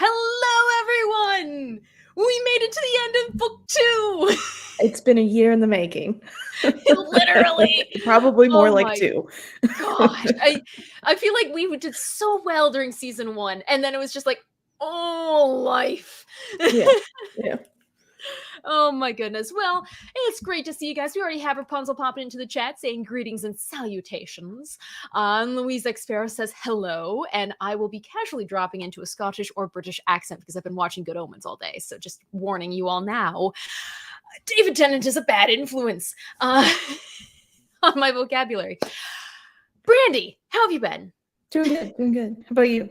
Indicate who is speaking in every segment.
Speaker 1: Hello, everyone! We made it to the end of book 2!
Speaker 2: It's been a year in the making.
Speaker 1: Literally!
Speaker 2: Probably more like 2.
Speaker 1: Gosh, I feel like we did so well during season 1, and then it was just like, oh, life.
Speaker 2: Yeah.
Speaker 1: Oh my goodness. Well, it's great to see you guys. We already have Rapunzel popping into the chat saying greetings and salutations. Louise X Sparrow says hello, and I will be casually dropping into a Scottish or British accent because I've been watching Good Omens all day. So just warning you all now. David Tennant is a bad influence on my vocabulary. Brandy, how have you been?
Speaker 2: Doing good. How about you?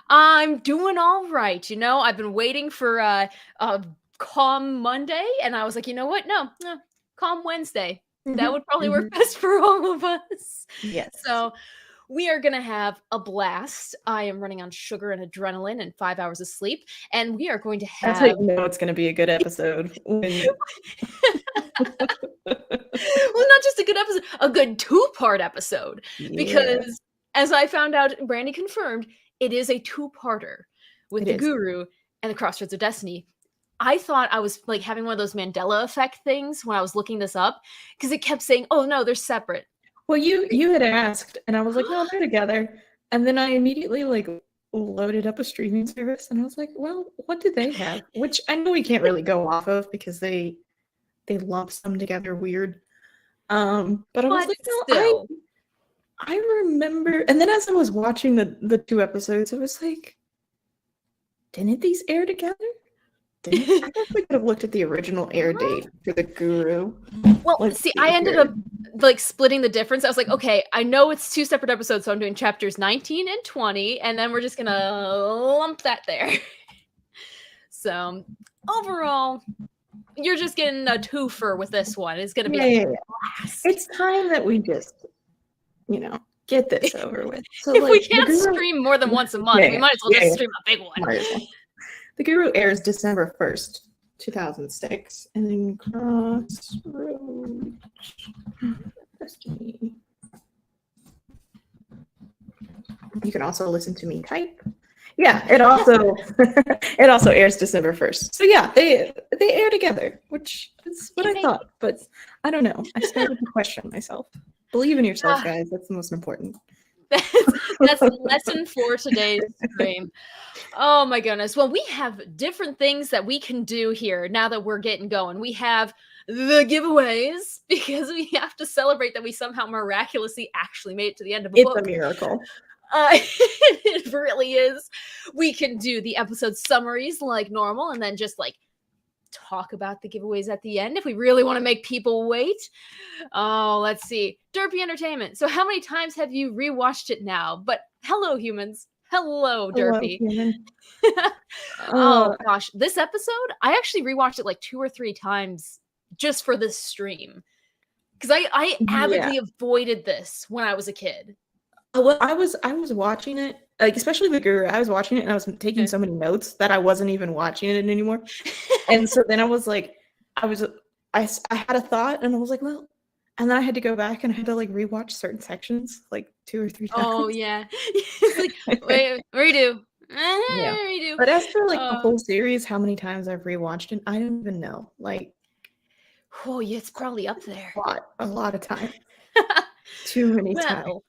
Speaker 1: I'm doing all right. You know, I've been waiting for Calm Monday, and I was like, you know what? No, Calm Wednesday. That would probably work best for all of us.
Speaker 2: Yes.
Speaker 1: So we are going to have a blast. I am running on sugar and adrenaline and 5 hours of sleep, and we are going to have...
Speaker 2: That's how you know it's going to be a good episode.
Speaker 1: Well, not just a good episode, a good 2-part episode. Yeah. Because as I found out, Brandy confirmed, it is a 2-parter with the Guru and the Crossroads of Destiny. I thought I was like having one of those Mandela effect things when I was looking this up because it kept saying, oh no, they're separate.
Speaker 2: Well, you had asked, and I was like, no, they're together. And then I immediately like loaded up a streaming service, and I was like, well, what do they have? Which I know we can't really go off of because they lump some together weird. But I was like, no, still. I remember, and then as I was watching the 2 episodes, I was like, didn't these air together? I guess we could have looked at the original air date for the Guru.
Speaker 1: Well, I ended up like splitting the difference. I was like, okay, I know it's 2 separate episodes, so I'm doing chapters 19 and 20, and then we're just gonna lump that there. So overall, you're just getting a twofer with this one. It's gonna be a blast.
Speaker 2: It's time that we just, get this over with. So
Speaker 1: if we can't stream more than once a month, we might as well just stream a big one.
Speaker 2: The Guru airs December 1st, 2006, and then Crossroads Destiny. You can also listen to me type. Yeah, it also airs December 1st. So yeah, they air together, which is what I thought, but I don't know. I started to question myself. Believe in yourself, guys. That's the most important.
Speaker 1: That's the lesson for today's stream. Oh my goodness. Well, we have different things that we can do here now that we're getting going. We have the giveaways because we have to celebrate that we somehow miraculously actually made it to the end of a book.
Speaker 2: It's a miracle.
Speaker 1: It really is. We can do the episode summaries like normal and then just like talk about the giveaways at the end if we really want to make people wait. Oh, let's see. Derpy Entertainment. So how many times have you rewatched it now? But hello, humans. Hello, Derpy. Oh gosh, this episode, I actually rewatched it like 2 or 3 times just for this stream. Because I avidly avoided this when I was a kid.
Speaker 2: Well, I was watching it, like especially the Guru. I was watching it and I was taking so many notes that I wasn't even watching it anymore. And so then I was like, I had a thought and I was like, well, and then I had to go back and I had to like rewatch certain sections like 2 or 3 times.
Speaker 1: Oh yeah, like, wait, redo. Redo.
Speaker 2: But as for like the whole series, how many times I've rewatched it, I don't even know. Like,
Speaker 1: oh yeah, it's probably up there.
Speaker 2: A lot of time. Too many times.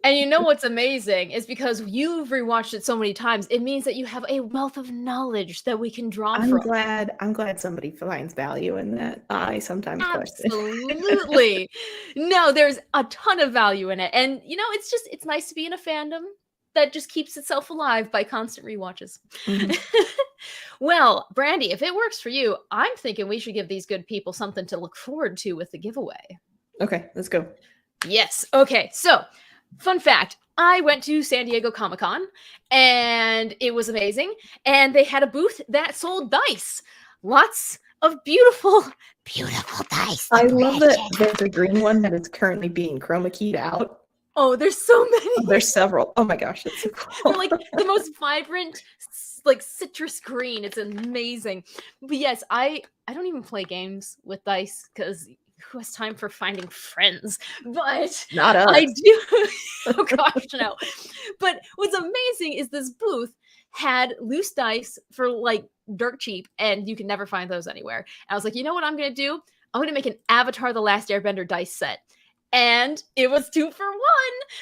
Speaker 1: And you know what's amazing is because you've rewatched it so many times, it means that you have a wealth of knowledge that we can draw from.
Speaker 2: I'm glad somebody finds value in that. I sometimes question.
Speaker 1: Absolutely. No, there's a ton of value in it. And it's nice to be in a fandom that just keeps itself alive by constant rewatches. Well, Brandy, if it works for you, I'm thinking we should give these good people something to look forward to with the giveaway.
Speaker 2: Okay, let's go.
Speaker 1: Yes. Okay. So, fun fact, I went to San Diego Comic-Con and it was amazing. And they had a booth that sold dice. Lots of beautiful, beautiful dice.
Speaker 2: I love that there's a green one that is currently being chroma keyed out.
Speaker 1: Oh, there's so many.
Speaker 2: Oh, there's several. Oh my gosh, that's so cool.
Speaker 1: They're like the most vibrant, like citrus green. It's amazing. But yes, I don't even play games with dice because who has time for finding friends? But
Speaker 2: not us.
Speaker 1: I do. Oh gosh, no. But what's amazing is this booth had loose dice for like dirt cheap, and you can never find those anywhere. And I was like, you know what I'm gonna do? I'm gonna make an Avatar: The Last Airbender dice set. And it was 2 for 1.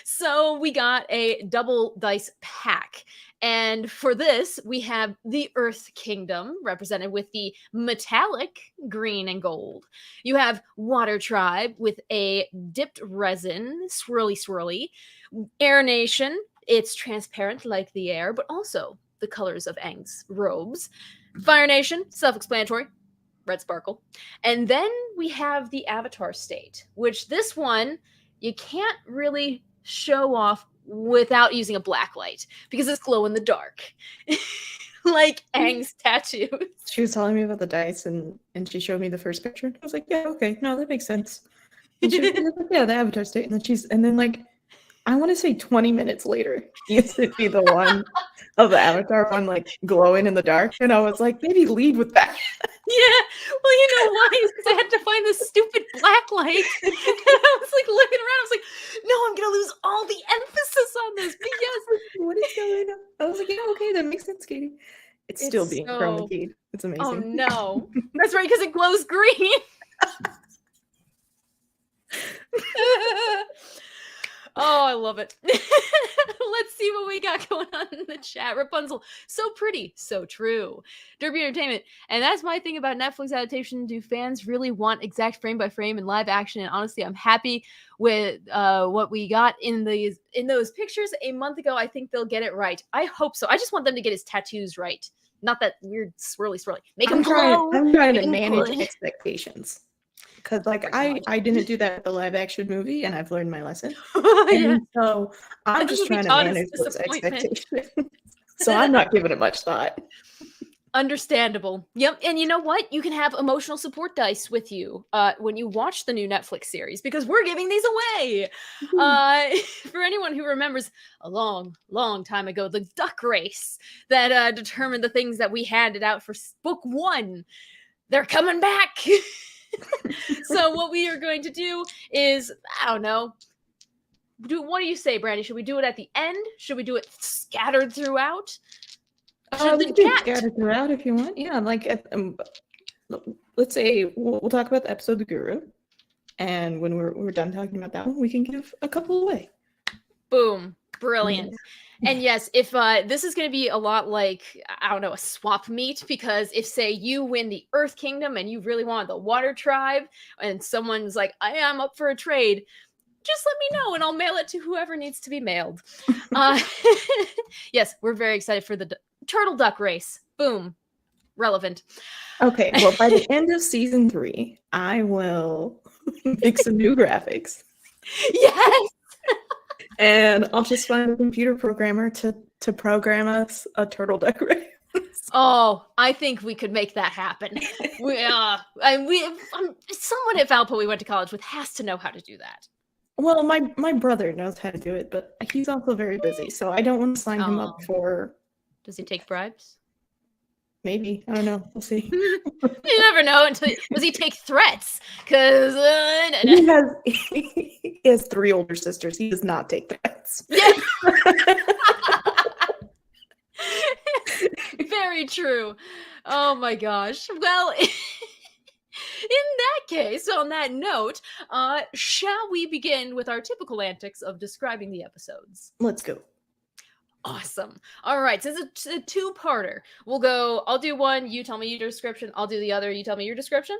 Speaker 1: So we got a double dice pack. And for this, we have the Earth Kingdom represented with the metallic green and gold. You have Water Tribe with a dipped resin, swirly, swirly. Air Nation, it's transparent like the air, but also the colors of Aang's robes. Fire Nation, self-explanatory, red sparkle. And then we have the Avatar state, which this one you can't really show off without using a black light because it's glow in the dark. Like Aang's tattoos.
Speaker 2: She was telling me about the dice and she showed me the first picture. I was like, yeah, okay, no, that makes sense. And she was like, yeah, the Avatar state. And then like, I want to say 20 minutes later, you sent me the one of the Avatar one, like glowing in the dark. And I was like, maybe lead with that.
Speaker 1: Yeah, well, you know why? Because I had to find this stupid black light. And I was like looking around. I was like, no, I'm going to lose all the emphasis on this. But yes.
Speaker 2: What is going on? I was like, yeah, okay, that makes sense, Katie. It's still being chroma keyed. It's amazing.
Speaker 1: Oh, no. That's right, because it glows green. Oh, I love it. Let's see what we got going on in the chat. Rapunzel, so pretty, so true. Derby Entertainment, and that's my thing about Netflix adaptation. Do fans really want exact frame by frame and live action? And honestly, I'm happy with what we got in those pictures a month ago. I think they'll get it right. I hope so. I just want them to get his tattoos right, not that weird swirly swirly. Make him glow.
Speaker 2: I'm trying to manage expectations. Because like I didn't do that with the live action movie, and I've learned my lesson.
Speaker 1: Yeah.
Speaker 2: So I'm just trying to manage those expectations. So I'm not giving it much thought.
Speaker 1: Understandable. Yep. And you know what? You can have emotional support dice with you when you watch the new Netflix series, because we're giving these away. For anyone who remembers a long, long time ago, the duck race that determined the things that we handed out for book 1, they're coming back. So what we are going to do is, I don't know, what do you say, Brandy? Should we do it at the end? Should we do it scattered throughout?
Speaker 2: We can do it scattered throughout if you want. Yeah, like let's say we'll talk about the episode The Guru, and when we're done talking about that one, we can give a couple away.
Speaker 1: Boom. Brilliant. And yes, if this is going to be a lot like, I don't know, a swap meet, because if, say, you win the Earth Kingdom and you really want the Water Tribe, and someone's like, I am up for a trade, just let me know and I'll mail it to whoever needs to be mailed. Yes, we're very excited for the turtle duck race. Boom. Relevant.
Speaker 2: Okay, well, by the end of season 3, I will make some new graphics.
Speaker 1: Yes!
Speaker 2: And I'll just find a computer programmer to program us a turtle duck race.
Speaker 1: Oh, I think we could make that happen. Someone at Valpo we went to college with has to know how to do that.
Speaker 2: Well, my brother knows how to do it, but he's also very busy, so I don't want to sign him up for...
Speaker 1: Does he take bribes?
Speaker 2: Maybe. I don't know. We'll see.
Speaker 1: You never know until... Does he take threats? Because...
Speaker 2: He has 3 older sisters. He does not take threats.
Speaker 1: Yeah. Very true. Oh my gosh. Well... In that case, on that note, shall we begin with our typical antics of describing the episodes?
Speaker 2: Let's go.
Speaker 1: Awesome. All right, so it's a 2-parter. We'll go, I'll do one, you tell me your description, I'll do the other, you tell me your description?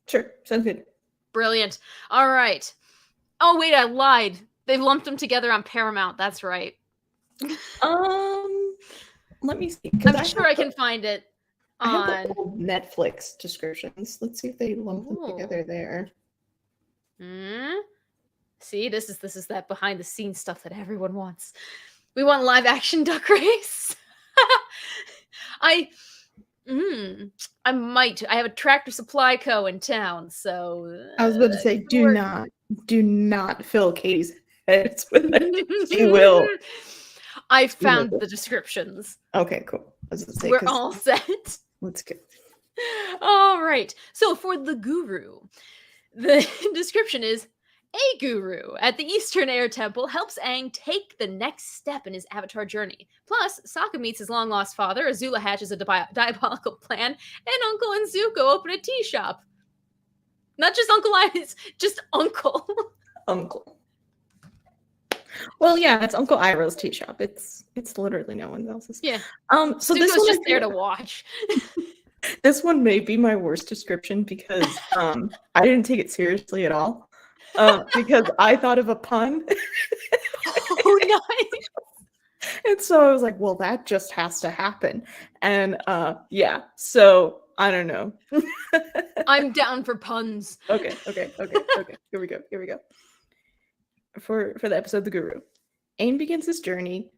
Speaker 2: Sure, sounds good.
Speaker 1: Brilliant. All right. Oh, wait, I lied. They've lumped them together on Paramount, that's right.
Speaker 2: Let me see.
Speaker 1: I'm sure I can find it.
Speaker 2: I have the old Netflix descriptions. Let's see if they lump them together there.
Speaker 1: See, this is that behind the scenes stuff that everyone wants. We want live action duck race. I have a Tractor Supply Co. in town, so
Speaker 2: I was about to say, do not fill Katie's heads with it. She will.
Speaker 1: I found the descriptions.
Speaker 2: Okay, cool. I was gonna say,
Speaker 1: we're all set.
Speaker 2: Let's go.
Speaker 1: All right. So for the Guru, the description is A guru at the Eastern Air Temple helps Aang take the next step in his avatar journey. Plus, Sokka meets his long-lost father, Azula hatches a diabolical plan, and Uncle and Zuko open a tea shop. Not just Uncle Iris, just Uncle.
Speaker 2: Uncle. Well, yeah, it's Uncle Iroh's tea shop. It's literally no one else's.
Speaker 1: Yeah.
Speaker 2: So
Speaker 1: Zuko's
Speaker 2: this one
Speaker 1: just there to watch.
Speaker 2: This one may be my worst description because I didn't take it seriously at all. Because I thought of a pun.
Speaker 1: Oh, nice.
Speaker 2: And so I was like, well, that just has to happen. And yeah, so I don't know.
Speaker 1: I'm down for puns.
Speaker 2: Okay. Here we go. For the episode The Guru. Aang begins his journey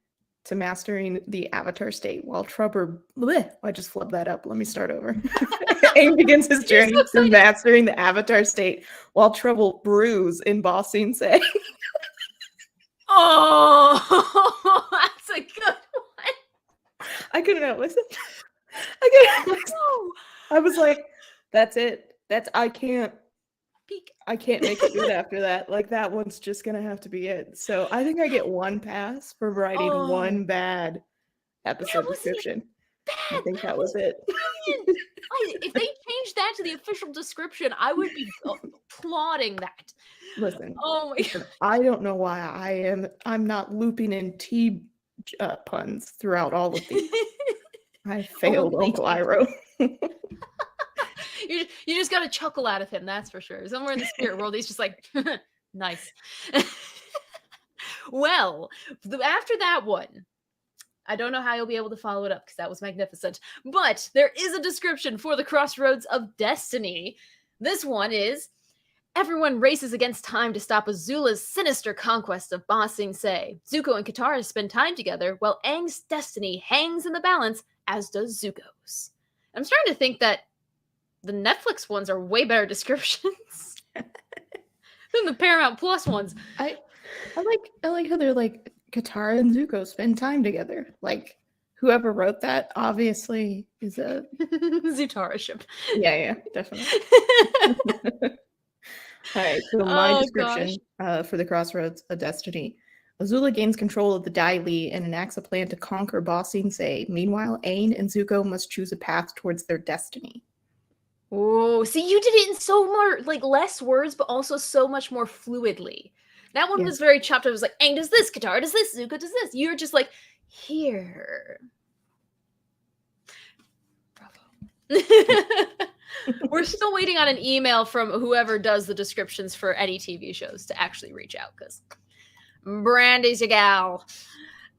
Speaker 2: to mastering the avatar state while Trouble. I just flubbed that up. Let me start over. Aang begins his journey to mastering the avatar state while Trouble brews in Ba Sing Se.
Speaker 1: Oh, that's a good one.
Speaker 2: I couldn't help myself. I was like, that's it. I can't make it good after that. Like, that one's just gonna have to be it. So I think I get one pass for writing one bad episode description. I think that was it.
Speaker 1: If they changed that to the official description, I would be applauding that.
Speaker 2: Listen,
Speaker 1: oh my God.
Speaker 2: I don't know why I'm not looping in tea puns throughout all of these. I failed Uncle Iroh.
Speaker 1: You just got to chuckle out of him, that's for sure. Somewhere in the spirit world, he's just like, nice. Well, after that one, I don't know how you'll be able to follow it up because that was magnificent. But there is a description for the Crossroads of Destiny. This one is, everyone races against time to stop Azula's sinister conquest of Ba Sing Se. Zuko and Katara spend time together while Aang's destiny hangs in the balance, as does Zuko's. I'm starting to think that the Netflix ones are way better descriptions than the Paramount Plus ones.
Speaker 2: I like how they're like, Katara and Zuko spend time together. Like, whoever wrote that obviously is a
Speaker 1: Zutara ship.
Speaker 2: Yeah, definitely. All right, so my description for the Crossroads of Destiny. Azula gains control of the Dai Li and enacts a plan to conquer Ba Sing Se. Meanwhile, Aang and Zuko must choose a path towards their destiny.
Speaker 1: Oh, see, you did it in so more, like, less words, but also so much more fluidly. That one was very chopped up. It was like, Aang does this, Katara does this, Zuko does this. You're just like, here. Bravo. We're still waiting on an email from whoever does the descriptions for any TV shows to actually reach out, because Brandy's your gal.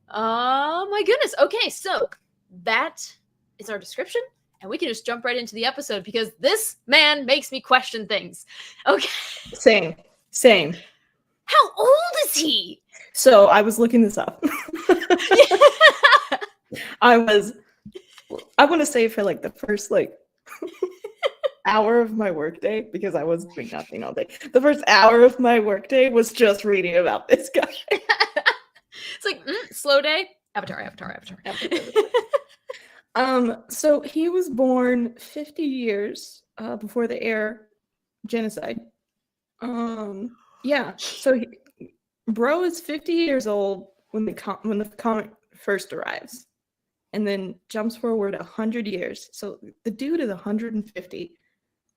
Speaker 1: Oh my goodness. Okay, so that is our description, and we can just jump right into the episode because this man makes me question things. Okay.
Speaker 2: Same.
Speaker 1: How old is he?
Speaker 2: So I was looking this up. I want to say for like the first hour of my workday, because I was doing nothing all day. The first hour of my workday was just reading about this guy.
Speaker 1: It's like, slow day. Avatar.
Speaker 2: So he was born 50 years before the Air genocide. Yeah. So bro is 50 years old when the comet first arrives, and then jumps forward 100 years. So the dude is 150.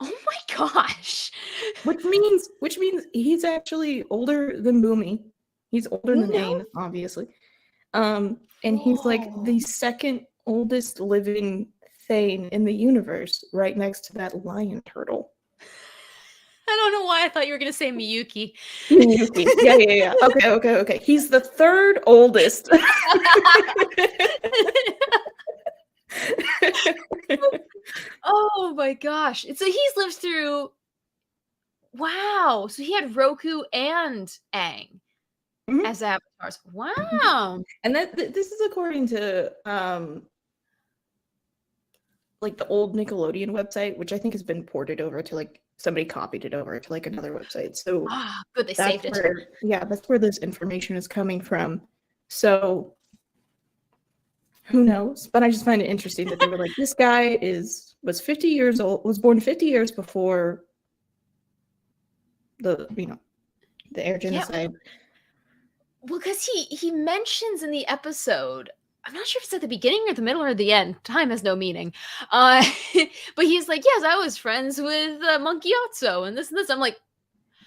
Speaker 1: Oh my gosh!
Speaker 2: Which means he's actually older than Boomy. He's older than Aang, obviously. And he's like the second oldest living thing in the universe, right next to that lion turtle.
Speaker 1: I don't know why I thought you were going to say Miyuki.
Speaker 2: Yeah. Okay. He's the third oldest.
Speaker 1: Oh my gosh. So he's lived through... Wow. So he had Roku and Aang as avatars. Wow.
Speaker 2: And this is according to like the old Nickelodeon website, which I think has been ported over to like somebody copied it over to like another website. So
Speaker 1: good, they saved it.
Speaker 2: That's where this information is coming from. So who knows? But I just find it interesting that they were like, this guy was 50 years old, was born 50 years before the the air
Speaker 1: Yeah,
Speaker 2: genocide.
Speaker 1: well, because he mentions in the episode, I'm not sure if it's at the beginning or the middle or the end. Time has no meaning. Uh, but he's like, yes, I was friends with Monkey Otso and this. I'm like,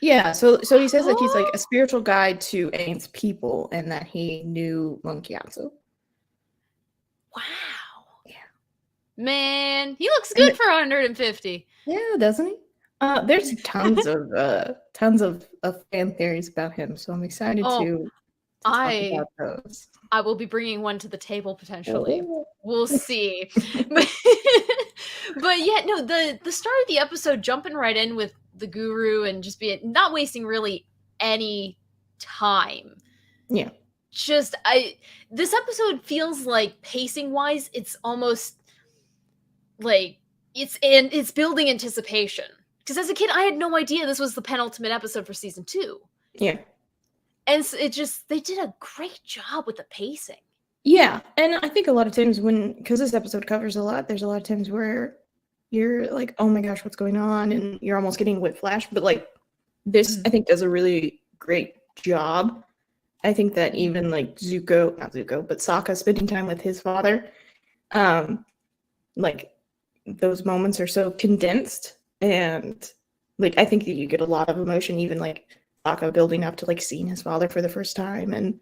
Speaker 2: Yeah, so he says that he's like a
Speaker 1: oh,
Speaker 2: spiritual guide to Aang's people, and that he knew Monkey Atsu.
Speaker 1: wow,
Speaker 2: Yeah,
Speaker 1: man, he looks
Speaker 2: and
Speaker 1: good for 150.
Speaker 2: yeah, doesn't he? There's tons of fan theories about him, so I'm excited
Speaker 1: Oh,
Speaker 2: to talk
Speaker 1: I
Speaker 2: about those.
Speaker 1: I will be bringing one to the table potentially.
Speaker 2: Oh.
Speaker 1: We'll see. But, but yeah, no, the start of the episode jumping right in with the guru and just being not wasting really any time.
Speaker 2: Yeah.
Speaker 1: Just this episode feels like pacing wise, it's almost like it's building anticipation. Because as a kid, I had no idea this was the penultimate episode for season 2.
Speaker 2: Yeah.
Speaker 1: And so they did a great job with the pacing.
Speaker 2: Yeah, and I think a lot of times because this episode covers a lot, there's a lot of times where you're like, oh my gosh, what's going on? And you're almost getting whiplash. But like this, I think, does a really great job. I think that even like not Zuko, but Sokka spending time with his father, like those moments are so condensed, and like I think that you get a lot of emotion, even like Sokka building up to like seeing his father for the first time, and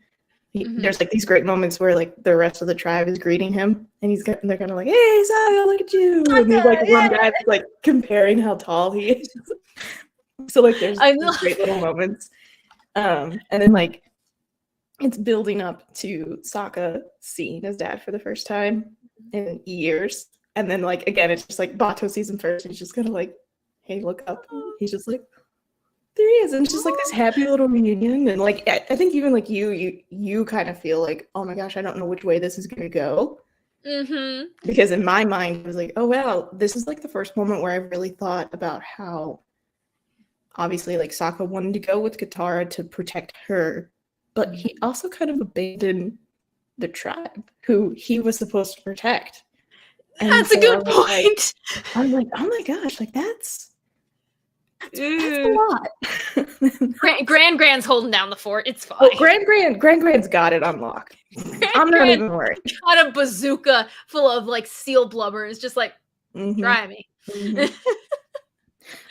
Speaker 2: there's like these great moments where like the rest of the tribe is greeting him, and they're kind of like, "Hey, Sokka, look at you!" And there's like one guy that's like comparing how tall he is. So like there's these great little moments, and then like it's building up to Sokka seeing his dad for the first time in years, and then like again, it's just like Bato sees him first, and he's just kind of like, "Hey, look up." He's just like, there he is, and it's just like this happy little reunion. And like I think even like you kind of feel like, oh my gosh, I don't know which way this is gonna go. Because in my mind it was like, oh wow, this is like the first moment where I really thought about how obviously like Sokka wanted to go with Katara to protect her, but he also kind of abandoned the tribe who he was supposed to protect. And
Speaker 1: that's a good point.
Speaker 2: I'm like, oh my gosh, like that's a lot.
Speaker 1: Grand's holding down the fort. It's fine.
Speaker 2: Oh, Grand's got it unlocked. I'm not even worried.
Speaker 1: Got a bazooka full of like seal blubber. It's just like, try me.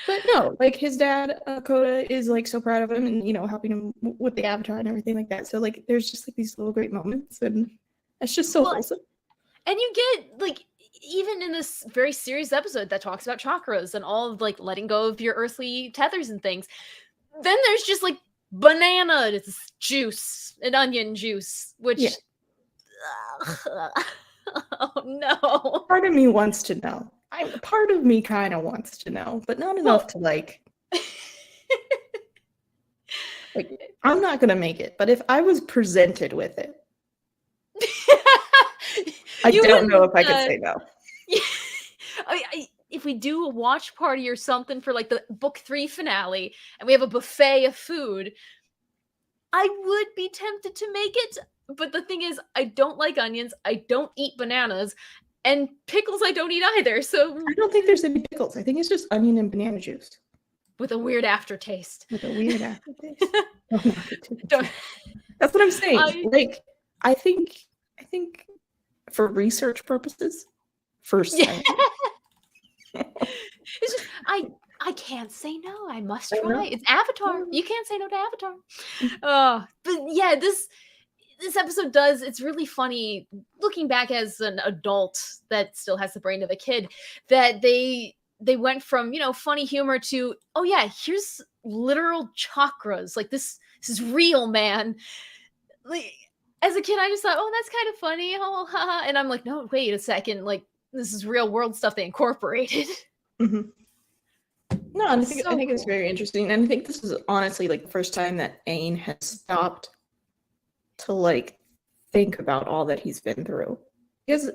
Speaker 2: But no, like his dad, Koda, is like so proud of him, and helping him with the avatar and everything like that. So like, there's just like these little great moments, and it's just so wholesome. And
Speaker 1: you get like, even in this very serious episode that talks about chakras and all of like letting go of your earthly tethers and things, then there's just like banana juice and onion juice, which oh no.
Speaker 2: Part of me wants to know. Part of me kind of wants to know, but not enough to like I'm not gonna make it, but if I was presented with it, I don't know if I could say no.
Speaker 1: If we do a watch party or something for like the book 3 finale and we have a buffet of food, I would be tempted to make it. But the thing is, I don't like onions. I don't eat bananas. And pickles I don't eat either. So
Speaker 2: I don't think there's any pickles. I think it's just onion and banana juice.
Speaker 1: With a weird aftertaste.
Speaker 2: That's what I'm saying. I think for research purposes, first time.
Speaker 1: It's just, I can't say no. I must try. It's Avatar. You can't say no to Avatar. But yeah, this episode it's really funny looking back as an adult that still has the brain of a kid, that they went from, funny humor to, oh yeah, here's literal chakras. Like this is real, man. Like, as a kid, I just thought, oh, that's kind of funny. Oh, haha. And I'm like, no, wait a second. Like, this is real world stuff they incorporated.
Speaker 2: No, and I think it's very interesting. And I think this is honestly like the first time that Aang has stopped to like think about all that he's been through. Because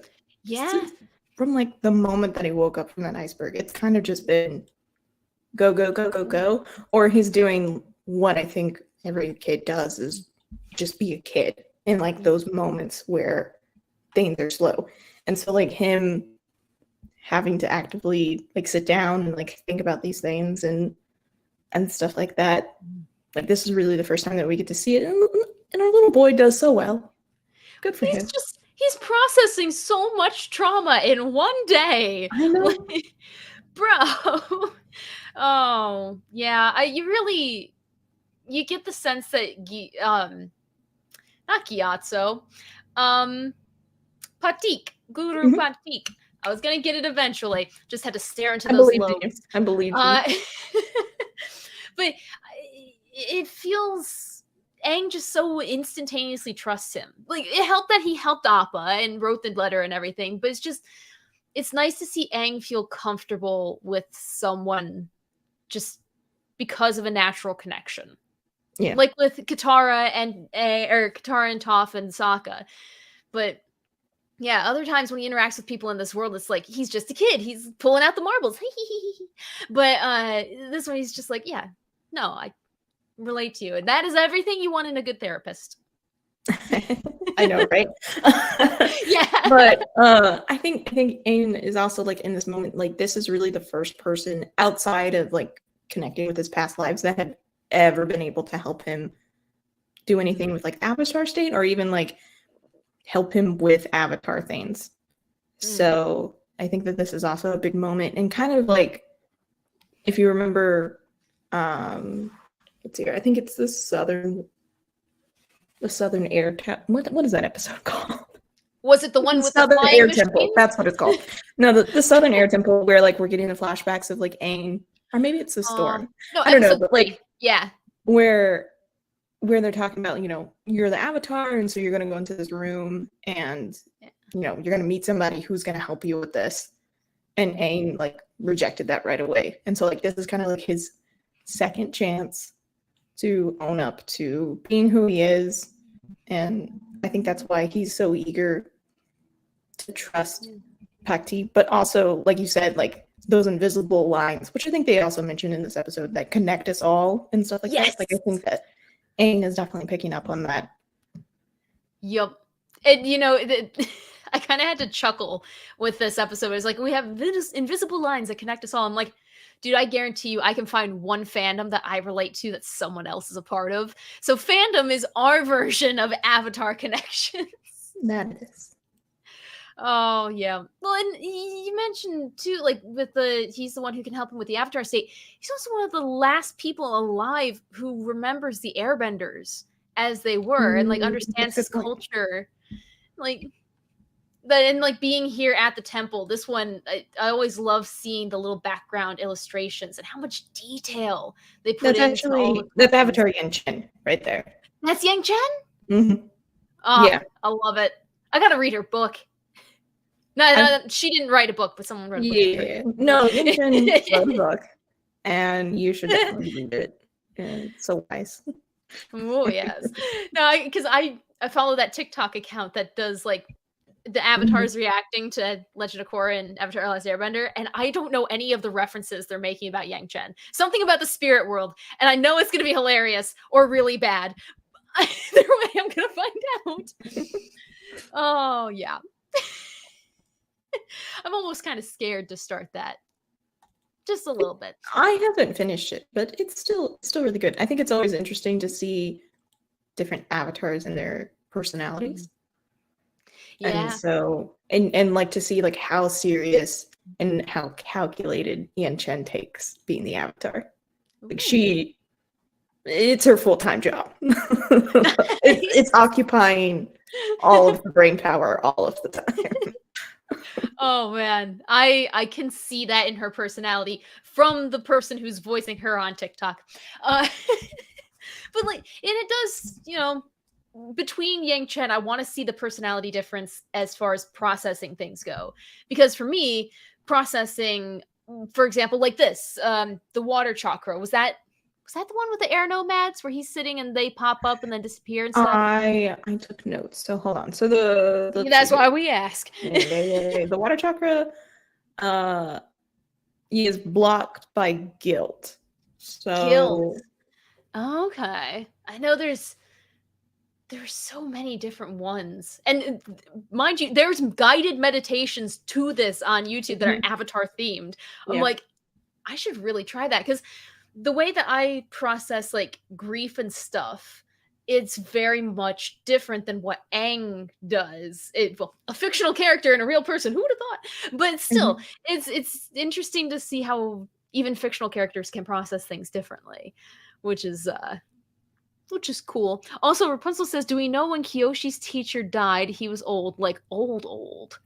Speaker 2: from like the moment that he woke up from that iceberg, it's kind of just been go, go, go, go, go. Or he's doing what I think every kid does, is just be a kid in like those moments where things are slow. And so like him having to actively like sit down and like think about these things and stuff like that, like this is really the first time that we get to see it, and our little boy does so well. Good for him.
Speaker 1: He's processing so much trauma in one day.
Speaker 2: I know.
Speaker 1: Like, bro. Oh, yeah. You get the sense that not Gyatso, Patik, Guru Patik. I was gonna get it eventually. Just had to stare into those lobes.
Speaker 2: I believe you.
Speaker 1: But it feels Aang just so instantaneously trusts him. Like, it helped that he helped Appa and wrote the letter and everything, but it's nice to see Aang feel comfortable with someone just because of a natural connection.
Speaker 2: Yeah.
Speaker 1: Like with Katara and Toph and Sokka. But yeah, other times when he interacts with people in this world, it's like he's just a kid. He's pulling out the marbles. But this one, he's just like, yeah, no, I relate to you. And that is everything you want in a good therapist.
Speaker 2: I know, right?
Speaker 1: Yeah.
Speaker 2: But I think Aang is also like in this moment, like this is really the first person outside of like connecting with his past lives that had ever been able to help him do anything with like Avatar state or even like help him with Avatar things. So I think that this is also a big moment, and kind of like if you remember, let's see here, I think it's the Southern Air what is that episode called?
Speaker 1: Was it the one with
Speaker 2: Southern
Speaker 1: the
Speaker 2: Air
Speaker 1: machines?
Speaker 2: Temple? That's what it's called. No, the Southern Air Temple, where like we're getting the flashbacks of like Aang, or maybe it's the Storm.
Speaker 1: No,
Speaker 2: I don't know, but like
Speaker 1: yeah,
Speaker 2: where they're talking about, you know, you're the Avatar, and so you're gonna go into this room, and you know you're gonna meet somebody who's gonna help you with this, and Aang like rejected that right away, and so like this is kind of like his second chance to own up to being who he is, and I think that's why he's so eager to trust Pakti, but also, like you said, like those invisible lines, which I think they also mentioned in this episode, that connect us all and stuff like that. Like I think that Aang is definitely picking up on that.
Speaker 1: Yup. And you know, I kind of had to chuckle with this episode. It was like, we have invisible lines that connect us all. I'm like, dude, I guarantee you I can find one fandom that I relate to that someone else is a part of. So fandom is our version of Avatar connections.
Speaker 2: That is.
Speaker 1: Oh, yeah. Well, and you mentioned, too, like, he's the one who can help him with the Avatar state. He's also one of the last people alive who remembers the Airbenders as they were and, like, understands his culture. Like, and, like, being here at the temple, this one, I always love seeing the little background illustrations and how much detail they put into all the
Speaker 2: that's Avatar Yang Chen right there.
Speaker 1: That's Yang Chen?
Speaker 2: Mm-hmm.
Speaker 1: Oh, yeah. I love it. I gotta read her book. No, she didn't write a book, but someone wrote a book.
Speaker 2: Yeah. No, Yang Chen wrote a book, and you should definitely read it. It's so wise.
Speaker 1: Oh, yes. No, because I follow that TikTok account that does, like, the avatars reacting to Legend of Korra and Avatar Last Airbender, and I don't know any of the references they're making about Yang Chen. Something about the spirit world, and I know it's going to be hilarious or really bad. Either way, I'm going to find out. Oh, yeah. I'm almost kind of scared to start that. Just a little bit.
Speaker 2: I haven't finished it, but it's still really good. I think it's always interesting to see different avatars and their personalities. Yeah. And so, and like to see like how serious and how calculated Yan Chen takes being the Avatar. Like it's her full-time job. it's occupying all of the brain power all of the time.
Speaker 1: Oh man, I can see that in her personality from the person who's voicing her on TikTok. But like, and it does, you know, between Yang Chen, I want to see the personality difference as far as processing things go. Because for me, processing, for example, like this, the water chakra, was that the one with the air nomads where he's sitting and they pop up and then disappear and stuff?
Speaker 2: I took notes, so hold on. So
Speaker 1: that's why we ask.
Speaker 2: The water chakra he is blocked by guilt. So
Speaker 1: guilt. Okay. I know there's so many different ones. And mind you, there's guided meditations to this on YouTube that are Avatar themed. I'm like, I should really try that, because the way that I process like grief and stuff, it's very much different than what Aang does. Well, a fictional character and a real person, who would have thought? But still,
Speaker 2: Mhm.
Speaker 1: it's interesting to see how even fictional characters can process things differently, which is cool. Also, Rapunzel says, "Do we know when Kyoshi's teacher died? He was old, like old."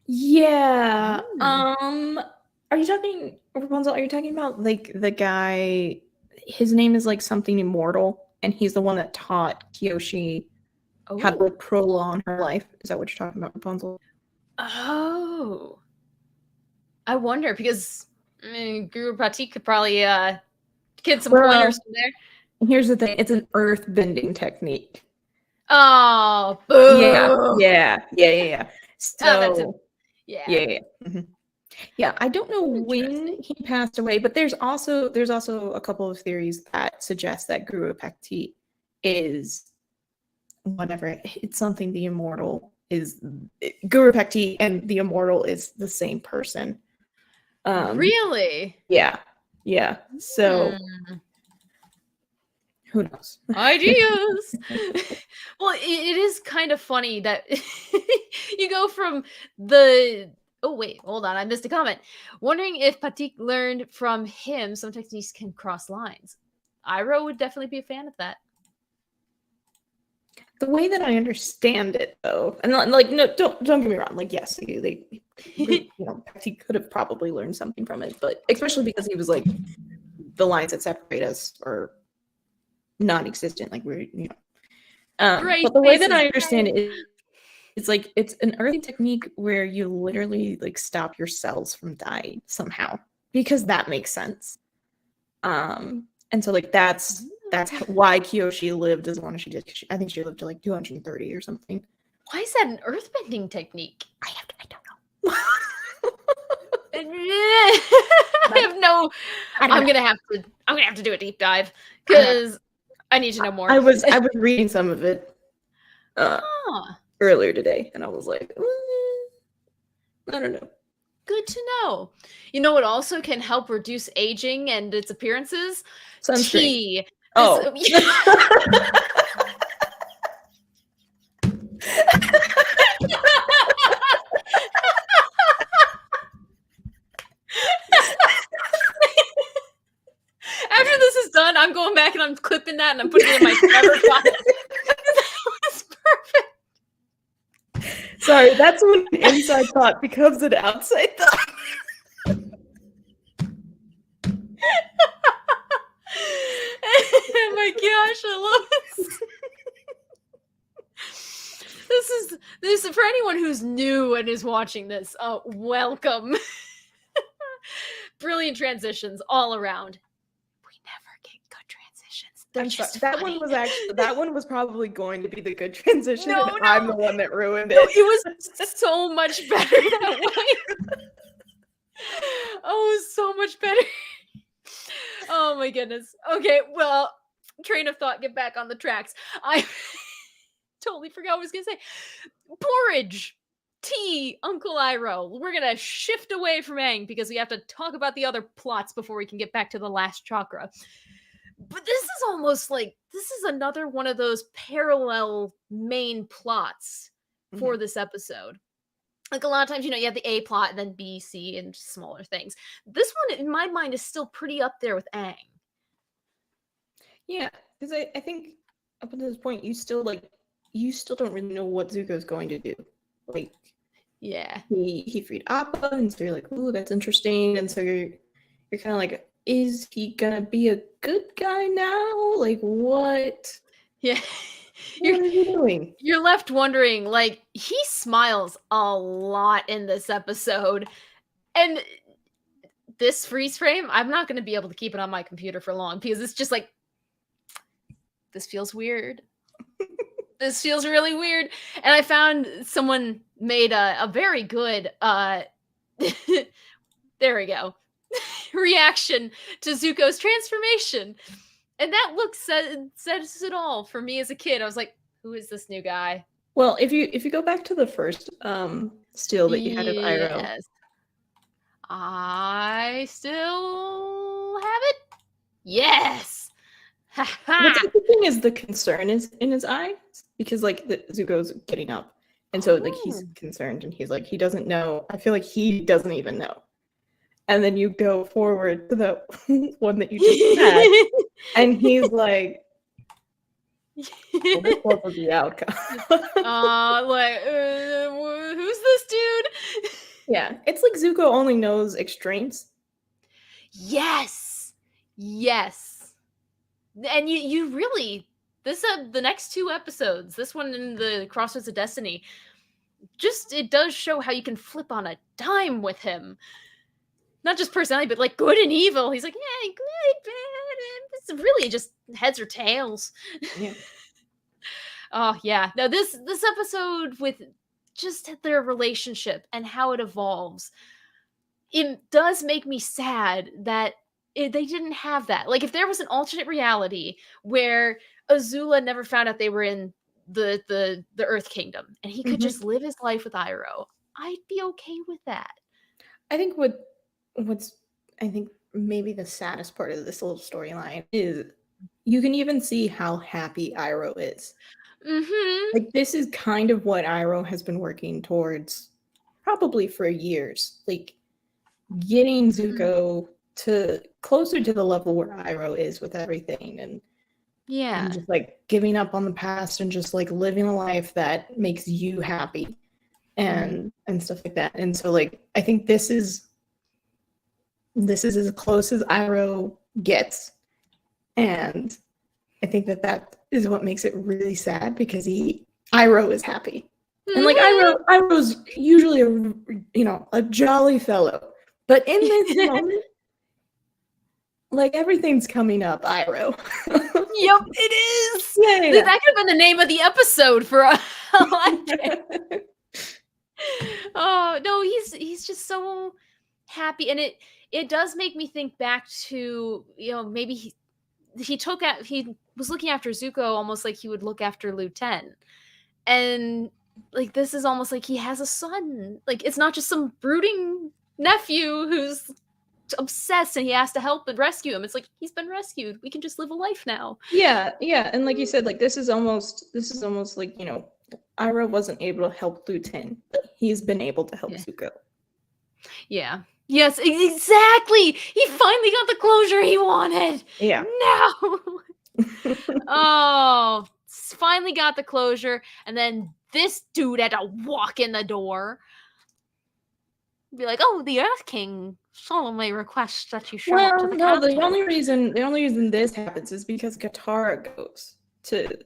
Speaker 2: Yeah.
Speaker 1: Hmm.
Speaker 2: Are you talking Rapunzel? Are you talking about like the guy? His name is like something immortal, and he's the one that taught Kyoshi how to
Speaker 1: Oh.
Speaker 2: like prolong her life. Is that what you're talking about, Rapunzel?
Speaker 1: Oh. I wonder because Guru Pati could probably get some
Speaker 2: Well,
Speaker 1: pointers from there.
Speaker 2: here's the thing: it's an earth bending technique.
Speaker 1: Oh,
Speaker 2: Yeah,
Speaker 1: boo!
Speaker 2: yeah.
Speaker 1: Oh, that's a
Speaker 2: So,
Speaker 1: yeah.
Speaker 2: yeah. Mhm. Yeah, I don't know
Speaker 1: Interesting.
Speaker 2: when he passed away, but there's also a couple of theories that suggest that Guru Bhakti is whatever. It's something the immortal is. Guru Bhakti and the immortal is the same person. Um,
Speaker 1: Really?
Speaker 2: yeah, yeah. So
Speaker 1: Hmm.
Speaker 2: who knows?
Speaker 1: Ideas. Well, it is kind of funny that you go from the. Oh wait, hold on, I missed a comment. Wondering if Patik learned from him some techniques can cross lines. Iroh would definitely be a fan of that.
Speaker 2: The way that I understand it, though, and like, no, don't get me wrong. Like, yes, he could have probably learned something from it, but especially because he was like the lines that separate us are non-existent. Like
Speaker 1: Gray
Speaker 2: but the way that
Speaker 1: spaces.
Speaker 2: I understand it, it's like it's an early technique where you literally like stop your cells from dying somehow because that makes sense. And so like why Kyoshi lived as long as she did. I think she lived to like 230 or something.
Speaker 1: Why is that an earthbending technique?
Speaker 2: I don't know.
Speaker 1: I have no.
Speaker 2: I don't know.
Speaker 1: I'm gonna have to do a deep dive
Speaker 2: I don't know.
Speaker 1: because I need to know more.
Speaker 2: I was reading some of it
Speaker 1: Huh.
Speaker 2: earlier today, and I was like, I don't know.
Speaker 1: Good to know. You know what also can help reduce aging and its appearances?
Speaker 2: Sunscreen.
Speaker 1: Tea. This.
Speaker 2: Oh.
Speaker 1: After this is done, I'm going back and I'm clipping that and I'm putting it in my forever file. That's perfect.
Speaker 2: Sorry, that's when an inside thought becomes an outside thought.
Speaker 1: Oh my gosh, I love this. This for anyone who's new and is watching this. Welcome. Brilliant transitions all around. We never get good transitions. They're just
Speaker 2: That
Speaker 1: funny.
Speaker 2: one was probably going to be the good transition,
Speaker 1: No,
Speaker 2: and I'm the one that ruined
Speaker 1: No,
Speaker 2: it.
Speaker 1: it was so much better that way. Oh, it was so much better. Oh my goodness. Okay, well, train of thought, get back on the tracks. I totally forgot what I was gonna say. Porridge, tea, Uncle Iroh. We're gonna shift away from Aang because we have to talk about the other plots before we can get back to the last chakra. But this is almost like this is another one of those parallel main plots for this episode. Like a lot of times, you have the A plot and then B, C, and smaller things. This one, in my mind, is still pretty up there with Aang.
Speaker 2: Yeah, because I think up until this point, you still don't really know what Zuko's going to do. Like,
Speaker 1: Yeah.
Speaker 2: he freed Appa, and so you're like, ooh, that's interesting. And so you're kind of like, is he gonna be a good guy now? Like, what?
Speaker 1: Yeah.
Speaker 2: What is he doing?
Speaker 1: You're left wondering, like, he smiles a lot in this episode. And this freeze frame, I'm not going to be able to keep it on my computer for long because it's just like, this feels weird. This feels really weird. And I found someone made a very good, there we go, reaction to Zuko's transformation. And that look says it all for me as a kid. I was like, who is this new guy?
Speaker 2: Well, if you go back to the first still that you had of Iroh,
Speaker 1: Yes. I still have it. Yes. Ha
Speaker 2: What's
Speaker 1: ha.
Speaker 2: interesting is the concern is in his eyes because like Zuko's getting up, and so like he's concerned and he's like he doesn't know. I feel like he doesn't even know. And then you go forward to the one that you just had, and he's like, "Well, this wasn't the outcome."
Speaker 1: Who's this dude?
Speaker 2: Yeah, it's like Zuko only knows extremes.
Speaker 1: Yes. Yes. And you really this the next 2 episodes, this one and the Crossroads of Destiny, just it does show how you can flip on a dime with him. Not just personality, but like good and evil. He's like, yeah, good, bad. It's really just heads or tails.
Speaker 2: Yeah.
Speaker 1: Oh yeah. No, this episode with just their relationship and how it evolves, it does make me sad that they didn't have that. Like if there was an alternate reality where Azula never found out they were in the Earth Kingdom and he could just live his life with Iroh, I'd be okay with that.
Speaker 2: I think what's I think maybe the saddest part of this little storyline is you can even see how happy Iroh is.
Speaker 1: Mm-hmm.
Speaker 2: Like this is kind of what Iroh has been working towards probably for years. Like getting Zuko to closer to the level where Iroh is with everything and just like giving up on the past and just like living a life that makes you happy and stuff like that. And so like I think this is as close as Iroh gets. And I think that is what makes it really sad because Iroh is happy. And like Iroh's usually a jolly fellow. But in this moment, like everything's coming up, Iroh.
Speaker 1: Yep, it is.
Speaker 2: Yeah.
Speaker 1: That could have been the name of the episode for a Oh no, he's just so happy, and it does make me think back to maybe he was looking after Zuko almost like he would look after Liu Ten, and like this is almost like he has a son. Like it's not just some brooding nephew who's obsessed and he has to help and rescue him. It's like he's been rescued. We can just live a life now.
Speaker 2: Yeah, and like you said, like this is almost like Iroh wasn't able to help Liu Ten, but he's been able to help Zuko.
Speaker 1: Yeah. Yes, exactly. He finally got the closure he wanted.
Speaker 2: Yeah.
Speaker 1: No. Oh, finally got the closure, and then this dude had to walk in the door. Be like, oh, the Earth King solemnly requests that you show up to the castle.
Speaker 2: The only reason this happens is because Katara goes to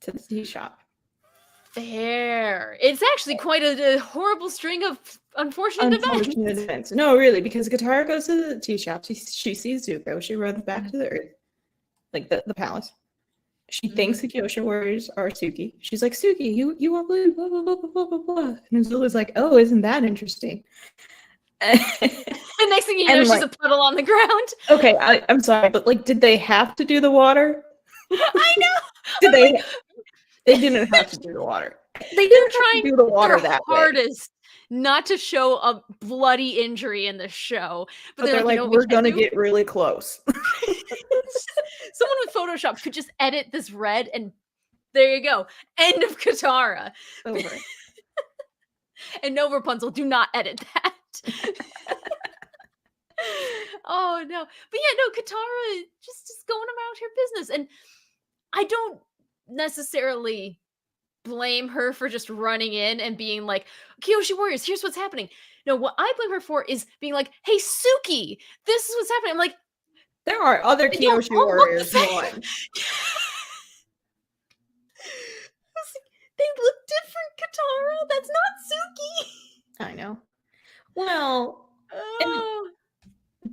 Speaker 2: the tea shop.
Speaker 1: Fair. It's actually quite a horrible string of unfortunate events.
Speaker 2: No, really, because Katara goes to the tea shop. She sees Zuko. She runs back to the Earth, like the palace. She thinks the Kyosha warriors are Suki. She's like, Suki, you want blue, blah, blah, blah, blah, blah, blah. And Azula's like, oh, isn't that interesting?
Speaker 1: The next thing you know, she's a puddle on the ground.
Speaker 2: Okay, I'm sorry, but like, did they have to do the water?
Speaker 1: I know.
Speaker 2: Did they? They didn't have to do the water. They didn't try to do the water that
Speaker 1: hardest not to show a bloody injury in the show,
Speaker 2: but they're like, we're gonna get really close.
Speaker 1: Someone with Photoshop could just edit this red, and there you go. End of Katara.
Speaker 2: Over.
Speaker 1: And no, Rapunzel, do not edit that. Oh no, but yeah, no, Katara just going about her business, and I don't necessarily blame her for just running in and being like, Kyoshi warriors, here's what's happening. No, what I blame her for is being like, hey, Suki, this is what's happening. I'm like,
Speaker 2: there are other Kyoshi warriors.
Speaker 1: They look different, Katara. That's not Suki.
Speaker 2: I know. Well,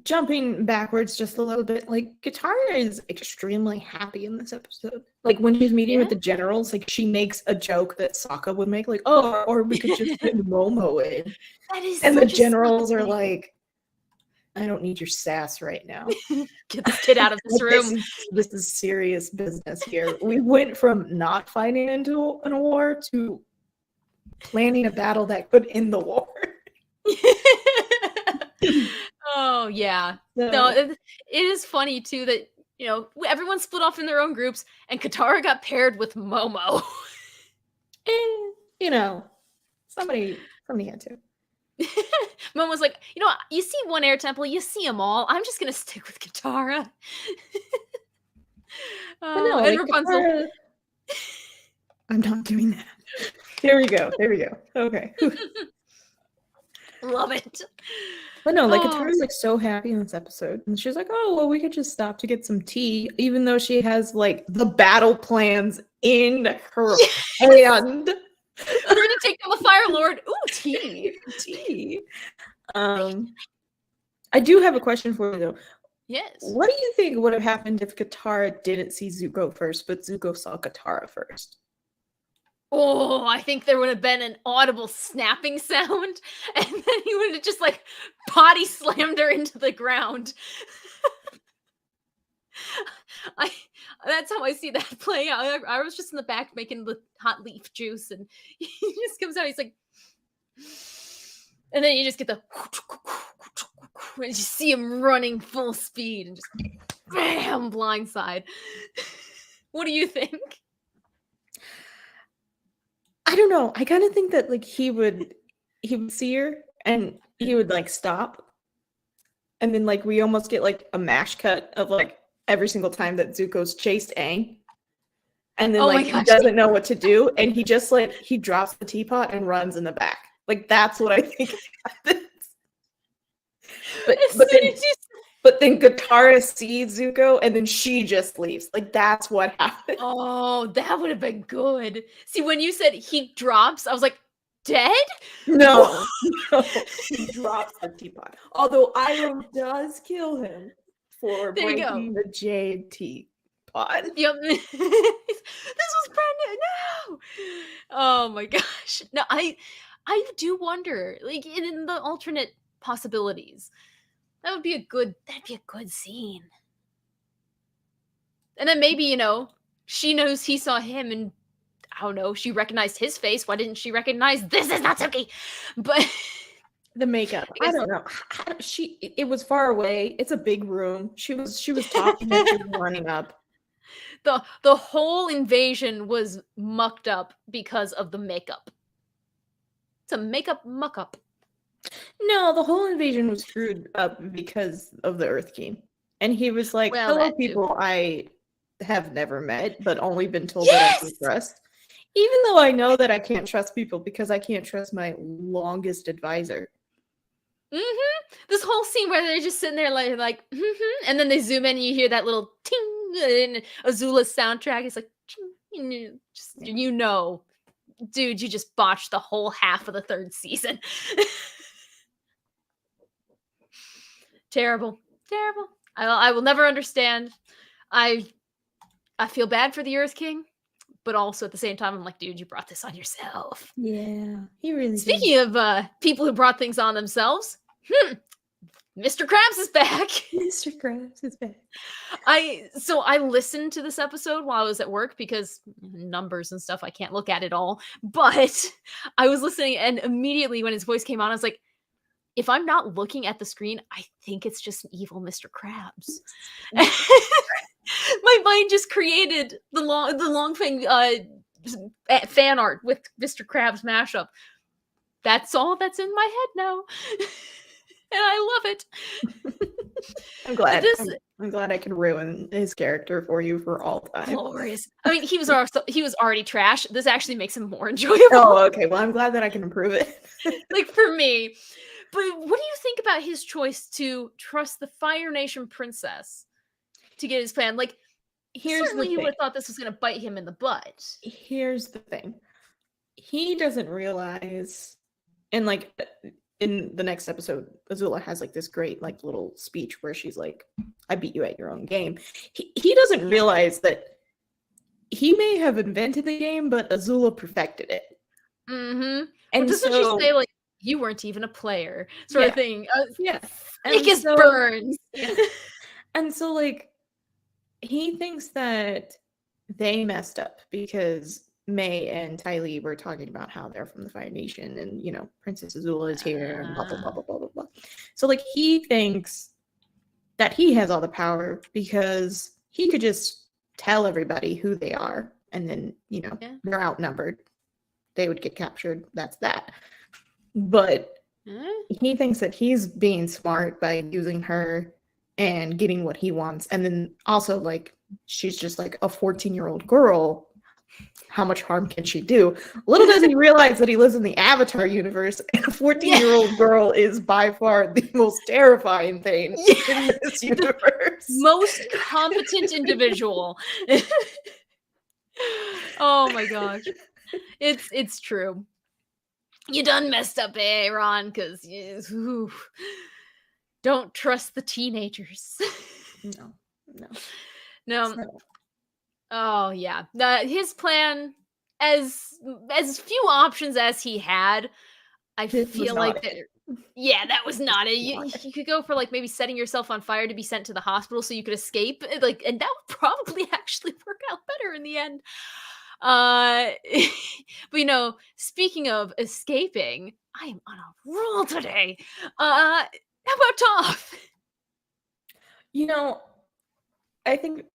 Speaker 2: jumping backwards just a little bit, like Katara is extremely happy in this episode. Like when she's meeting with the generals, like she makes a joke that Sokka would make, like, oh, or we could just send Momo in.
Speaker 1: That is
Speaker 2: and the generals are like, I don't need your sass right now.
Speaker 1: Get this kid out of this room.
Speaker 2: This is serious business here. We went from not fighting into a war to planning a battle that could end the war.
Speaker 1: Oh Oh yeah.
Speaker 2: So,
Speaker 1: No, it is funny too that everyone split off in their own groups, and Katara got paired with Momo.
Speaker 2: you know, somebody had to.
Speaker 1: Momo's like, you see one air temple, you see them all. I'm just gonna stick with Katara.
Speaker 2: But no,
Speaker 1: And
Speaker 2: like
Speaker 1: Rapunzel.
Speaker 2: Katara, I'm not doing that. There we go. Okay.
Speaker 1: Love it.
Speaker 2: But no, like
Speaker 1: Oh.
Speaker 2: Katara's like so happy in this episode, and she's like, "Oh, well, we could just stop to get some tea," even though she has like the battle plans in her hand.
Speaker 1: We're gonna take down the Fire Lord. Ooh, tea.
Speaker 2: Tea. I do have a question for you though.
Speaker 1: Yes.
Speaker 2: What do you think would have happened if Katara didn't see Zuko first, but Zuko saw Katara first?
Speaker 1: Oh, I think there would have been an audible snapping sound, and then he would have just like body slammed her into the ground. That's how I see that play out. I was just in the back making the hot leaf juice, and he just comes out. He's like, and then you just get the, and you see him running full speed, and just bam, blindside. What do you think?
Speaker 2: I don't know. I kind of think that like he would see her and he would like stop, and then like we almost get like a mash cut of like every single time that Zuko's chased Aang, and then like he doesn't know what to do, and he just like he drops the teapot and runs in the back. Like that's what I think happens. But then Katara sees Zuko, and then she just leaves. Like that's what happened.
Speaker 1: Oh, that would have been good. See, when you said he drops, I was like, dead?
Speaker 2: No, he drops the teapot. Although Iroh does kill him for breaking the jade teapot.
Speaker 1: Yep. This was brand new. No. Oh my gosh. No, I do wonder, like in the alternate possibilities, that'd be a good scene. And then maybe, she knows he saw him, and I don't know, she recognized his face. Why didn't she recognize this is Natsuki? But
Speaker 2: the makeup, I don't know. It was far away. It's a big room. She was talking and she was running up.
Speaker 1: The whole invasion was mucked up because of the makeup. It's a makeup muck up.
Speaker 2: No, the whole invasion was screwed up because of the Earth King. And he was like, hello, people I have never met, but only been told that I can trust. Even though I know that I can't trust people because I can't trust my longest advisor.
Speaker 1: This whole scene where they're just sitting there like and then they zoom in and you hear that little ting in Azula's soundtrack. It's like, dude, you just botched the whole half of the third season. Terrible. I will never understand. I feel bad for the Earth King, but also at the same time, I'm like, dude, you brought this on yourself.
Speaker 2: Yeah, he really did.
Speaker 1: Speaking of people who brought things on themselves, Mr. Krabs is back.
Speaker 2: Mr. Krabs is back.
Speaker 1: I listened to this episode while I was at work because numbers and stuff, I can't look at it all. But I was listening, and immediately when his voice came on, I was like, if I'm not looking at the screen, I think it's just an evil Mr. Krabs. My mind just created the long thing fan art with Mr. Krabs mashup. That's all that's in my head now. And I love it.
Speaker 2: I'm glad. I'm glad I could ruin his character for you for all time.
Speaker 1: Glorious. I mean, he was already trash. This actually makes him more enjoyable.
Speaker 2: Oh, okay. Well, I'm glad that I can improve it.
Speaker 1: Like for me. But what do you think about his choice to trust the Fire Nation princess to get his plan? Like, certainly he would have thought this was going to bite him in the butt.
Speaker 2: Here's the thing. He doesn't realize, and like in the next episode, Azula has like this great like little speech where she's like, I beat you at your own game. He doesn't realize that he may have invented the game, but Azula perfected it.
Speaker 1: And doesn't she say like, you weren't even a player sort of thing? Thick as burns.
Speaker 2: And so like he thinks that they messed up because May and Ty Lee were talking about how they're from the Fire Nation and Princess Azula is here and blah blah blah blah blah blah blah. So like he thinks that he has all the power because he could just tell everybody who they are, and then, you know,
Speaker 1: Yeah.
Speaker 2: they're outnumbered. They would get captured. That's that. But he thinks that he's being smart by using her and getting what he wants. And then also, like, she's just like a 14-year-old girl. How much harm can she do? Little does he realize that he lives in the Avatar universe, and a 14-year-old girl is by far the most terrifying thing in this universe.
Speaker 1: Most competent individual. Oh my gosh. It's true. You done messed up, Ron, because don't trust the teenagers. No. Oh yeah. His plan, as few options as he had, I feel like that. Yeah, that was not it. You could go for like maybe setting yourself on fire to be sent to the hospital so you could escape, like, and that would probably actually work out better in the end. But you know, speaking of escaping, I am on a roll today. How about Toph?
Speaker 2: You know, I think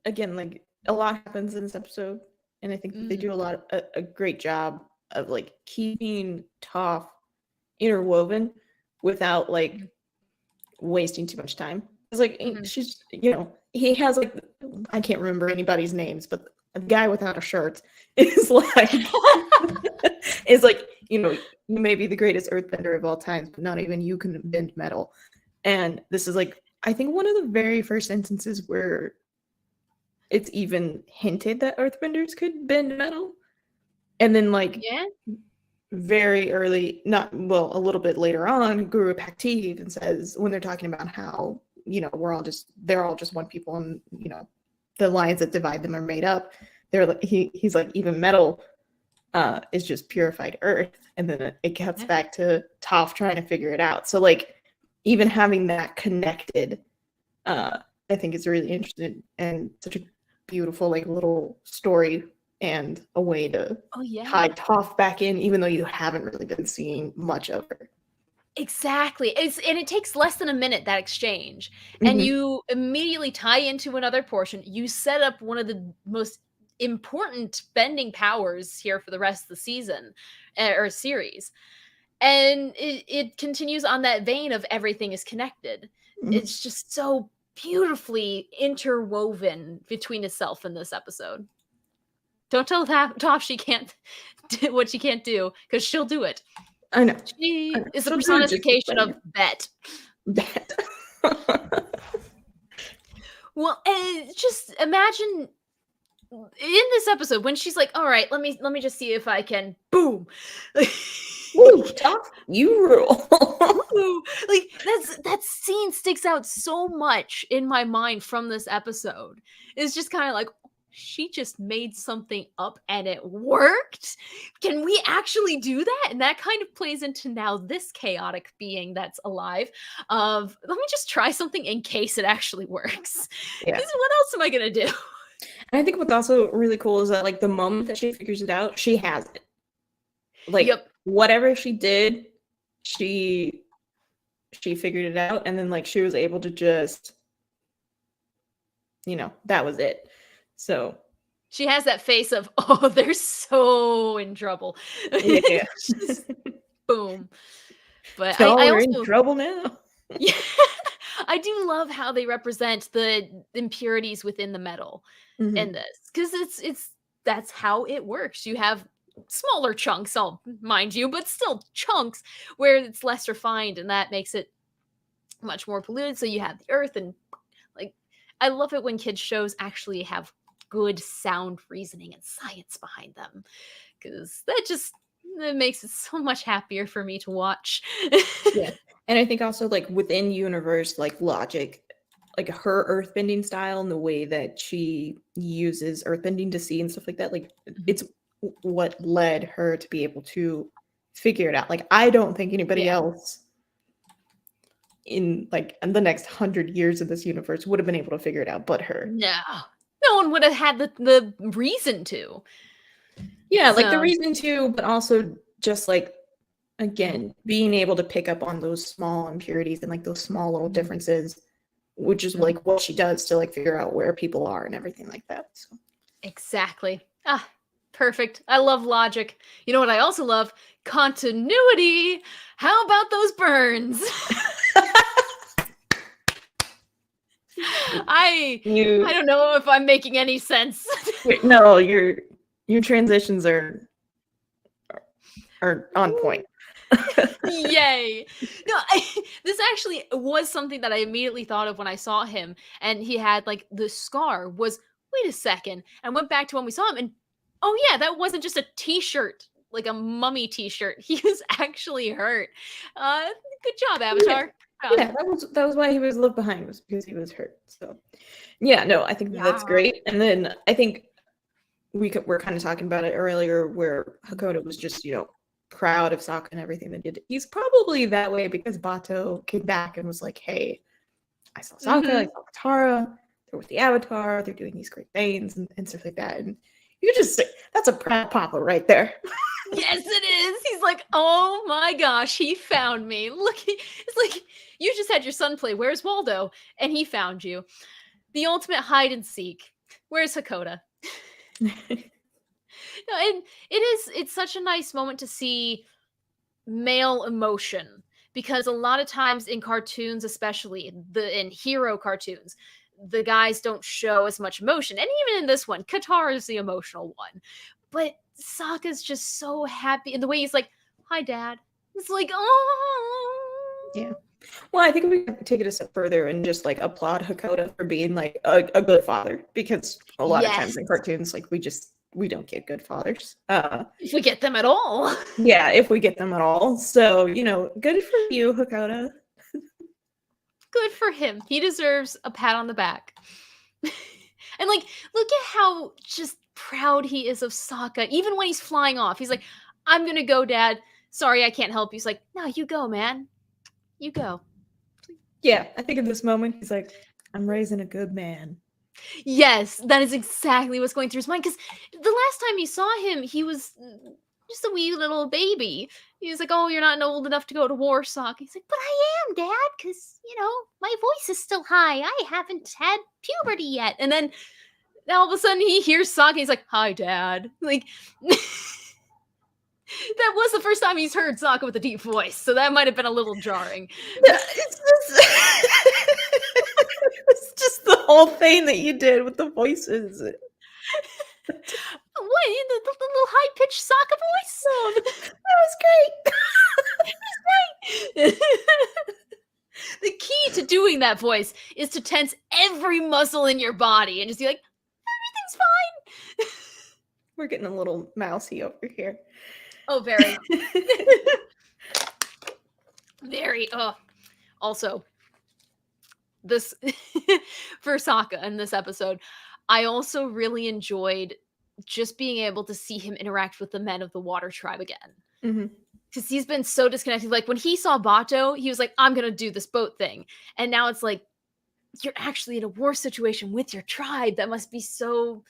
Speaker 2: again, like, a lot happens in this episode, and I think they do a great job of like keeping Toph interwoven without like wasting too much time. It's like she's, you know, he has like, I can't remember anybody's names, but the guy without a shirt is like is like, you know, you may be the greatest earthbender of all times, but not even you can bend metal. And this is like, I think, one of the very first instances where it's even hinted that earthbenders could bend metal. And then like very early, not, well, a little bit later on, Guru Pakti even says, when they're talking about how, you know, they're all just one people, and, you know, the lines that divide them are made up. They're like, he's like, even metal is just purified earth. And then it cuts back to Toph trying to figure it out. So like, even having that connected, I think is really interesting and such a beautiful like little story and a way to tie Toph back in, even though you haven't really been seeing much of her.
Speaker 1: Exactly. And it takes less than a minute, that exchange, and you immediately tie into another portion. You set up one of the most important bending powers here for the rest of the season or series, and it continues on that vein of everything is connected. It's just so beautifully interwoven between itself in this episode. Don't tell Toph she can't do what she can't do, because she'll do it.
Speaker 2: I know.
Speaker 1: She is the personification of Bet. Well, just imagine in this episode when she's like, "All right, let me just see if I can." Boom.
Speaker 2: Woo, Toph, you rule.
Speaker 1: Like that scene sticks out so much in my mind from this episode. It's just kind of like, she just made something up and it worked. Can we actually do that? And that kind of plays into now this chaotic being that's alive of, let me just try something in case it actually works. What else am I gonna do?
Speaker 2: And I think what's also really cool is that like the moment that she figures it out, she has it. Like whatever she did, she figured it out, and then like she was able to just, you know, that was it. So
Speaker 1: she has that face of, oh, they're so in trouble. Just, boom. But
Speaker 2: so
Speaker 1: I
Speaker 2: we're
Speaker 1: also,
Speaker 2: in trouble now.
Speaker 1: Yeah, I do love how they represent the impurities within the metal in this, because that's how it works. You have smaller chunks, I'll mind you, but still chunks where it's less refined, and that makes it much more polluted. So you have the earth, and like, I love it when kids shows actually have good sound reasoning and science behind them, because that makes it so much happier for me to watch.
Speaker 2: Yeah. And I think also like within universe, like logic, like her earthbending style and the way that she uses earthbending to see and stuff like that, like it's what led her to be able to figure it out. Like, I don't think anybody else in like in the next 100 years of this universe would have been able to figure it out but her.
Speaker 1: No one would have had the reason to.
Speaker 2: Yeah, like the reason to, but also just like, again, being able to pick up on those small impurities and like those small little differences which is like what she does to like figure out where people are and everything like that. So.
Speaker 1: Exactly. Ah, perfect. I love logic. You know what I also love? Continuity. How about those burns? I don't know if I'm making any sense.
Speaker 2: No, your transitions are on point.
Speaker 1: Yay. No, this actually was something that I immediately thought of when I saw him, and he had like the scar was, wait a second, and went back to when we saw him, and oh yeah, that wasn't just a t-shirt, like a mummy t-shirt. He was actually hurt. Good job, Avatar.
Speaker 2: Yeah, that was why he was left behind, was because he was hurt. So yeah, no, I think that's great. And then I think we're kind of talking about it earlier where Hakoda was just, you know, proud of Sokka and everything they did. He's probably that way because Bato came back and was like, hey, I saw Sokka, I saw Katara, they're with the Avatar, they're doing these great things and stuff like that. And you just say, that's a proud papa right there.
Speaker 1: Yes, it is. He's like, oh my gosh, he found me. Look, it's like, you just had your son play, where's Waldo? And he found you. The ultimate hide and seek. Where's Hakoda? No, and it's such a nice moment to see male emotion, because a lot of times in cartoons, especially in hero cartoons, the guys don't show as much emotion. And even in this one, Katara is the emotional one. But Sokka's just so happy. And the way he's like, hi, Dad. It's like, oh.
Speaker 2: Yeah. Well, I think we can take it a step further and just like applaud Hakoda for being like a good father, because a lot of times in cartoons, like we don't get good fathers.
Speaker 1: If we get them at all.
Speaker 2: Yeah, if we get them at all. So, you know, good for you, Hakoda.
Speaker 1: Good for him. He deserves a pat on the back. And like, look at how just proud he is of Sokka. Even when he's flying off, he's like, I'm gonna go, Dad. Sorry, I can't help you. He's like, no, you go, man. You go.
Speaker 2: Yeah, I think in this moment, he's like, I'm raising a good man.
Speaker 1: Yes, that is exactly what's going through his mind. Because the last time you saw him, he was just a wee little baby. He was like, oh, you're not old enough to go to war, Sokka. He's like, but I am, Dad, because, you know, my voice is still high. I haven't had puberty yet. And then all of a sudden he hears Sokka. He's like, hi, Dad. Like, that was the first time he's heard Sokka with a deep voice. So that might have been a little jarring.
Speaker 2: Yeah, it's just the whole thing that you did with the voices.
Speaker 1: What? The little high-pitched Sokka voice?
Speaker 2: Oh, that was great.
Speaker 1: The key to doing that voice is to tense every muscle in your body and just be like, everything's fine.
Speaker 2: We're getting a little mousy over here.
Speaker 1: Oh, very. Very. Also, this for Sokka in this episode, I also really enjoyed just being able to see him interact with the men of the Water Tribe again. Because he's been so disconnected. Like when he saw Bato, he was like, I'm going to do this boat thing. And now it's like, you're actually in a war situation with your tribe. That must be so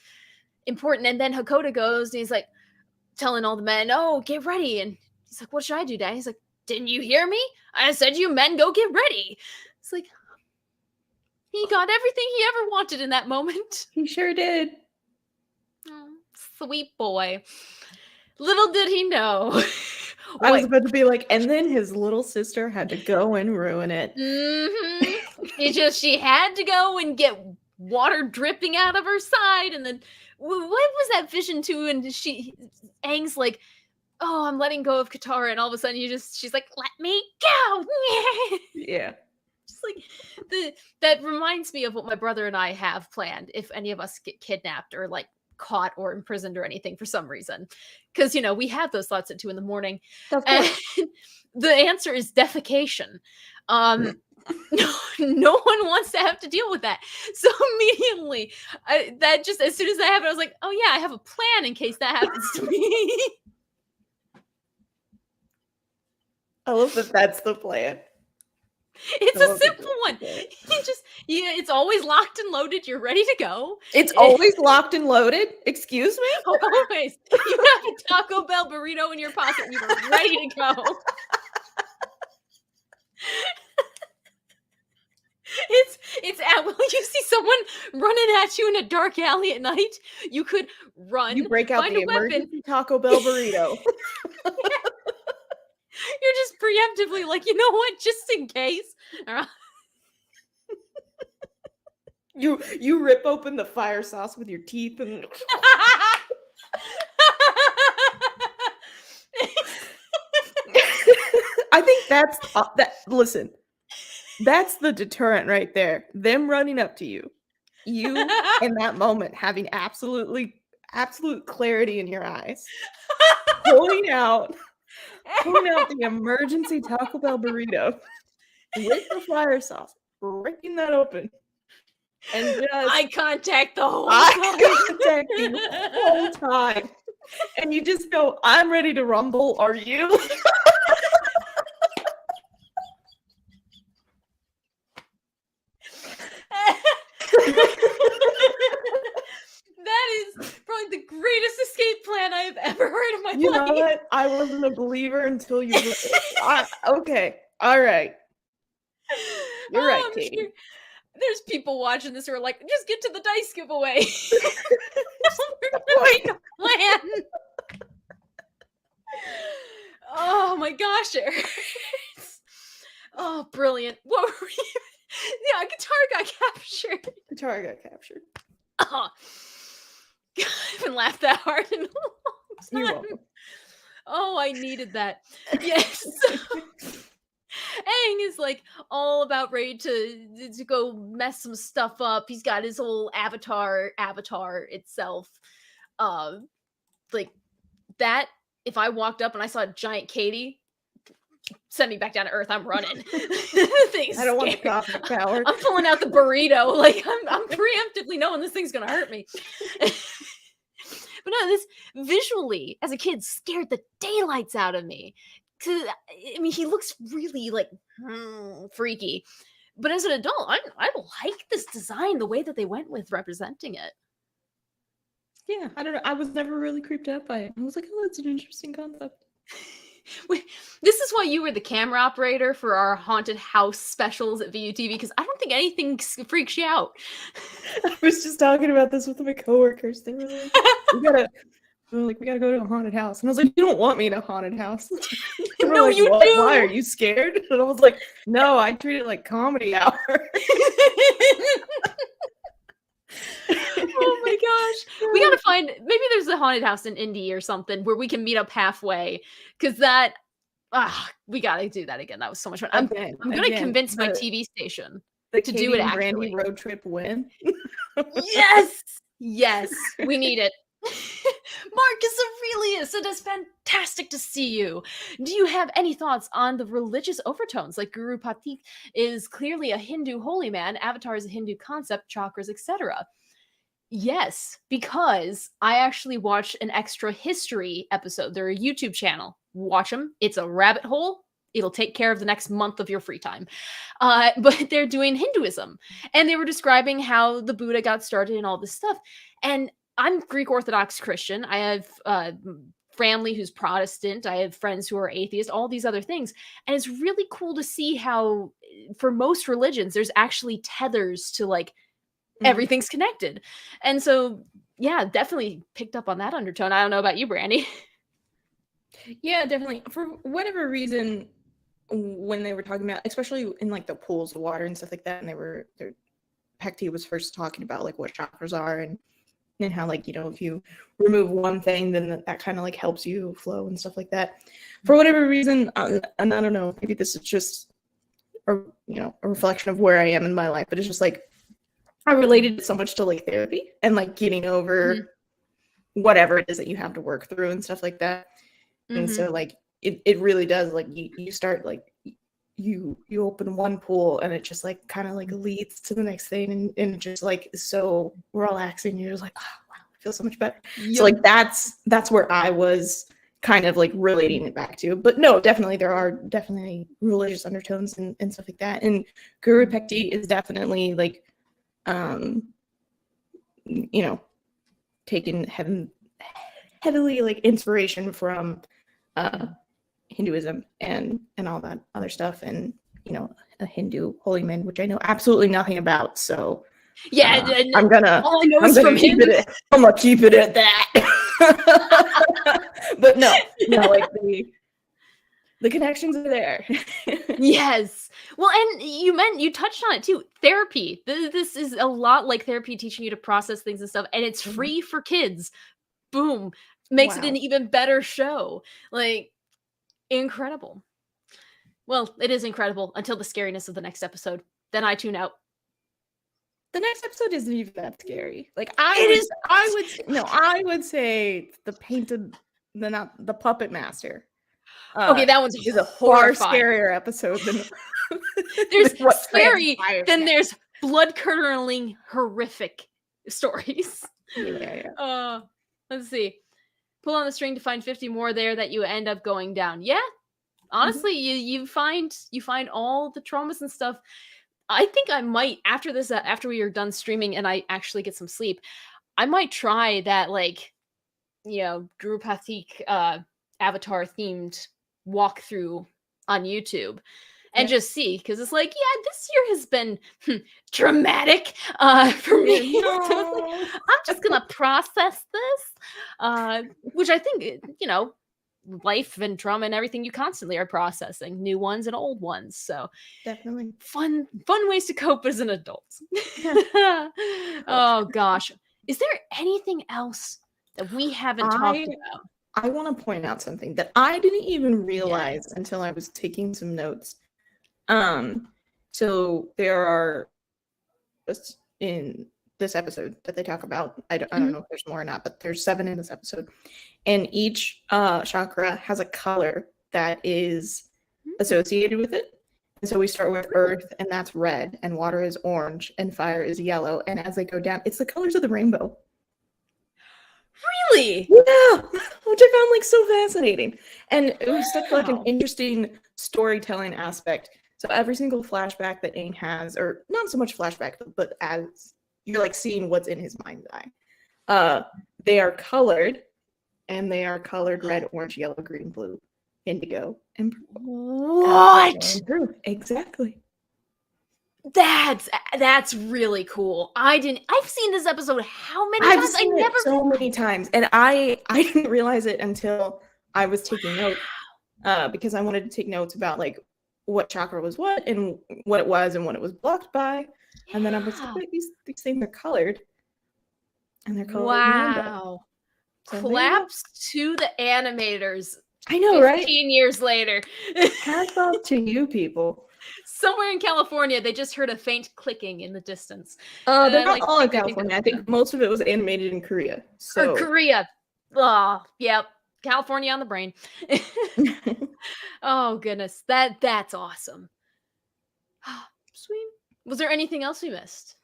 Speaker 1: important. And then Hakoda goes and he's like telling all the men, oh, get ready. And he's like, what should I do, Dad? He's like, didn't you hear me? I said you men go get ready. It's like, he got everything he ever wanted in that moment.
Speaker 2: He sure did.
Speaker 1: Oh, sweet boy. Little did he know.
Speaker 2: I was about to be like, and then his little sister had to go and ruin it.
Speaker 1: She had to go and get water dripping out of her side. And then, what was that vision too? And Aang's like, oh, I'm letting go of Katara. And all of a sudden she's like, let me go.
Speaker 2: Yeah.
Speaker 1: Just like, that reminds me of what my brother and I have planned if any of us get kidnapped or like caught or imprisoned or anything for some reason. Because, you know, we have those thoughts at 2 a.m.
Speaker 2: Of course.
Speaker 1: The answer is defecation. No one wants to have to deal with that. So immediately, that just, as soon as that happened, I was like, oh yeah, I have a plan in case that happens to me.
Speaker 2: I love that that's the plan.
Speaker 1: It's a simple one. It's always locked and loaded. You're ready to go.
Speaker 2: It's always locked and loaded? Excuse me?
Speaker 1: Always. You have a Taco Bell burrito in your pocket and you're ready to go. It's It's when you see someone running at you in a dark alley at night, you could run,
Speaker 2: You break out
Speaker 1: find
Speaker 2: the
Speaker 1: a weapon.
Speaker 2: emergency Taco Bell burrito.
Speaker 1: You're just preemptively like, you know what? Just in case.
Speaker 2: You rip open the fire sauce with your teeth and I think that's that. Listen, that's the deterrent right there. Them running up to you, you in that moment having absolute clarity in your eyes, pulling out the emergency Taco Bell burrito with the fire sauce, ripping that open, and just
Speaker 1: eye contact the whole
Speaker 2: eye contact the whole time, and you just go, "I'm ready to rumble. Are you?"
Speaker 1: That is probably the greatest escape plan I have ever heard in my life.
Speaker 2: You know what? I wasn't a believer until you. Okay, all right. You're right, Katie.
Speaker 1: Sure. There's people watching this who are like, just get to the dice giveaway. We're gonna make a plan. Oh my gosh, it hurts. Oh, brilliant. What were you? Yeah, guitar got captured.
Speaker 2: Guitar got captured.
Speaker 1: Oh. God, I haven't laughed that hard in a long time.
Speaker 2: You're welcome.
Speaker 1: Oh, I needed that. Yes. Aang is like all about ready to go mess some stuff up. He's got his whole avatar itself. Like that. If I walked up and I saw a giant Katie, send me back down to Earth. I'm running.
Speaker 2: I don't want the cosmic power.
Speaker 1: I'm pulling out the burrito. Like I'm preemptively knowing this thing's gonna hurt me. But no, this visually as a kid scared the daylights out of me. Cause I mean, he looks really like freaky. But as an adult, I like this design, the way that they went with representing it.
Speaker 2: Yeah, I don't know. I was never really creeped out by it. I was like, oh, that's an interesting concept.
Speaker 1: This is why you were the camera operator for our haunted house specials at VUTV, because I don't think anything freaks you out.
Speaker 2: I was just talking about this with my coworkers. They were like, we gotta go to a haunted house. And I was like, you don't want me in a haunted house.
Speaker 1: No,
Speaker 2: like,
Speaker 1: you
Speaker 2: what?
Speaker 1: do.
Speaker 2: Why? Are you scared? And I was like, no, I treat it like comedy hour.
Speaker 1: Oh my gosh. We gotta find, maybe there's a haunted house in Indy or something where we can meet up halfway. Because that, we gotta do that again. That was so much fun. I'm gonna convince my TV station to do it actually.
Speaker 2: Brandy road trip win.
Speaker 1: Yes, we need it. Marcus Aurelius, it is fantastic to see you. Do you have any thoughts on the religious overtones? Like Guru Patik is clearly a Hindu holy man, Avatar is a Hindu concept, chakras, etc. Yes, because I actually watched an extra history episode. They're a YouTube channel. Watch them. It's a rabbit hole. It'll take care of the next month of your free time. But they're doing Hinduism. And they were describing how the Buddha got started and all this stuff. And I'm Greek Orthodox Christian. I have family who's Protestant. I have friends who are atheist, all these other things. And it's really cool to see how, for most religions, there's actually tethers to like everything's connected. And so, yeah, definitely picked up on that undertone. I don't know about you, Brandy.
Speaker 2: Yeah, definitely. For whatever reason, when they were talking about, especially in like the pools of water and stuff like that, and Pekti was first talking about like what chakras are and how, like, you know, if you remove one thing, then that kind of like helps you flow and stuff like that. For whatever reason, and I don't know, maybe this is just a reflection of where I am in my life, but it's just like I related so much to like therapy and like getting over whatever it is that you have to work through and stuff like that. And so like it really does, like you start like you open one pool and it just like kind of like leads to the next thing, and it just like is so relaxing. You're just like, oh wow, I feel so much better. So like that's where I was kind of like relating it back to. But no, definitely there are definitely religious undertones and stuff like that. And Guru Pekti is definitely like you know, taking heavily like inspiration from Hinduism and all that other stuff, and you know, a Hindu holy man, which I know absolutely nothing about. So
Speaker 1: Yeah,
Speaker 2: I'm gonna
Speaker 1: all I know is from him.
Speaker 2: I'm gonna keep it at that. But no, like the connections are there.
Speaker 1: Yes. Well, and you touched on it too. Therapy. This is a lot like therapy, teaching you to process things and stuff, and it's free for kids. Boom. Makes it an even better show. Like, incredible. Well, it is incredible until the scariness of the next episode. Then I tune out.
Speaker 2: The next episode isn't even that scary. Like
Speaker 1: It is.
Speaker 2: I would say the puppet master.
Speaker 1: Okay, that one's
Speaker 2: is a
Speaker 1: horrifying.
Speaker 2: far scarier episode than
Speaker 1: there's
Speaker 2: than what
Speaker 1: scary,
Speaker 2: transpires
Speaker 1: then
Speaker 2: now.
Speaker 1: there's blood-curdling, horrific stories.
Speaker 2: Yeah.
Speaker 1: Let's see. Pull on the string to find 50 more there that you end up going down. Yeah. Honestly, you find all the traumas and stuff. I think I might, after this, after we are done streaming and I actually get some sleep, I might try that, like, Drupathic avatar themed walkthrough on YouTube and just see, because it's like, yeah, this year has been dramatic for me.
Speaker 2: No.
Speaker 1: So like, I'm just gonna process this, which I think, life and trauma and everything, you constantly are processing new ones and old ones. So
Speaker 2: definitely
Speaker 1: fun ways to cope as an adult. Oh gosh, is there anything else that we haven't talked about?
Speaker 2: I want to point out something that I didn't even realize until I was taking some notes. So there are, in this episode that they talk about, I don't know if there's more or not, but there's 7 in this episode, and each chakra has a color that is associated with it. And so we start with earth, and that's red, and water is orange, and fire is yellow, and as they go down, it's the colors of the rainbow.
Speaker 1: Really?
Speaker 2: Yeah, which I found like so fascinating, and it was such like an interesting storytelling aspect. So every single flashback that Aang has, or not so much flashback, but as you're like seeing what's in his mind's eye, they are colored, and they are colored red, orange, yellow, green, blue, indigo, and purple.
Speaker 1: What?
Speaker 2: Exactly.
Speaker 1: That's really cool. I've seen this episode how many times?
Speaker 2: I've seen it so many times, and I didn't realize it until I was taking notes, because I wanted to take notes about like what chakra was what and what it was and what it was blocked by, and then I was like, wait, these things are colored, and they're colored.
Speaker 1: Wow! So claps to the animators.
Speaker 2: I know, right?
Speaker 1: 15 years later.
Speaker 2: Hats off to you people.
Speaker 1: Somewhere in California, they just heard a faint clicking in the distance.
Speaker 2: They're not all in California. I think most of it was animated in Korea. So
Speaker 1: Korea. Oh, yep. California on the brain. Oh goodness, that's awesome. Sweet. Was there anything else we missed?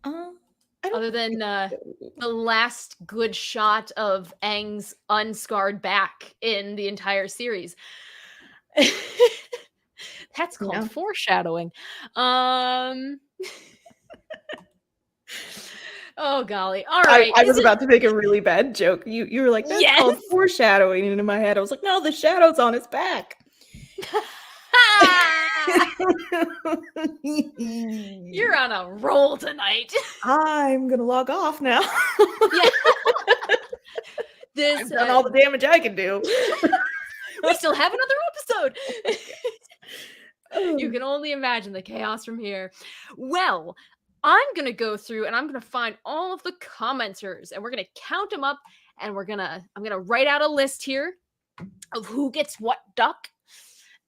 Speaker 1: Other than the last good shot of Aang's unscarred back in the entire series. That's called foreshadowing. Oh golly. All right.
Speaker 2: I was about to make a really bad joke. You were like, that's called foreshadowing. And in my head, I was like, no, the shadow's on his back.
Speaker 1: You're on a roll tonight.
Speaker 2: I'm gonna log off now.
Speaker 1: I've
Speaker 2: done all the damage I can do.
Speaker 1: We still have another episode. You can only imagine the chaos from here. Well, I'm going to go through and I'm going to find all of the commenters and we're going to count them up and I'm going to write out a list here of who gets what duck.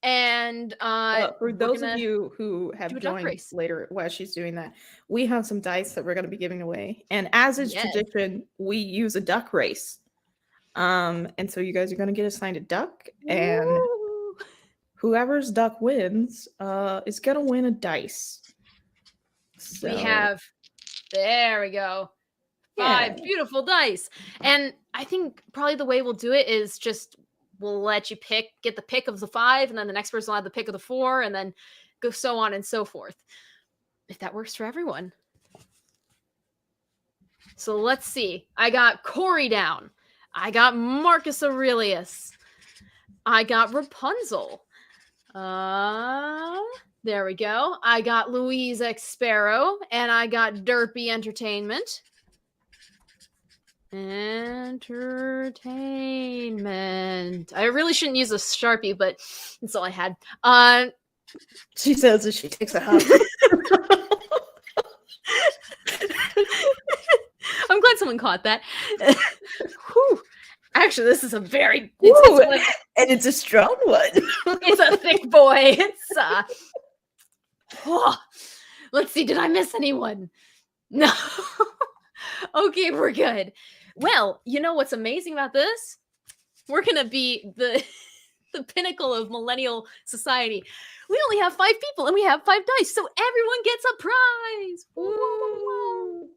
Speaker 1: And
Speaker 2: for those of you who have joined later while she's doing that, we have some dice that we're going to be giving away. And as is tradition, we use a duck race. And so you guys are going to get assigned a duck, and whoever's duck wins is going to win a dice. So,
Speaker 1: there we go. 5 beautiful dice. And I think probably the way we'll do it is just we'll let you get the pick of the 5, and then the next person will have the pick of the 4, and then go so on and so forth. If that works for everyone. So let's see. I got Corey down. I got Marcus Aurelius. I got Rapunzel. Then There we go. I got Louise X Sparrow, and I got Derpy Entertainment. Entertainment. I really shouldn't use a Sharpie, but that's all I had.
Speaker 2: She says as she takes a hug.
Speaker 1: I'm glad someone caught that. Whew. Actually, this is a very
Speaker 2: and it's a strong one.
Speaker 1: It's a thick boy. It's let's see, did I miss anyone? No. Okay, we're good. Well, you know what's amazing about this? We're gonna be the pinnacle of millennial society. We only have 5 people and we have 5 dice, so everyone gets a prize. Woo!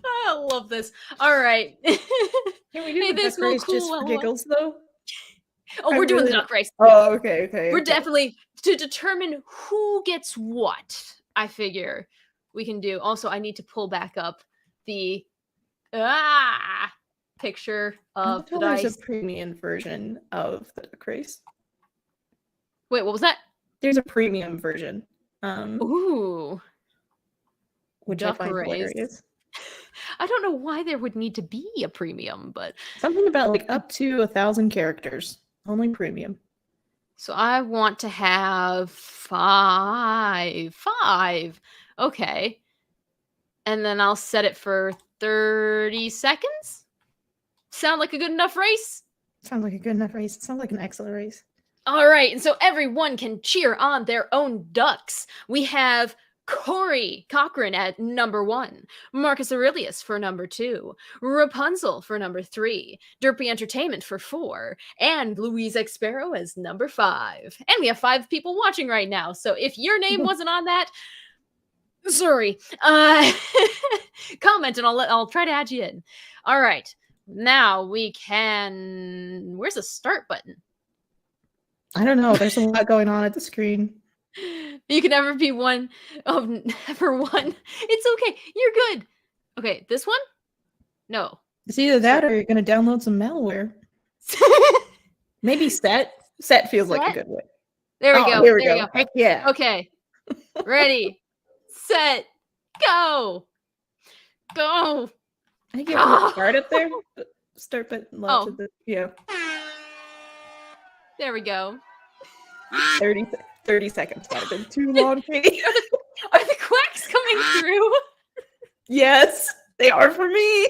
Speaker 1: I love this. All right.
Speaker 2: Can we do the duck race just for giggles, though?
Speaker 1: Oh, we're doing the duck race.
Speaker 2: Oh, okay.
Speaker 1: We're definitely to determine who gets what. I figure we can do. Also, I need to pull back up the picture of the dice.
Speaker 2: There's a premium version of the duck race.
Speaker 1: Wait, what was that?
Speaker 2: There's a premium version.
Speaker 1: Ooh.
Speaker 2: Which
Speaker 1: Duck
Speaker 2: I find
Speaker 1: race.
Speaker 2: hilarious.
Speaker 1: I don't know why there would need to be a premium, but
Speaker 2: something about like up to 1,000 characters. Only premium.
Speaker 1: So I want to have 5. Okay. And then I'll set it for 30 seconds. Sound like a good enough race?
Speaker 2: Sounds like a good enough race. It sounds like an excellent race.
Speaker 1: All right. And so everyone can cheer on their own ducks. We have Corey Cochran at number 1, Marcus Aurelius for number 2, Rapunzel for number 3, Derpy Entertainment for 4, and Louise X Sparrow as number 5. And we have 5 people watching right now, so if your name wasn't on that, sorry. Comment and I'll try to add you in. All right, now we can. Where's the start button?
Speaker 2: I don't know. There's a lot going on at the screen.
Speaker 1: You can never be one of never one. It's okay. You're good. Okay, this one? No.
Speaker 2: It's either that or you're going to download some malware. Maybe set. Set feels like a good way.
Speaker 1: There we go.
Speaker 2: Here we go. Heck yeah.
Speaker 1: Okay. Ready, set, go. Go.
Speaker 2: I think you have to start up there. Start button. Yeah.
Speaker 1: There we go.
Speaker 2: 30 seconds might have been too long, Katie.
Speaker 1: Are the quacks coming through?
Speaker 2: Yes, they are for me.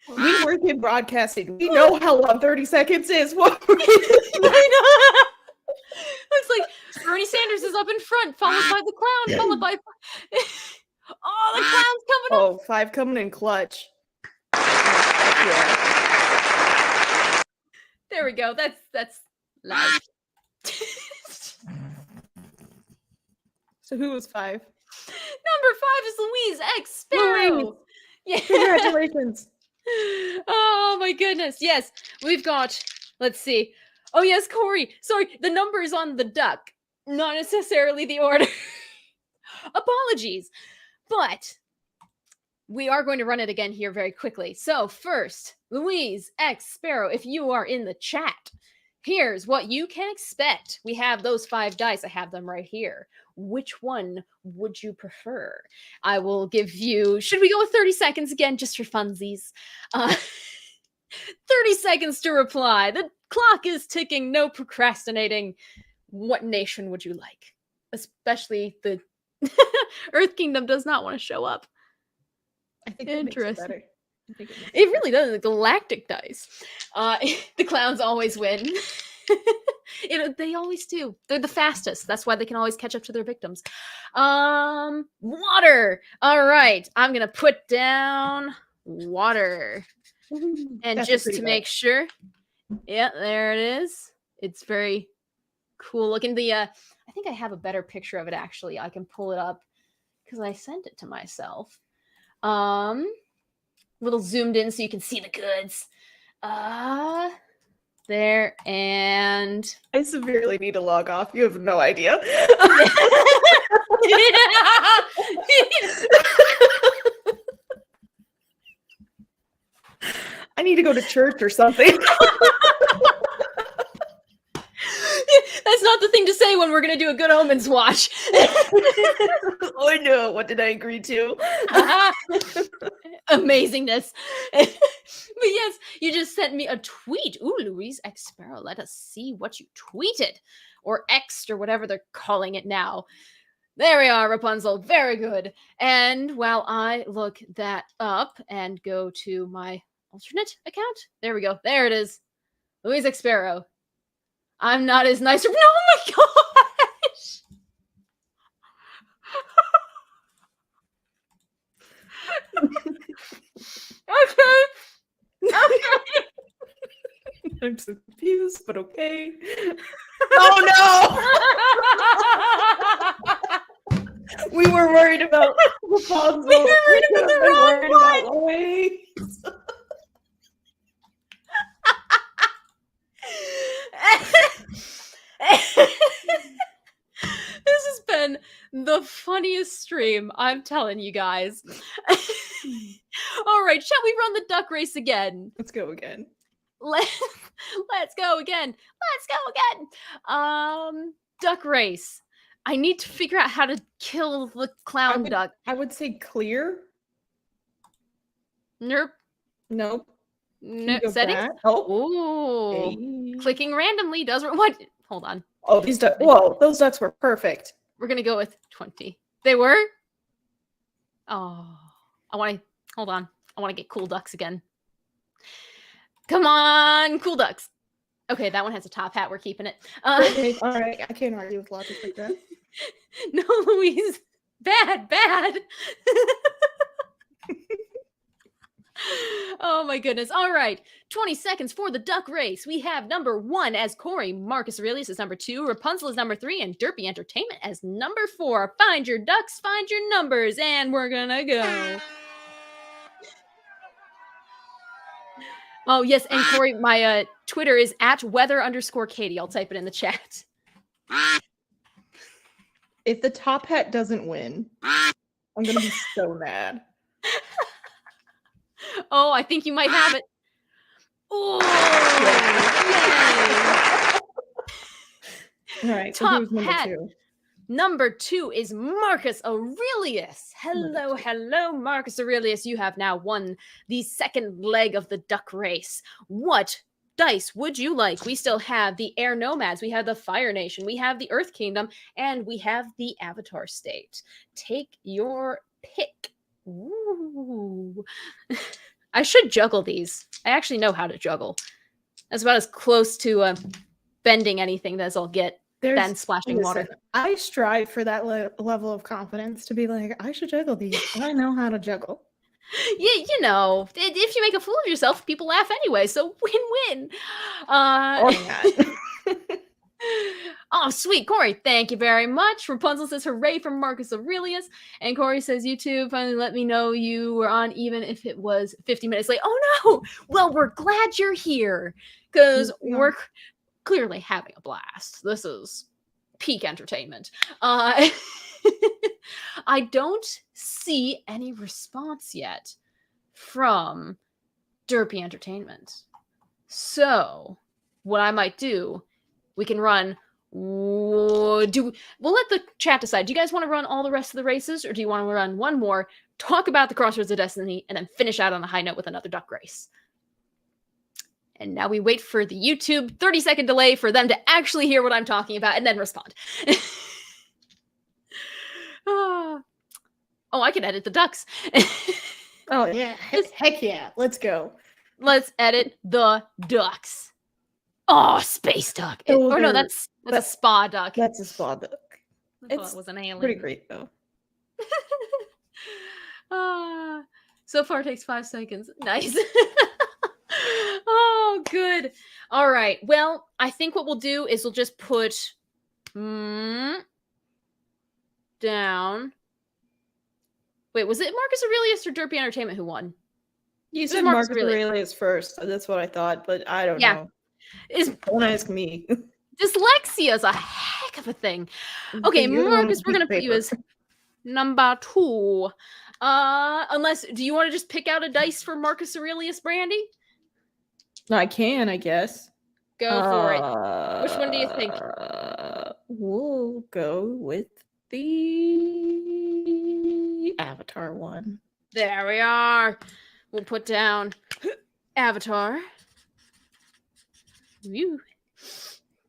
Speaker 2: We work in broadcasting. We know how long 30 seconds is. What?
Speaker 1: I know. It's like Bernie Sanders is up in front, followed by the clown, followed by oh, the clown's coming up.
Speaker 2: Oh, 5 coming in clutch. Yeah.
Speaker 1: There we go. That's live.
Speaker 2: So who was 5?
Speaker 1: Number 5 is Louise X Sparrow.
Speaker 2: Yeah. Congratulations.
Speaker 1: Oh my goodness. Yes, we've got. Let's see. Oh yes, Corey. Sorry, the number is on the duck, not necessarily the order. Apologies, but we are going to run it again here very quickly. So first, Louise X Sparrow, if you are in the chat, here's what you can expect. We have those 5 dice. I have them right here. Which one would you prefer? I will give you, should we go with 30 seconds again, just for funsies? 30 seconds to reply. The clock is ticking, no procrastinating. What nation would you like? Especially the Earth Kingdom does not want to show up.
Speaker 2: I think it makes it better.
Speaker 1: It really does. The galactic dice. The clowns always win. They always do. They're the fastest. That's why they can always catch up to their victims. Water. All right. I'm going to put down water. And just to make sure. Yeah, there it is. It's very cool looking. I think I have a better picture of it, actually. I can pull it up because I sent it to myself. Little zoomed in so you can see the goods. There, and
Speaker 2: I severely need to log off. You have no idea. I need to go to church or something.
Speaker 1: That's not the thing to say when we're going to do a Good Omens watch.
Speaker 2: I know. What did I agree to?
Speaker 1: Amazingness. But yes, you just sent me a tweet. Ooh, Louise X Sparrow, let us see what you tweeted. Or X'd, or whatever they're calling it now. There we are, Rapunzel. Very good. And while I look that up and go to my alternate account, there we go. There it is. Louise X Sparrow. I'm not as nice. No, oh my gosh! Okay.
Speaker 2: I'm so confused, but okay. Oh no! We were worried about Rapunzel.
Speaker 1: We were worried about the wrong one.
Speaker 2: Louise.
Speaker 1: This has been the funniest stream, I'm telling you guys. All right, shall we run the duck race again?
Speaker 2: Let's go again.
Speaker 1: Let's go again. Let's go again. Duck race. I need to figure out how to kill the clown duck.
Speaker 2: I would say clear.
Speaker 1: Nope.
Speaker 2: Nope.
Speaker 1: No settings.
Speaker 2: Back? Oh.
Speaker 1: Ooh. Hey. Clicking randomly doesn't. What? Hold on.
Speaker 2: Oh, these ducks. Whoa, those ducks were perfect.
Speaker 1: We're gonna go with 20. They were. Oh, hold on. I want to get cool ducks again. Come on, cool ducks. Okay, that one has a top hat. We're keeping it.
Speaker 2: Okay, all right. I can't argue with logic like that.
Speaker 1: No, Louise. Bad. Oh my goodness. All right. 20 seconds for the duck race. We have number 1 as Corey. Marcus Aurelius is number 2. Rapunzel is number 3. And Derpy Entertainment as number 4. Find your ducks, find your numbers, and we're gonna go. Oh, yes. And Corey, my Twitter is @weather_Katie. I'll type it in the chat.
Speaker 2: If the top hat doesn't win, I'm going to be so mad.
Speaker 1: Oh, I think you might have it. Oh, yay.
Speaker 2: All right.
Speaker 1: Top
Speaker 2: So
Speaker 1: hat.
Speaker 2: 2?
Speaker 1: Number 2 is Marcus Aurelius. Hello, Marcus Aurelius. You have now won the second leg of the duck race. What dice would you like? We still have the Air Nomads. We have the Fire Nation. We have the Earth Kingdom. And we have the Avatar State. Take your pick. Ooh. I should juggle these. I actually know how to juggle. That's about as close to bending anything as I'll get. Than splashing water.
Speaker 2: I strive for that level of confidence to be like, I should juggle these. I know how to juggle.
Speaker 1: Yeah, you know, if you make a fool of yourself, people laugh anyway. So win-win.
Speaker 2: Or not.
Speaker 1: Oh, sweet. Corey, thank you very much. Rapunzel says, hooray from Marcus Aurelius. And Corey says, YouTube, finally let me know you were on even if it was 50 minutes late. Oh, no. Well, we're glad you're here because we're clearly having a blast. This is peak entertainment. I don't see any response yet from Derpy Entertainment. So what I might do, we can run. We'll let the chat decide. Do you guys want to run all the rest of the races, or do you want to run one more, talk about the Crossroads of Destiny, and then finish out on a high note with another duck race? And now we wait for the YouTube 30-second delay for them to actually hear what I'm talking about and then respond. Oh, I can edit the ducks.
Speaker 2: Oh, yeah. Heck yeah. Let's go.
Speaker 1: Let's edit the ducks. Oh, space duck. Or no, that's a spa duck.
Speaker 2: That's a spa duck.
Speaker 1: I thought it was an alien.
Speaker 2: Pretty great, though.
Speaker 1: So far, it takes 5 seconds. Nice. Oh, good. All right. Well, I think what we'll do is we'll just put down. Wait, was it Marcus Aurelius or Derpy Entertainment who won?
Speaker 2: You said Marcus Aurelius first. So that's what I thought, but I don't know. Don't ask me.
Speaker 1: Dyslexia is a heck of a thing. Okay, Marcus, we're going to put you as number 2. Unless, do you want to just pick out a dice for Marcus Aurelius, Brandy?
Speaker 2: I can, I guess.
Speaker 1: Go for it. Which one do you think?
Speaker 2: We'll go with the Avatar one.
Speaker 1: There we are. We'll put down Avatar. Whew.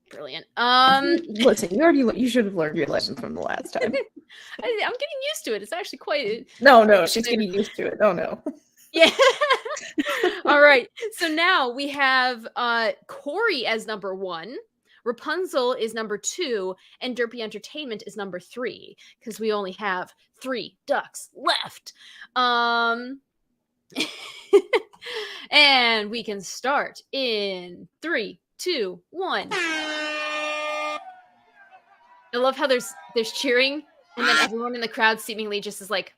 Speaker 1: Brilliant.
Speaker 2: Listen, you should have learned your lesson from the last time.
Speaker 1: I'm getting used to it. It's actually quite.
Speaker 2: No, she's getting used to it. Oh no.
Speaker 1: Yeah. All right. So now we have Corey as number 1. Rapunzel is number 2, and Derpy Entertainment is number 3, because we only have 3 ducks left. And we can start in 3, 2, 1. I love how there's cheering, and then everyone in the crowd seemingly just is like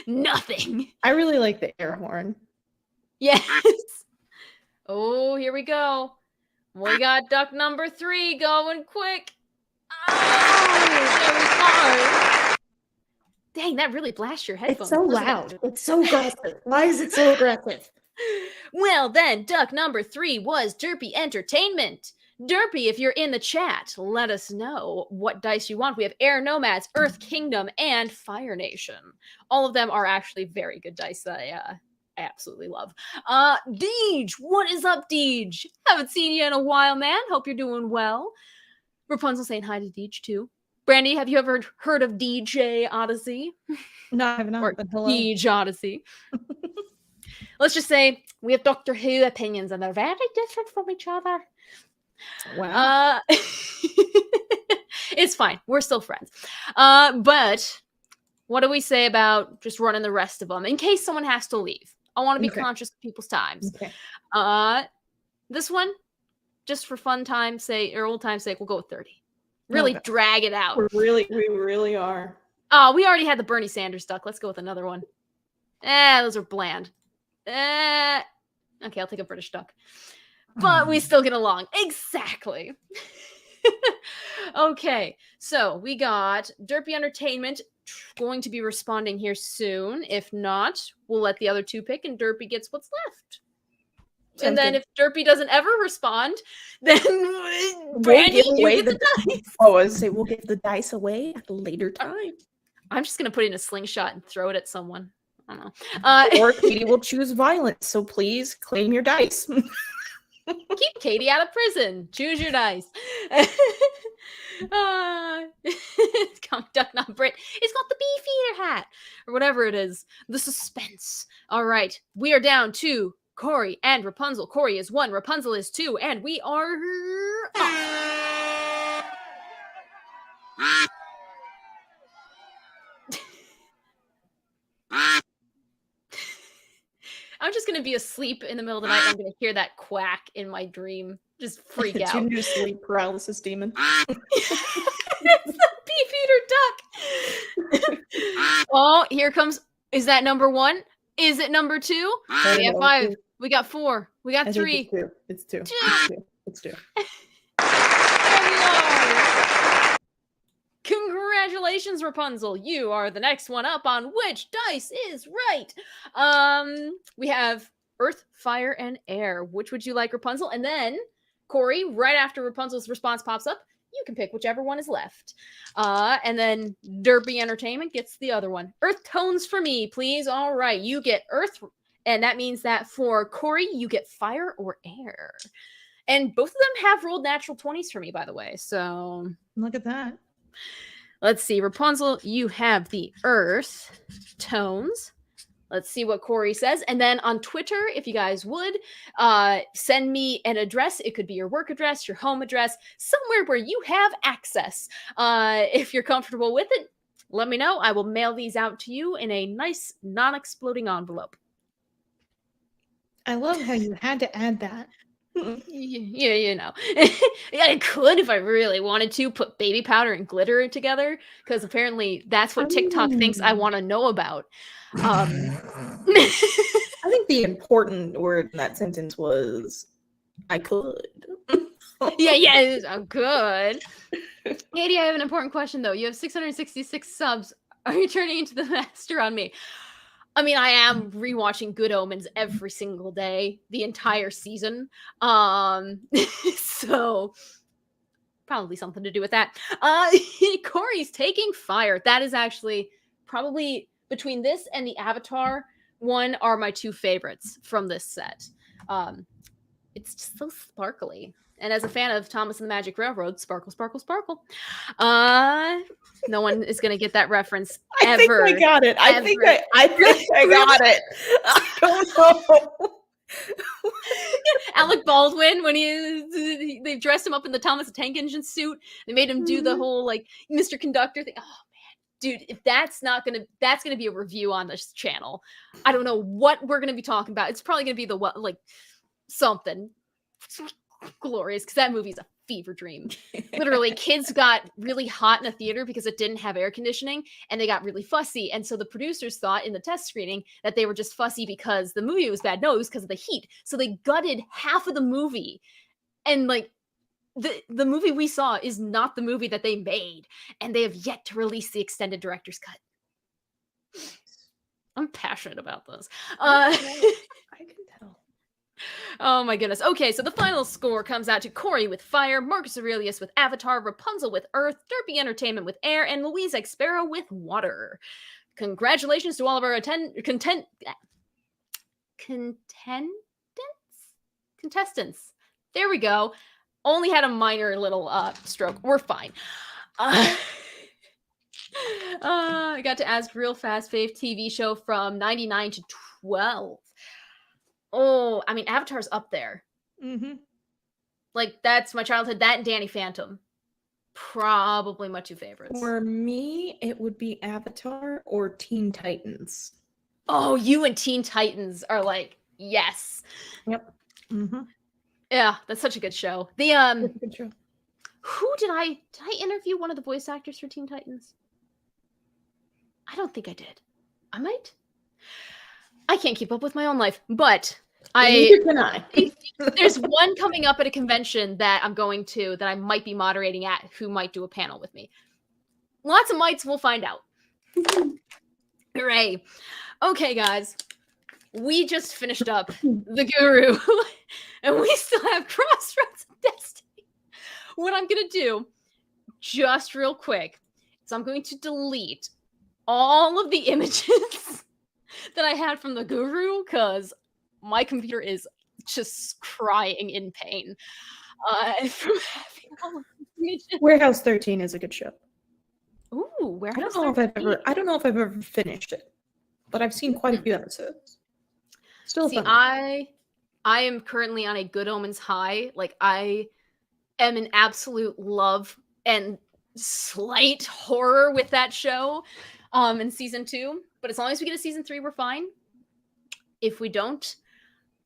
Speaker 1: nothing.
Speaker 2: I really like the air horn.
Speaker 1: Yes. Oh, here we go. We got duck number 3 going quick. Oh, there we go. Dang, that really blasts your headphones.
Speaker 2: It's so loud. It's so aggressive. Why is it so aggressive?
Speaker 1: Well, then, duck number 3 was Derpy Entertainment. Derpy, if you're in the chat, let us know what dice you want. We have Air Nomads, Earth Kingdom, and Fire Nation. All of them are actually very good dice that I absolutely love. Deej, what is up, Deej? Haven't seen you in a while, man. Hope you're doing well. Rapunzel saying hi to Deej, too. Brandy, have you ever heard of DJ Odyssey?
Speaker 2: No, I have not.
Speaker 1: Or
Speaker 2: But hello.
Speaker 1: Deej Odyssey. Let's just say we have Doctor Who opinions, and they're very different from each other.
Speaker 2: Wow.
Speaker 1: It's fine. We're still friends. But what do we say about just running the rest of them in case someone has to leave? I want to be conscious of people's times.
Speaker 2: Okay.
Speaker 1: This one, just for fun time's sake or old time's sake, we'll go with 30. Really drag it out.
Speaker 2: We really are.
Speaker 1: Oh, we already had the Bernie Sanders duck. Let's go with another one. Those are bland. Okay, I'll take a British duck. But we still get along. Exactly. Okay, so we got Derpy Entertainment going to be responding here soon. If not, we'll let the other 2 pick, and Derpy gets what's left. And then if Derpy doesn't ever respond, then Brandy, you get the dice.
Speaker 2: Oh, I was say we'll give the dice away at a later time.
Speaker 1: I'm just going to put it in a slingshot and throw it at someone. I don't know.
Speaker 2: Or Katie will choose violence, so please claim your dice.
Speaker 1: Keep Katie out of prison. Choose your dice. Come duck not Brit. It's got the beefeater hat. Or whatever it is. The suspense. All right. We are down to Corey and Rapunzel. Corey is 1, Rapunzel is 2, and we are off. I'm just going to be asleep in the middle of the night. I'm going to hear that quack in my dream. Just freak out.
Speaker 2: Your new sleep paralysis demon.
Speaker 1: It's the beefeater duck. Oh, here comes. Is that number 1? Is it number 2? We have 5. We got 4. We got 3.
Speaker 2: It's 2. It's 2.
Speaker 1: Congratulations, Rapunzel. You are the next one up on which dice is right. We have Earth, Fire, and Air. Which would you like, Rapunzel? And then, Corey, right after Rapunzel's response pops up, you can pick whichever one is left. And then Derpy Entertainment gets the other one. Earth tones for me, please. All right, you get Earth, and that means that for Corey, you get Fire or Air. And both of them have rolled natural 20s for me, by the way. So
Speaker 2: look at that.
Speaker 1: Let's see. Rapunzel, you have the Earth tones. Let's see what Corey says. And then on Twitter, if you guys would, send me an address. It could be your work address, your home address, somewhere where you have access. If you're comfortable with it, let me know. I will mail these out to you in a nice, non-exploding envelope.
Speaker 2: I love how you had to add that.
Speaker 1: Yeah, you know. Yeah, I could if I really wanted to put baby powder and glitter together, because apparently that's what TikTok thinks I want to know about.
Speaker 2: I think the important word in that sentence was I could.
Speaker 1: Yeah, I'm good. Katie, I have an important question though. You have 666 subs. Are you turning into the master on me? I mean, I am rewatching Good Omens every single day, the entire season. So probably something to do with that. Corey's taking fire. That is actually probably between this and the Avatar one are my two favorites from this set. It's just so sparkly. And as a fan of Thomas and the Magic Railroad, sparkle, sparkle, sparkle. No one is gonna get that reference ever.
Speaker 2: I think I got it. I think I got it. I don't know.
Speaker 1: Alec Baldwin, when they dressed him up in the Thomas the Tank Engine suit, they made him do the whole like Mr. Conductor thing. Oh man, dude, if that's gonna be a review on this channel. I don't know what we're gonna be talking about. It's probably gonna be the what like something glorious because that movie is a fever dream. Literally, kids got really hot in a theater because it didn't have air conditioning and they got really fussy. And so the producers thought in the test screening that they were just fussy because the movie was bad. No, it was because of the heat. So they gutted half of the movie. And like the movie we saw is not the movie that they made. And they have yet to release the extended director's cut. I'm passionate about this.
Speaker 2: I can tell.
Speaker 1: Oh my goodness. Okay, so the final score comes out to Corey with Fire, Marcus Aurelius with Avatar, Rapunzel with Earth, Derpy Entertainment with Air, and Louise X Sparrow with Water. Congratulations to all of our contestants. There we go. Only had a minor little stroke. We're fine. I got to ask real fast fave TV show from 99 to 12. Oh, I mean, Avatar's up there.
Speaker 2: Mm-hmm.
Speaker 1: Like, that's my childhood. That and Danny Phantom. Probably my two favorites.
Speaker 2: For me, it would be Avatar or Teen Titans.
Speaker 1: Oh, you and Teen Titans are like, yes.
Speaker 2: Yep. Mm-hmm.
Speaker 1: Yeah, that's such a good show. The
Speaker 2: good show.
Speaker 1: Who did I interview one of the voice actors for Teen Titans? I don't think I did. I might. I can't keep up with my own life, but
Speaker 2: Neither can I.
Speaker 1: There's one coming up at a convention that I'm going to that I might be moderating at who might do a panel with me. Lots of mites, we'll find out. Hooray. Okay, guys. We just finished up The Guru, and we still have Crossroads of Destiny. What I'm going to do, just real quick, is I'm going to delete all of the images that I had from The Guru, because my computer is just crying in pain from having all of these images.
Speaker 2: Warehouse 13 is a good show.
Speaker 1: Ooh, Warehouse
Speaker 2: I don't know if I've ever finished it, but I've seen quite a few episodes. Still
Speaker 1: See,
Speaker 2: fun.
Speaker 1: I am currently on a Good Omens high. Like, I am in absolute love and slight horror with that show in season 2. But as long as we get a season 3, we're fine. If we don't,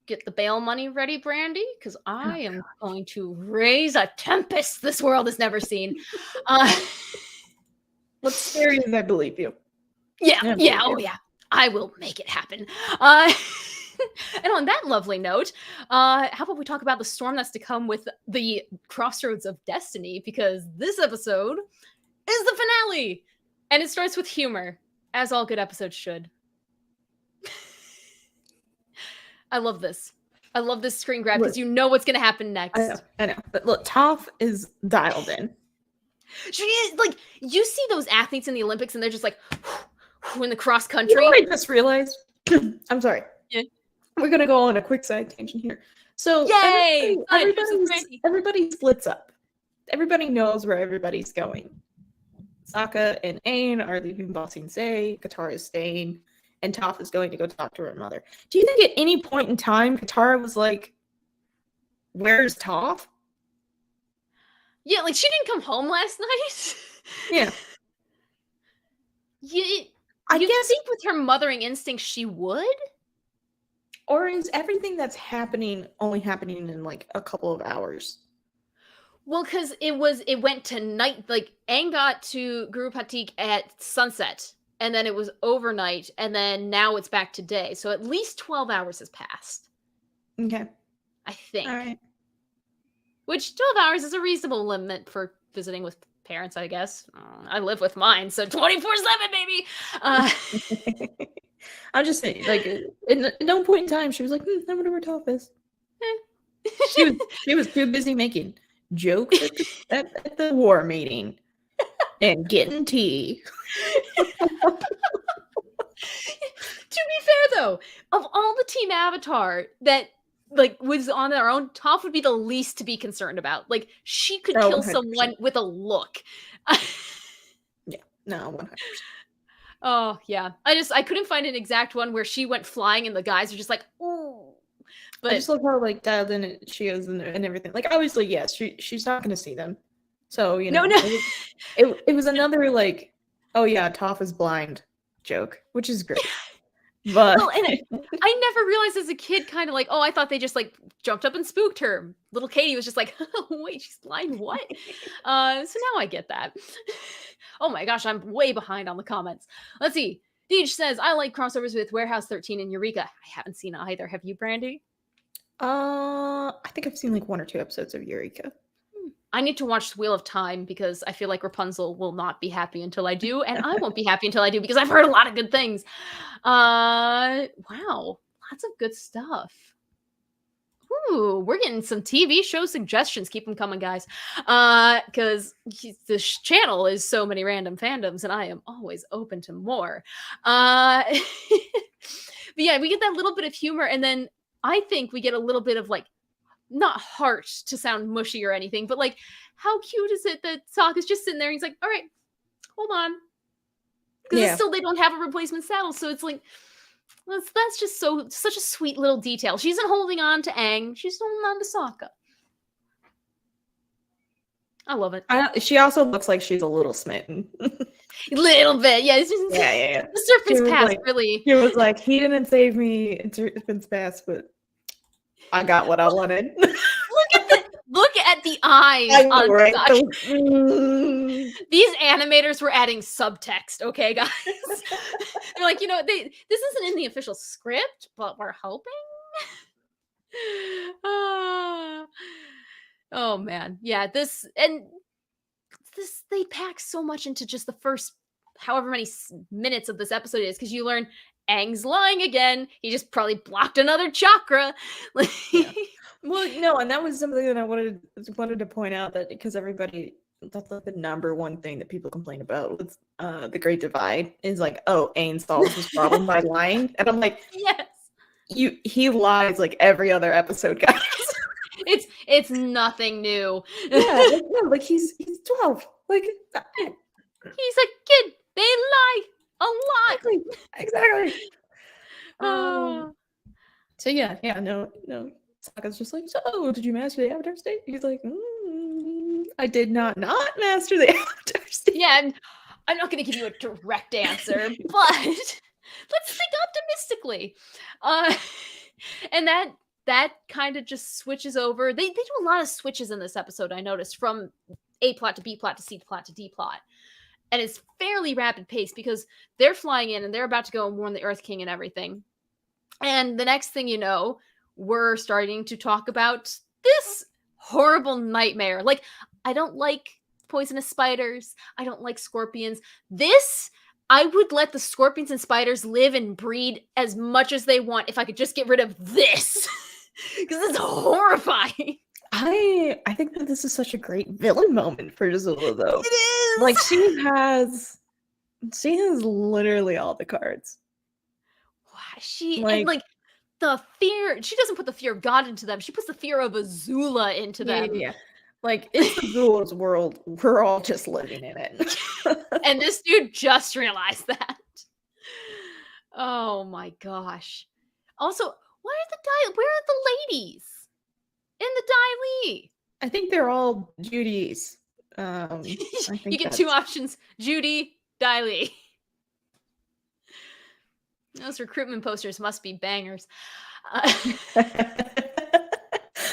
Speaker 1: get the bail money ready, Brandy, because I am going to raise a tempest this world has never seen.
Speaker 2: What's scary is I believe you.
Speaker 1: Yeah, I will make it happen. And on that lovely note, how about we talk about the storm that's to come with the Crossroads of Destiny, because this episode is the finale, and it starts with humor, as all good episodes should. I love this. I love this screen grab because you know what's going to happen next.
Speaker 2: I know. But look, Toph is dialed in.
Speaker 1: She is, like, you see those athletes in the Olympics and they're just like, in the cross country.
Speaker 2: You know what I just realized? I'm sorry.
Speaker 1: Yeah.
Speaker 2: We're going to go on a quick side tangent here. So
Speaker 1: yay!
Speaker 2: Everybody splits up. Everybody knows where everybody's going. Sokka and Aang are leaving Ba Sing Se. Katara is staying. And Toph is going to go talk to her mother. Do you think at any point in time, Katara was like, where's Toph?
Speaker 1: Yeah, like, she didn't come home last night.
Speaker 2: Yeah.
Speaker 1: I guess think with her mothering instinct she would?
Speaker 2: Or is everything that's happening only happening in, like, a couple of hours?
Speaker 1: Well, because it went to night, like, Aang got to Guru Patik at sunset. And then it was overnight, and then now it's back to day. So at least 12 hours has passed.
Speaker 2: Okay.
Speaker 1: I think.
Speaker 2: All right.
Speaker 1: Which 12 hours is a reasonable limit for visiting with parents, I guess. I live with mine, so 24/7, baby!
Speaker 2: I'm just saying, like, at no point in time she was like, I wonder where Toph is.
Speaker 1: Eh.
Speaker 2: She was too busy making jokes at the war meeting and getting tea.
Speaker 1: To be fair, though, of all the Team Avatar that like was on their own, Toph would be the least to be concerned about. Like she could
Speaker 2: Oh,
Speaker 1: kill
Speaker 2: 100%.
Speaker 1: someone with a look.
Speaker 2: Yeah, no, 100%.
Speaker 1: Oh yeah, I couldn't find an exact one where she went flying and the guys are just like, ooh. But
Speaker 2: I just love how like dialed in she is and everything. Like obviously, yes, she's not going to see them, so you know,
Speaker 1: no.
Speaker 2: it was another like, oh yeah, Toph is blind joke, which is great. But
Speaker 1: well, and I never realized as a kid, kind of like, oh, I thought they just like jumped up and spooked her. Little Katie was just like, oh, wait, she's blind. What? So now I get that. Oh my gosh, I'm way behind on the comments. Let's see. Deej says, I like crossovers with Warehouse 13 and Eureka. I haven't seen either. Have you, Brandy?
Speaker 2: I think I've seen like 1 or 2 episodes of Eureka.
Speaker 1: I need to watch Wheel of Time because I feel like Rapunzel will not be happy until I do, and I won't be happy until I do because I've heard a lot of good things. Wow, lots of good stuff. Ooh, we're getting some TV show suggestions. Keep them coming, guys. Because this channel is so many random fandoms, and I am always open to more. But yeah, we get that little bit of humor, and then I think we get a little bit of like, not heart to sound mushy or anything, but like, how cute is it that Sokka's just sitting there and he's like, all right, hold on. Because still they don't have a replacement saddle, so it's like, that's just such a sweet little detail. She isn't holding on to Aang, she's holding on to Sokka. I love it.
Speaker 2: She also looks like she's a little smitten.
Speaker 1: A little bit, yeah. It's just,
Speaker 2: yeah.
Speaker 1: The Serpent's Pass,
Speaker 2: like,
Speaker 1: really.
Speaker 2: She was like, he didn't save me in Serpent's Pass, but I got what I wanted.
Speaker 1: Look at the eyes.
Speaker 2: I know, right?
Speaker 1: These animators were adding subtext, okay, guys? They're like, this isn't in the official script, but we're hoping. Oh man, yeah. They pack so much into just the first however many minutes of this episode is, because you learn Aang's lying again. He just probably blocked another chakra.
Speaker 2: Yeah. Well, no, and that was something that I wanted to point out, that because everybody, that's like the number one thing that people complain about with the Great Divide is like, oh, Aang solves his problem by lying, and I'm like,
Speaker 1: yes,
Speaker 2: he lies like every other episode, guys.
Speaker 1: it's nothing new.
Speaker 2: Yeah, like he's 12, like
Speaker 1: he's a kid. They lie a lot.
Speaker 2: Exactly. So yeah, no. Sokka's just like, so did you master the Avatar state? He's like, I did not master the Avatar state.
Speaker 1: Yeah, I'm not going to give you a direct answer, but let's think optimistically. And that kind of just switches over. They do a lot of switches in this episode, I noticed, from A plot to B plot to C plot to D plot. And it's fairly rapid pace because they're flying in and they're about to go and warn the Earth King and everything. And the next thing you know, we're starting to talk about this horrible nightmare. Like, I don't like poisonous spiders. I don't like scorpions. I would let the scorpions and spiders live and breed as much as they want if I could just get rid of this. Because it's horrifying.
Speaker 2: I think that this is such a great villain moment for Azula, though.
Speaker 1: It is!
Speaker 2: Like, she has literally all the cards.
Speaker 1: And the fear, she doesn't put the fear of God into them. She puts the fear of Azula into them.
Speaker 2: Yeah. Like, it's Azula's world. We're all just living in it.
Speaker 1: And this dude just realized that. Oh my gosh. Also, where are the ladies in the Dai Li?
Speaker 2: I think they're all Judy's.
Speaker 1: You get 2 options: Judy, Dai Li. Those recruitment posters must be bangers.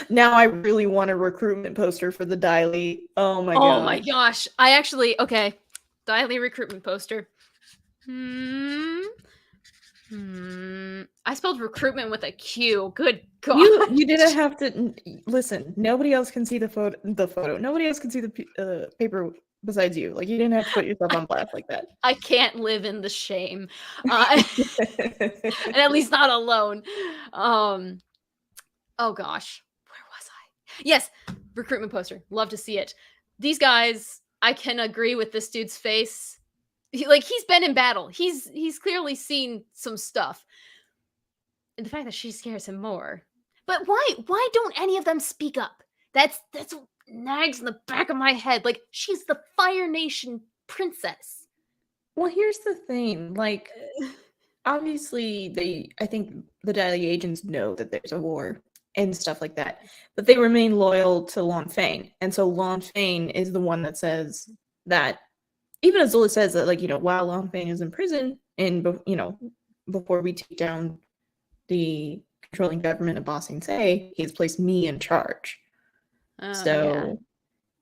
Speaker 2: Now I really want a recruitment poster for the Dai Li. Oh my gosh.
Speaker 1: Oh my gosh. Dai Li recruitment poster. I spelled recruitment with a Q. Good God.
Speaker 2: You didn't have to listen. Nobody else can see the photo. Nobody else can see the paper besides you. Like, you didn't have to put yourself on blast like that.
Speaker 1: I can't live in the shame. And at least not alone. Oh gosh, where was I? Yes, recruitment poster. Love to see it. These guys, I can agree with this dude's face. He's been in battle. He's clearly seen some stuff. And the fact that she scares him more. But why don't any of them speak up? That's what nags in the back of my head. Like, she's the Fire Nation princess.
Speaker 2: Well, here's the thing. Like, obviously, I think the Daily agents know that there's a war and stuff like that, but they remain loyal to Lon Fane. And so Lon Fane is the one that says that, even Azula says that, like, while Lon Fane is in prison and, before we take down the controlling government of Ba Sing Se, he's placed me in charge. So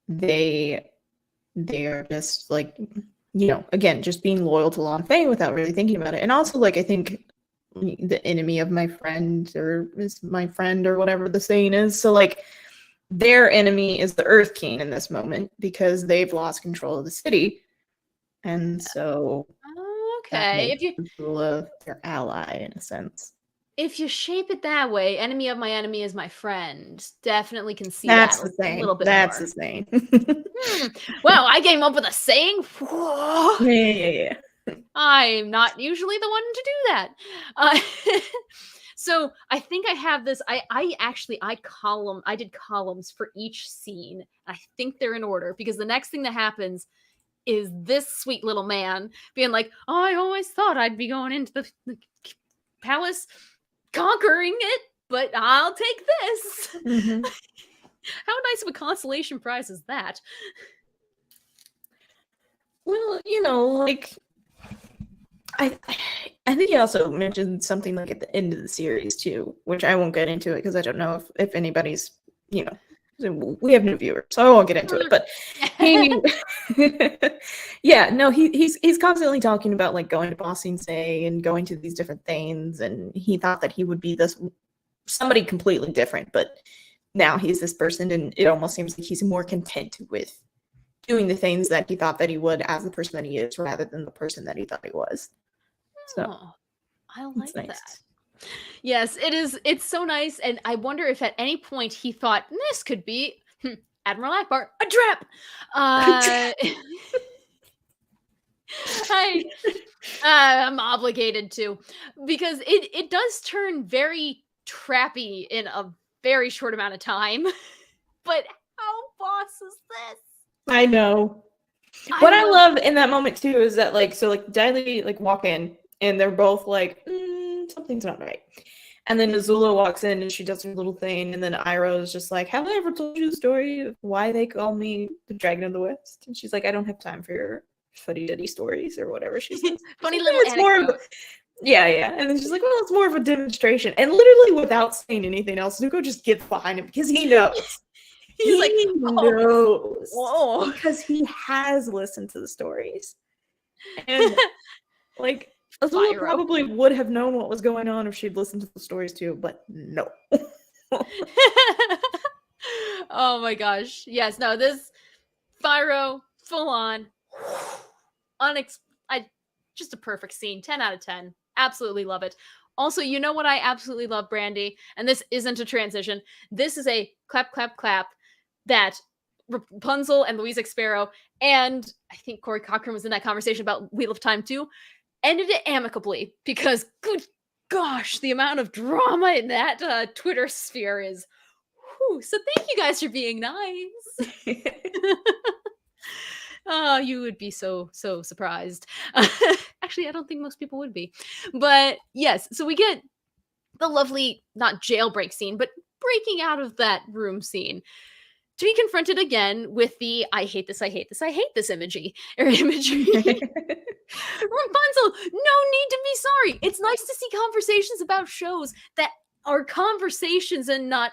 Speaker 2: they are just like, again, just being loyal to Lon Fane without really thinking about it. And also, like, I think the enemy of my friend is my friend, or whatever the saying is. So, like, their enemy is the Earth King in this moment because they've lost control of the city. And so
Speaker 1: if you
Speaker 2: their ally in a sense.
Speaker 1: If you shape it that way, enemy of my enemy is my friend. Definitely can see
Speaker 2: That's
Speaker 1: that
Speaker 2: the thing.
Speaker 1: a little bit
Speaker 2: That's
Speaker 1: more.
Speaker 2: the saying.
Speaker 1: Wow, I came up with a saying. Whoa.
Speaker 2: Yeah.
Speaker 1: I'm not usually the one to do that. So I think I have this. I did columns for each scene. I think they're in order because the next thing that happens is this sweet little man being like, oh, I always thought I'd be going into the palace conquering it, but I'll take this.
Speaker 2: Mm-hmm.
Speaker 1: How nice of a consolation prize is that?
Speaker 2: Well, like, I think he also mentioned something like at the end of the series too, which I won't get into it because I don't know if anybody's, we have new viewers, so I won't get into it. But he's constantly talking about, like, going to Ba Sing Se and going to these different things, and he thought that he would be somebody completely different, but now he's this person, and it almost seems like he's more content with doing the things that he thought that he would as the person that he is, rather than the person that he thought he was. So
Speaker 1: I like
Speaker 2: nice.
Speaker 1: that. Yes, it is. It's so nice. And I wonder if at any point he thought this could be Admiral Akbar, a trap. I'm obligated to, because it does turn very trappy in a very short amount of time. But how boss is this?
Speaker 2: I know. What I love in that moment too is that, like, so, like, Daily, like, walk in and they're both like, something's not right. And then Azula walks in and she does her little thing, and then Iroh is just like, have I ever told you the story of why they call me the Dragon of the West? And she's like, I don't have time for your fuddy-duddy stories or whatever she says.
Speaker 1: Funny little anecdote.
Speaker 2: Yeah. And then she's like, well, it's more of a demonstration. And literally without saying anything else, Zuko just gets behind him because he knows.
Speaker 1: He's like,
Speaker 2: knows.
Speaker 1: Whoa.
Speaker 2: Because he has listened to the stories. And, like, Azula probably would have known what was going on if she'd listened to the stories too, but no.
Speaker 1: Oh my gosh. Yes, no, this Fyro, full on, just a perfect scene. 10 out of 10. Absolutely love it. Also, you know what I absolutely love, Brandy? And this isn't a transition. This is a clap, clap, clap that Rapunzel and Louise Sparrow, and I think Corey Cochran was in that conversation about Wheel of Time too, ended it amicably, because good gosh, the amount of drama in that Twitter sphere is whew. So thank you guys for being nice. Oh, you would be so surprised. Actually, I don't think most people would be. But yes, so we get the lovely, not jailbreak scene, but breaking out of that room scene to be confronted again with the I hate this imagery. Rapunzel, no need to be sorry. It's nice to see conversations about shows that are conversations and not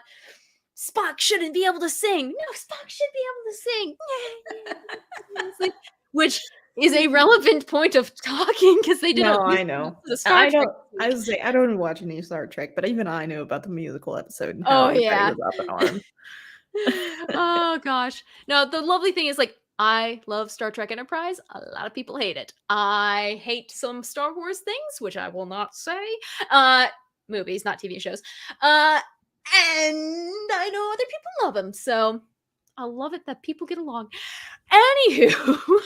Speaker 1: Spock shouldn't be able to sing. No, Spock should be able to sing. Which is a relevant point of talking, because they did.
Speaker 2: No, I know. I don't watch any Star Trek, but even I knew about the musical episode. And how
Speaker 1: yeah,
Speaker 2: was up and arm.
Speaker 1: Oh gosh, no. The lovely thing is, like, I love Star Trek Enterprise. A lot of people hate it. I hate some Star Wars things, which I will not say. Movies, not TV shows. And I know other people love them, so I love it that people get along. Anywho,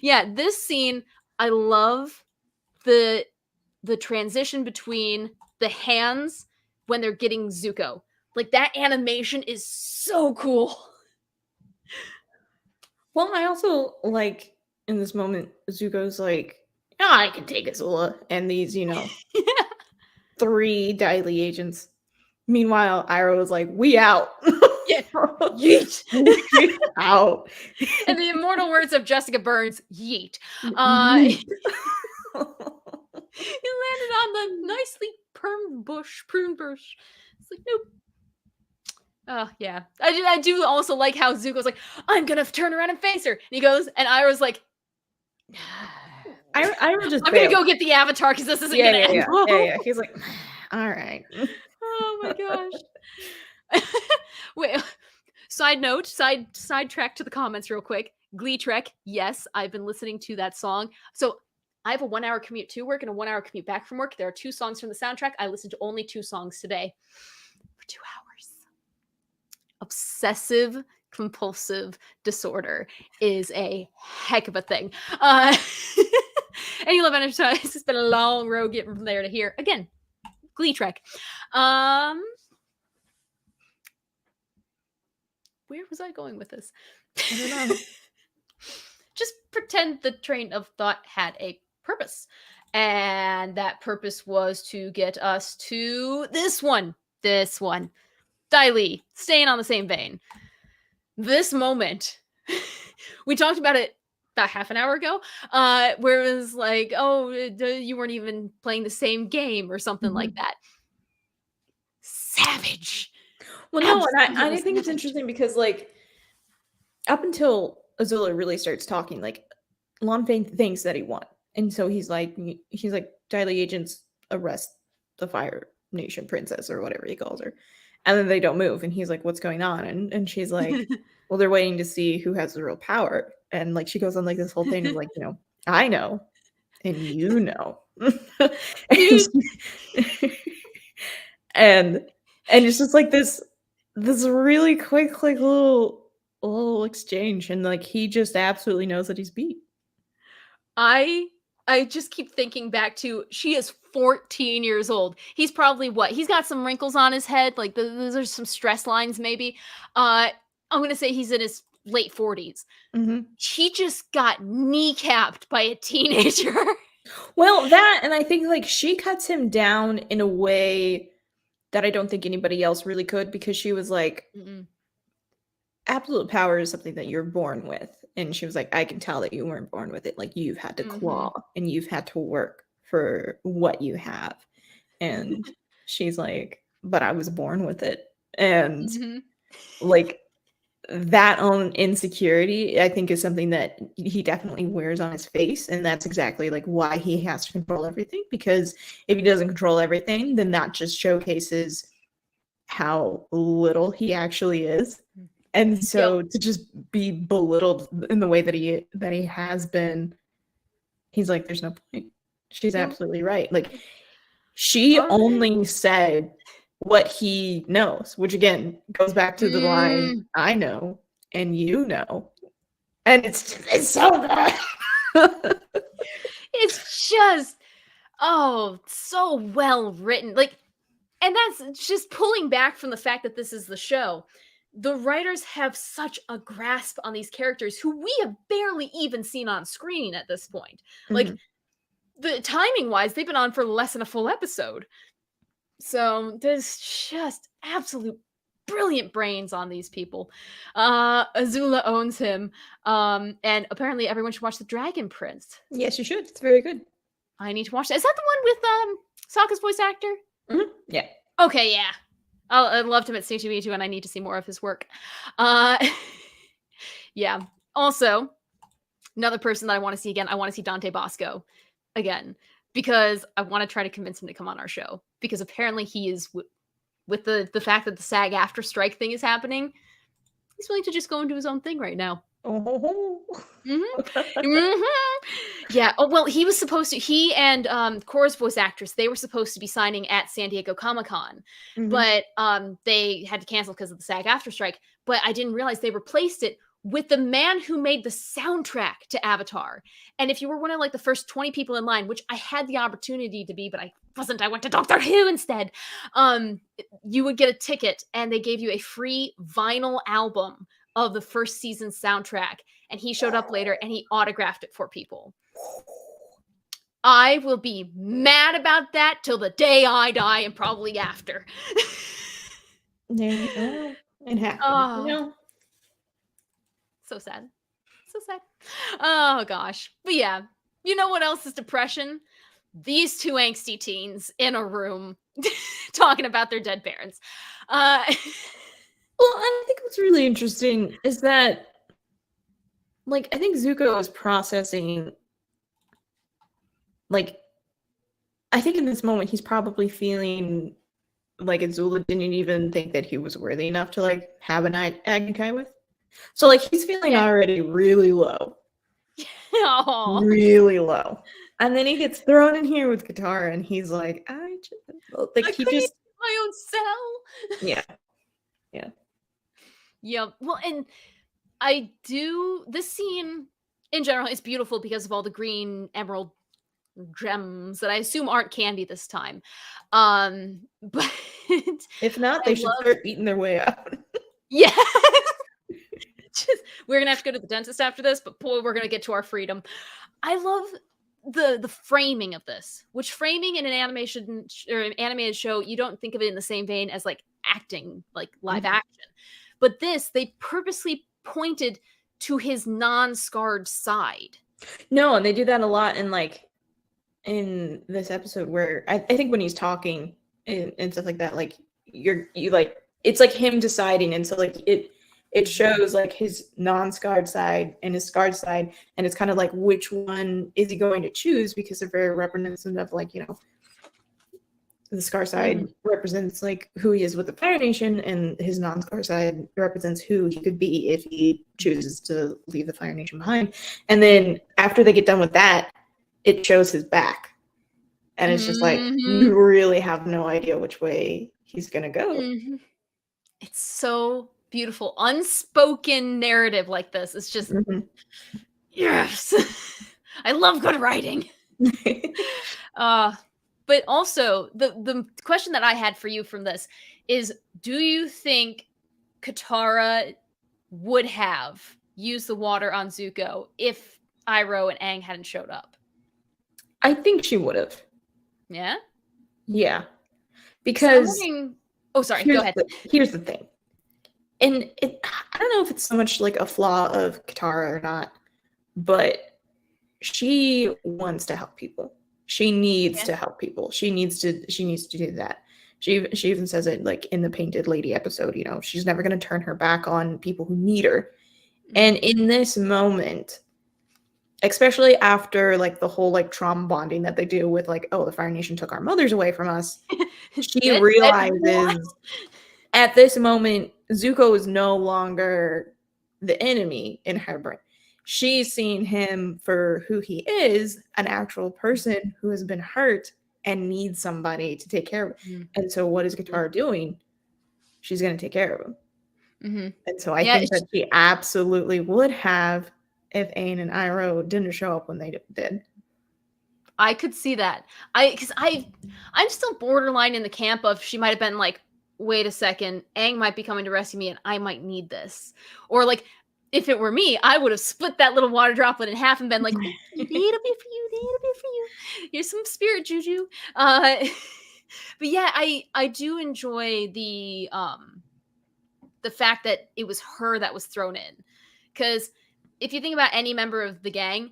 Speaker 1: yeah, this scene, I love the transition between the hands when they're getting Zuko. Like, that animation is so cool.
Speaker 2: Well, I also like in this moment, Zuko's like, oh, I can take Azula and these,
Speaker 1: Yeah.
Speaker 2: 3 Daily agents. Meanwhile, Iroh was like, we out.
Speaker 1: Yeah. Yeet.
Speaker 2: We out.
Speaker 1: And the immortal words of Jessica Burns, yeet.
Speaker 2: Yeet.
Speaker 1: He landed on the nicely prune bush. It's like, nope. Oh, yeah. I do also like how Zuko's like, I'm gonna turn around and face her. And he goes, and Iroh's like,
Speaker 2: Iroh just
Speaker 1: I'm gonna go get the Avatar because this isn't gonna end well.
Speaker 2: Yeah. He's like, all right.
Speaker 1: Oh my gosh. Wait. Sidetrack to the comments real quick. Glee Trek, yes, I've been listening to that song. So I have a 1-hour commute to work and a 1-hour commute back from work. There are 2 songs from the soundtrack. I listened to only 2 songs today for 2 hours. Obsessive compulsive disorder is a heck of a thing. Any love enterprise, it's been a long road getting from there to here. Again, Glee Trek. Where was I going with this?
Speaker 2: I don't know.
Speaker 1: Just pretend the train of thought had a purpose. And that purpose was to get us to this one. Dai Li, staying on the same vein. This moment, we talked about it about half an hour ago, where it was like, oh, you weren't even playing the same game or something like that. Savage.
Speaker 2: Well, no, and I think it's interesting because, like, up until Azula really starts talking, like, Lan Fang thinks that he won. And so he's like, Dai Li agents arrest the Fire Nation princess or whatever he calls her. And then they don't move. And he's like, what's going on? And she's like, well, they're waiting to see who has the real power. And, like, she goes on, like, this whole thing of, like, I know. And you know. and it's just, like, this really quick, like, little exchange. And, like, he just absolutely knows that he's beat.
Speaker 1: I just keep thinking back to, she is 14 years old. He's probably what? He's got some wrinkles on his head. Like, those are some stress lines, maybe. I'm going to say he's in his late 40s.
Speaker 2: Mm-hmm.
Speaker 1: He just got kneecapped by a teenager.
Speaker 2: Well, that, and I think, like, she cuts him down in a way that I don't think anybody else really could, because she was like, absolute power is something that you're born with. And she was like, I can tell that you weren't born with it. Like, you've had to claw and you've had to work for what you have. And she's like, but I was born with it. And like, that own insecurity, I think, is something that he definitely wears on his face. And that's exactly, like, why he has to control everything. Because if he doesn't control everything, then that just showcases how little he actually is. And so to just be belittled in the way that he has been, he's like, there's no point. She's absolutely right. Like, she only said what he knows, which again goes back to the line, I know and you know. And it's so good.
Speaker 1: It's just, so well written. Like, and that's just pulling back from the fact that this is the show. The writers have such a grasp on these characters who we have barely even seen on screen at this point. Like, the timing wise, they've been on for less than a full episode. So there's just absolute brilliant brains on these people. Azula owns him. And apparently everyone should watch The Dragon Prince.
Speaker 2: Yes, you should. It's very good.
Speaker 1: I need to watch that. Is that the one with Sokka's voice actor?
Speaker 2: Yeah.
Speaker 1: Okay, yeah. I loved him at C2E2, and I need to see more of his work. Yeah. Also, another person that I want to see again, I want to see Dante Bosco again, because I want to try to convince him to come on our show, because apparently he is, with the fact that the SAG-AFTRA strike thing is happening, he's willing to just go and do his own thing right now.
Speaker 2: Oh.
Speaker 1: Yeah. Oh well, he was supposed to. He and Cora's voice actress, they were supposed to be signing at San Diego Comic-Con,
Speaker 2: Mhm.
Speaker 1: but they had to cancel because of the SAG-AFTRA strike. But I didn't realize they replaced it with the man who made the soundtrack to Avatar. And if you were one of like the first 20 people in line, which I had the opportunity to be, but I wasn't. I went to Doctor Who instead. You would get a ticket, and they gave you a free vinyl album of the first season soundtrack, and he showed up later and he autographed it for people. I will be mad about that till the day I die and probably after.
Speaker 2: Yeah, well, it happens, you
Speaker 1: Oh,
Speaker 2: know?
Speaker 1: so sad. So sad. Oh gosh. But yeah, you know what else is depression? These two angsty teens in a room talking about their dead parents. Uh
Speaker 2: Well, I think what's really interesting is that, like, I think Zuko is processing, like, I think in this moment he's probably feeling like Azula didn't even think that he was worthy enough to, like, have an Agnikai with. So, like, he's feeling
Speaker 1: yeah.
Speaker 2: already really low.
Speaker 1: Oh.
Speaker 2: Really low. And then he gets thrown in here with Katara, and he's like, I just, like,
Speaker 1: I
Speaker 2: he
Speaker 1: couldn't even
Speaker 2: just,
Speaker 1: get my own cell.
Speaker 2: yeah, yeah.
Speaker 1: Yep. Well, and I do this scene in general is beautiful because of all the green emerald gems that I assume aren't candy this time. But
Speaker 2: If not,
Speaker 1: I
Speaker 2: they should
Speaker 1: love
Speaker 2: start eating their way out.
Speaker 1: yeah. Just, we're gonna have to go to the dentist after this, but boy, we're gonna get to our freedom. I love the framing of this, which framing in an animation or an animated show, you don't think of it in the same vein as like acting, like live
Speaker 2: Mhm.
Speaker 1: action. But this, they purposely pointed to his non-scarred side.
Speaker 2: No, and they do that a lot in, like, in this episode where I think when he's talking and stuff like that, like, you like, it's like him deciding, and so, like, it shows, like, his non-scarred side and his scarred side, and it's kind of like which one is he going to choose, because they're very reminiscent of, like, the scar side
Speaker 1: Mhm.
Speaker 2: represents, like, who he is with the Fire Nation, and his non-scar side represents who he could be if he chooses to leave the Fire Nation behind. And then after they get done with that, it shows his back, and it's just like
Speaker 1: Mhm.
Speaker 2: you really have no idea which way he's gonna go.
Speaker 1: Mhm. It's so beautiful. Unspoken narrative like this. It's just
Speaker 2: Mhm.
Speaker 1: yes. I love good writing. Uh, but also the question that I had for you from this is, do you think Katara would have used the water on Zuko if Iroh and Aang hadn't showed up?
Speaker 2: I think she would have.
Speaker 1: Yeah?
Speaker 2: Yeah,
Speaker 1: Because I'm
Speaker 2: because
Speaker 1: wondering. Oh, sorry. Go
Speaker 2: here's
Speaker 1: ahead.
Speaker 2: here's the thing, and I don't know if it's so much like a flaw of Katara or not, but she wants to help people. She needs
Speaker 1: Yeah.
Speaker 2: to help people. She needs to do that. She even says it, like, in the Painted Lady episode, she's never going to turn her back on people who need her. And
Speaker 1: Mhm.
Speaker 2: in this moment, especially after, like, the whole, like, trauma bonding that they do with, like, oh, the Fire Nation took our mothers away from us, she
Speaker 1: Get said what?
Speaker 2: realizes at this moment, Zuko is no longer the enemy in her brain. She's seeing him for who he is, an actual person who has been hurt and needs somebody to take care of.
Speaker 1: Mhm.
Speaker 2: And so, what is Katara doing? She's going to take care of him.
Speaker 1: Mhm.
Speaker 2: And so, I
Speaker 1: Yeah,
Speaker 2: think that she absolutely would have if Aang and Iroh didn't show up when they did.
Speaker 1: I could see that. Because I'm still borderline in the camp of she might have been like, wait a second, Aang might be coming to rescue me and I might need this. Or like, if it were me, I would have split that little water droplet in half and been like, "Ooh, it'll be for you, it'll be for you. Here's some spirit juju. Uh, but yeah, I do enjoy the fact that it was her that was thrown in. Because if you think about any member of the gang,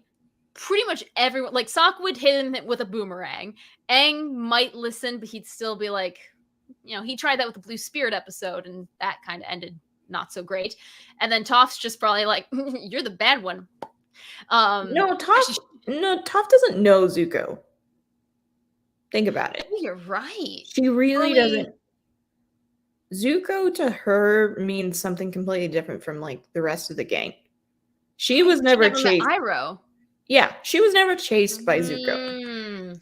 Speaker 1: pretty much everyone, like Sokka would hit him with a boomerang. Aang might listen, but he'd still be like, he tried that with the Blue Spirit episode, and that kind of ended not so great. And then Toph's just probably like, "You're the bad one."
Speaker 2: No,
Speaker 1: Actually,
Speaker 2: Toph doesn't know Zuko. Think about it.
Speaker 1: you're right.
Speaker 2: She really
Speaker 1: Early,
Speaker 2: doesn't. Zuko to her means something completely different from, like, the rest of the gang. She was
Speaker 1: She
Speaker 2: never
Speaker 1: never met
Speaker 2: chased.
Speaker 1: Iroh.
Speaker 2: Yeah, she was never chased by Zuko.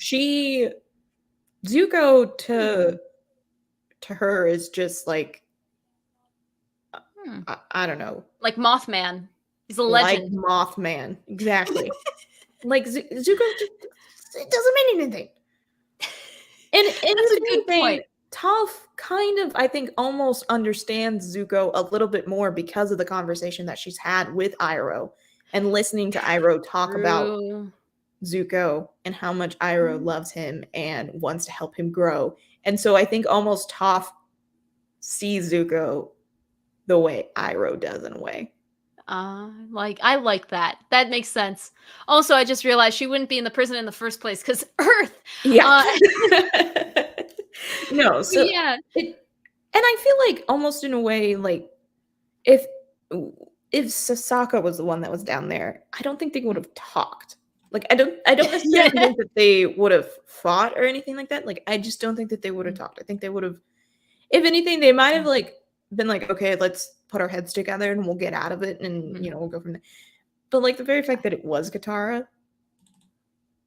Speaker 2: Zuko to her is just like I don't know,
Speaker 1: like Mothman. He's a
Speaker 2: like
Speaker 1: legend.
Speaker 2: Mothman, exactly. Like Zuko, just, it doesn't mean anything. And
Speaker 1: That's a good point.
Speaker 2: Toph kind of, I think, almost understands Zuko a little bit more because of the conversation that she's had with Iroh and listening to Iroh talk about Zuko and how much Iroh loves him and wants to help him grow. And so I think almost Toph sees Zuko the way Iroh does in a way.
Speaker 1: I like that. That makes sense. Also, I just realized she wouldn't be in the prison in the first place because Earth.
Speaker 2: Yeah. No, so
Speaker 1: yeah.
Speaker 2: And I feel like almost in a way, like if Sasaka was the one that was down there, I don't think they would have talked. Like I don't necessarily think that they would have fought or anything like that. Like I just don't think that they would have talked. I think they would have, if anything, they might have like been like, okay, let's put our heads together and we'll get out of it and we'll go from there. But like the very fact that it was Katara,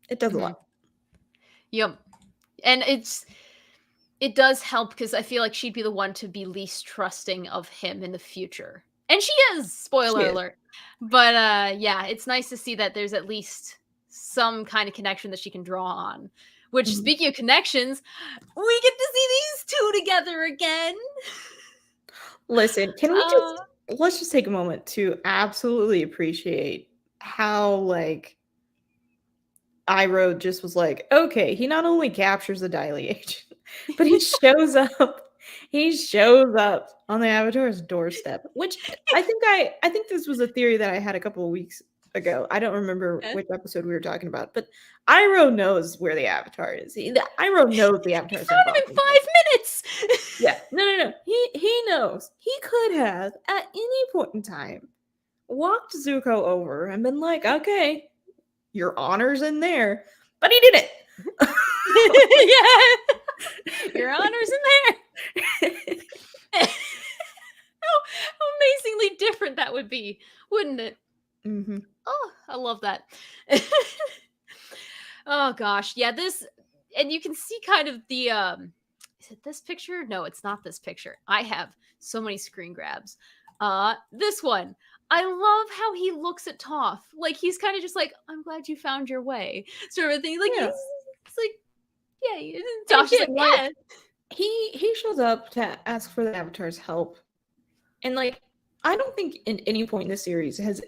Speaker 2: it does a lot.
Speaker 1: Yep. And it does help because I feel like she'd be the one to be least trusting of him in the future. And she is, spoiler alert. But yeah, it's nice to see that there's at least some kind of connection that she can draw on. Which, speaking of connections, we get to see these two together again.
Speaker 2: Listen, can we let's just take a moment to absolutely appreciate how, like, Iroh just was like, okay, he not only captures the Daily agent, but he shows up. He shows up on the Avatar's doorstep, which I think this was a theory that I had a couple of weeks ago. I don't remember which episode we were talking about, but Iroh knows where the Avatar is. Iroh knows the Avatar is
Speaker 1: found him in 5 minutes.
Speaker 2: Yeah, no. He knows. He could have at any point in time walked Zuko over and been like, "Okay, your honor's in there," but he didn't.
Speaker 1: Yeah, your honor's in there. How amazingly different that would be, wouldn't it? Oh, I love that. Oh gosh, yeah. This, and you can see kind of the is it this picture? No, it's not this picture. I have so many screen grabs. This one. I love how he looks at Toph. Like he's kind of just like, I'm glad you found your way, sort of thing. Like he's like, yeah. Toph's just like, yeah.
Speaker 2: He shows up to ask for the Avatar's help, and like I don't think in any point in the series has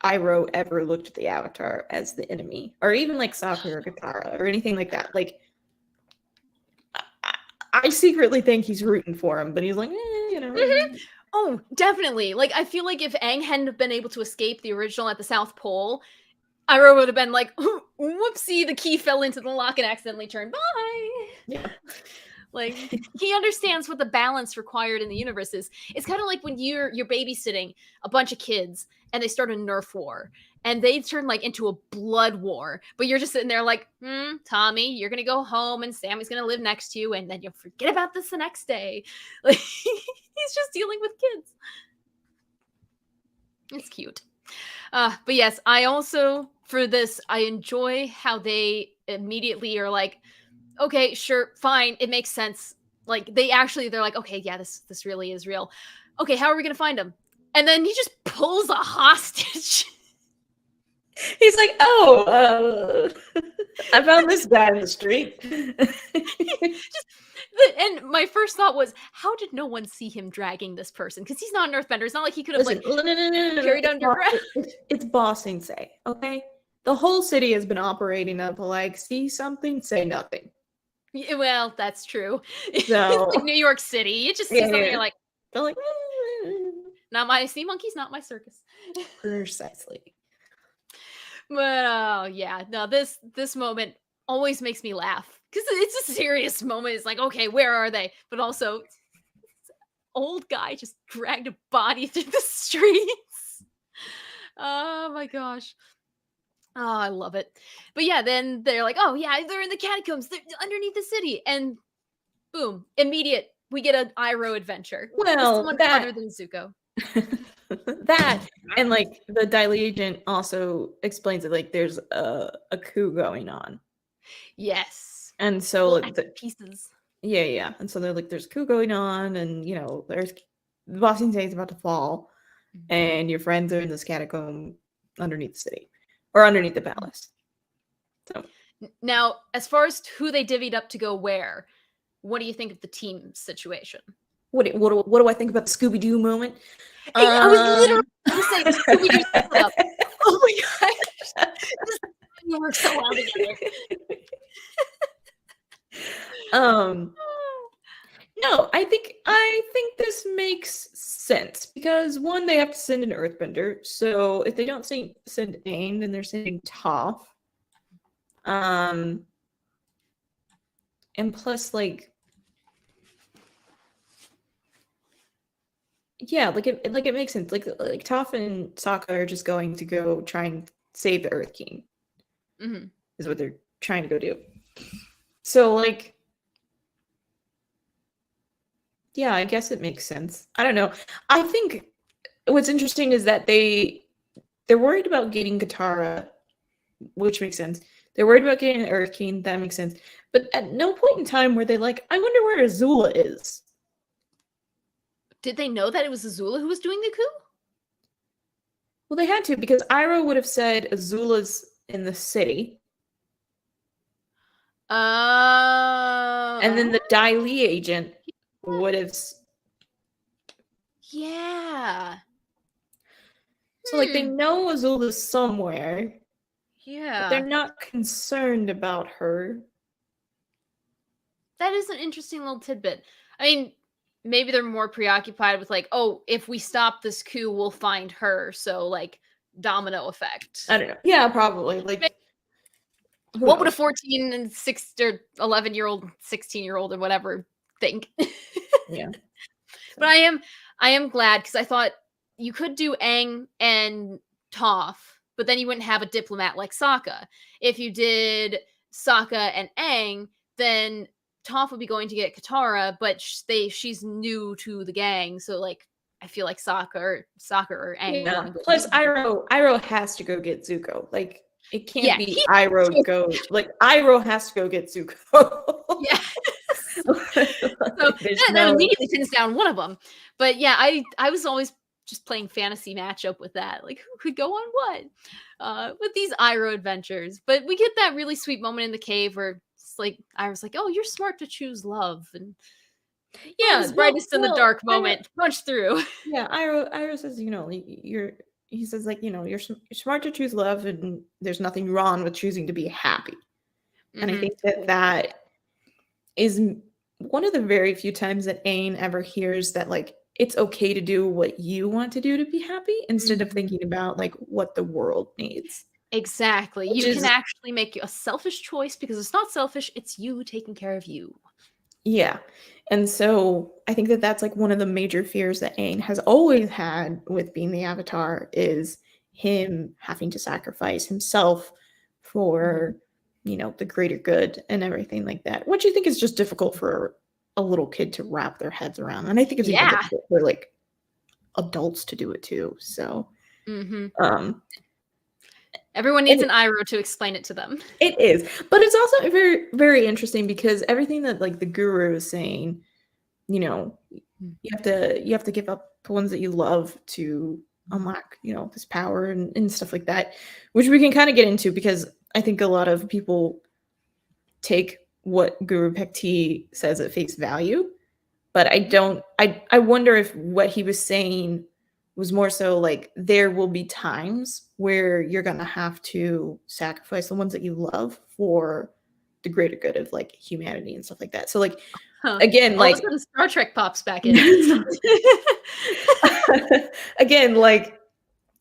Speaker 2: Iroh ever looked at the Avatar as the enemy, or even like Sokka or Katara or anything like that. Like I secretly think he's rooting for him, but he's like,
Speaker 1: Oh, definitely. Like I feel like if Aang hadn't been able to escape the original at the South Pole, Iroh would have been like, whoopsie, the key fell into the lock and accidentally turned. Bye.
Speaker 2: Yeah.
Speaker 1: Like he understands what the balance required in the universe is. It's kind of like when you're babysitting a bunch of kids and they start a Nerf war and they turn like into a blood war, but you're just sitting there like, Tommy, you're gonna go home and Sammy's gonna live next to you, and then you'll forget about this the next day. Like he's just dealing with kids. It's cute. But yes, I also for this I enjoy how they immediately are like, okay, sure, fine, it makes sense. Like they're like, okay, yeah, this really is real. Okay, how are we gonna find him? And then he just pulls a hostage.
Speaker 2: He's like, oh, I found this guy in the street.
Speaker 1: And my first thought was, how did no one see him dragging this person? Because he's not an earthbender. It's not like he could have carried underground.
Speaker 2: It's bossing, say, okay? The whole city has been operating up like, see something, say nothing.
Speaker 1: Yeah, well, that's true.
Speaker 2: So,
Speaker 1: it's like New York City. You just see something, you're like,
Speaker 2: they're like,
Speaker 1: not my sea monkeys, not my circus.
Speaker 2: Precisely.
Speaker 1: But yeah, no, this moment always makes me laugh because it's a serious moment. It's like, okay, where are they? But also, old guy just dragged a body through the streets. Oh my gosh. Oh, I love it. But yeah, then they're like, oh yeah, they're in the catacombs. They're underneath the city. And boom, immediate, we get an Iroh adventure.
Speaker 2: Well,
Speaker 1: someone other than Zuko.
Speaker 2: That and like the Daily agent also explains that like there's a coup going on,
Speaker 1: Yes.
Speaker 2: and so
Speaker 1: Little
Speaker 2: like,
Speaker 1: extra pieces.
Speaker 2: yeah, and so they're like there's a coup going on, and there's the Bossing Day is about to fall, and your friends are in this catacomb underneath the city or underneath the palace. So
Speaker 1: Now, as far as who they divvied up to go where, what do you think of the team situation?
Speaker 2: what do I think about the Scooby Doo moment?
Speaker 1: I was literally going to say the Scooby-Doo split up. Oh my gosh. This works so well together.
Speaker 2: No, I think this makes sense because one, they have to send an Earthbender. So if they don't send Aang, then they're sending Toph. And plus, like, yeah, like it makes sense. Like Toph and Sokka are just going to go try and save the Earth King. Is what they're trying to go do. So like, yeah, I guess it makes sense. I don't know. I think what's interesting is that they're worried about getting Katara, which makes sense. They're worried about getting an Earth King, that makes sense. But at no point in time were they like, I wonder where Azula is.
Speaker 1: Did they know that it was Azula who was doing the coup?
Speaker 2: Well, they had to because Iroh would have said Azula's in the city. And then the Dai Li agent would have.
Speaker 1: Yeah.
Speaker 2: So, like, they know Azula's somewhere.
Speaker 1: Yeah.
Speaker 2: But they're not concerned about her.
Speaker 1: That is an interesting little tidbit. I mean, maybe they're more preoccupied with, like, oh, if we stop this coup, we'll find her. So, like, domino effect.
Speaker 2: I don't know. Yeah, probably. Like,
Speaker 1: what would a 14 and 6 or 11-year-old, 16-year-old, or whatever think?
Speaker 2: Yeah.
Speaker 1: But I am glad because I thought you could do Aang and Toph, but then you wouldn't have a diplomat like Sokka. If you did Sokka and Aang, then Toph would be going to get Katara, but she's new to the gang, so like I feel like Sokka or Aang would want to go.
Speaker 2: Plus, Iroh has to go get Zuko. Like, it can't be
Speaker 1: Iroh
Speaker 2: go. Like, Iroh has to go get Zuko.
Speaker 1: Yeah. So that immediately pins down one of them. But yeah, I was always just playing fantasy matchup with that. Like, who could go on what? With these Iroh adventures. But we get that really sweet moment in the cave where it's like Iroh's like, oh, you're smart to choose love. And yeah, brightest in the dark moment. Punch through.
Speaker 2: Yeah, Iroh says, he says, like, you're smart to choose love, and there's nothing wrong with choosing to be happy. And I think that is one of the very few times that Aang ever hears that, like, it's okay to do what you want to do to be happy instead of thinking about, like, what the world needs.
Speaker 1: Exactly. You can actually make a selfish choice because it's not selfish. It's you taking care of you.
Speaker 2: Yeah. And so I think that that's like one of the major fears that Aang has always had with being the Avatar is him having to sacrifice himself for, the greater good and everything like that, which I think is just difficult for a little kid to wrap their heads around. And I think it's even difficult for like adults to do it too. So,
Speaker 1: everyone needs an Iroh to explain it to them.
Speaker 2: It is, but it's also very, very interesting because everything that like the guru is saying, you have to give up the ones that you love to unlock, this power and stuff like that, which we can kind of get into because I think a lot of people take what Guru Pekti says at face value, but I wonder if what he was saying was more so like there will be times where you're gonna have to sacrifice the ones that you love for the greater good of like humanity and stuff like that. So like again, like
Speaker 1: all of a sudden Star Trek pops back in.
Speaker 2: Again, like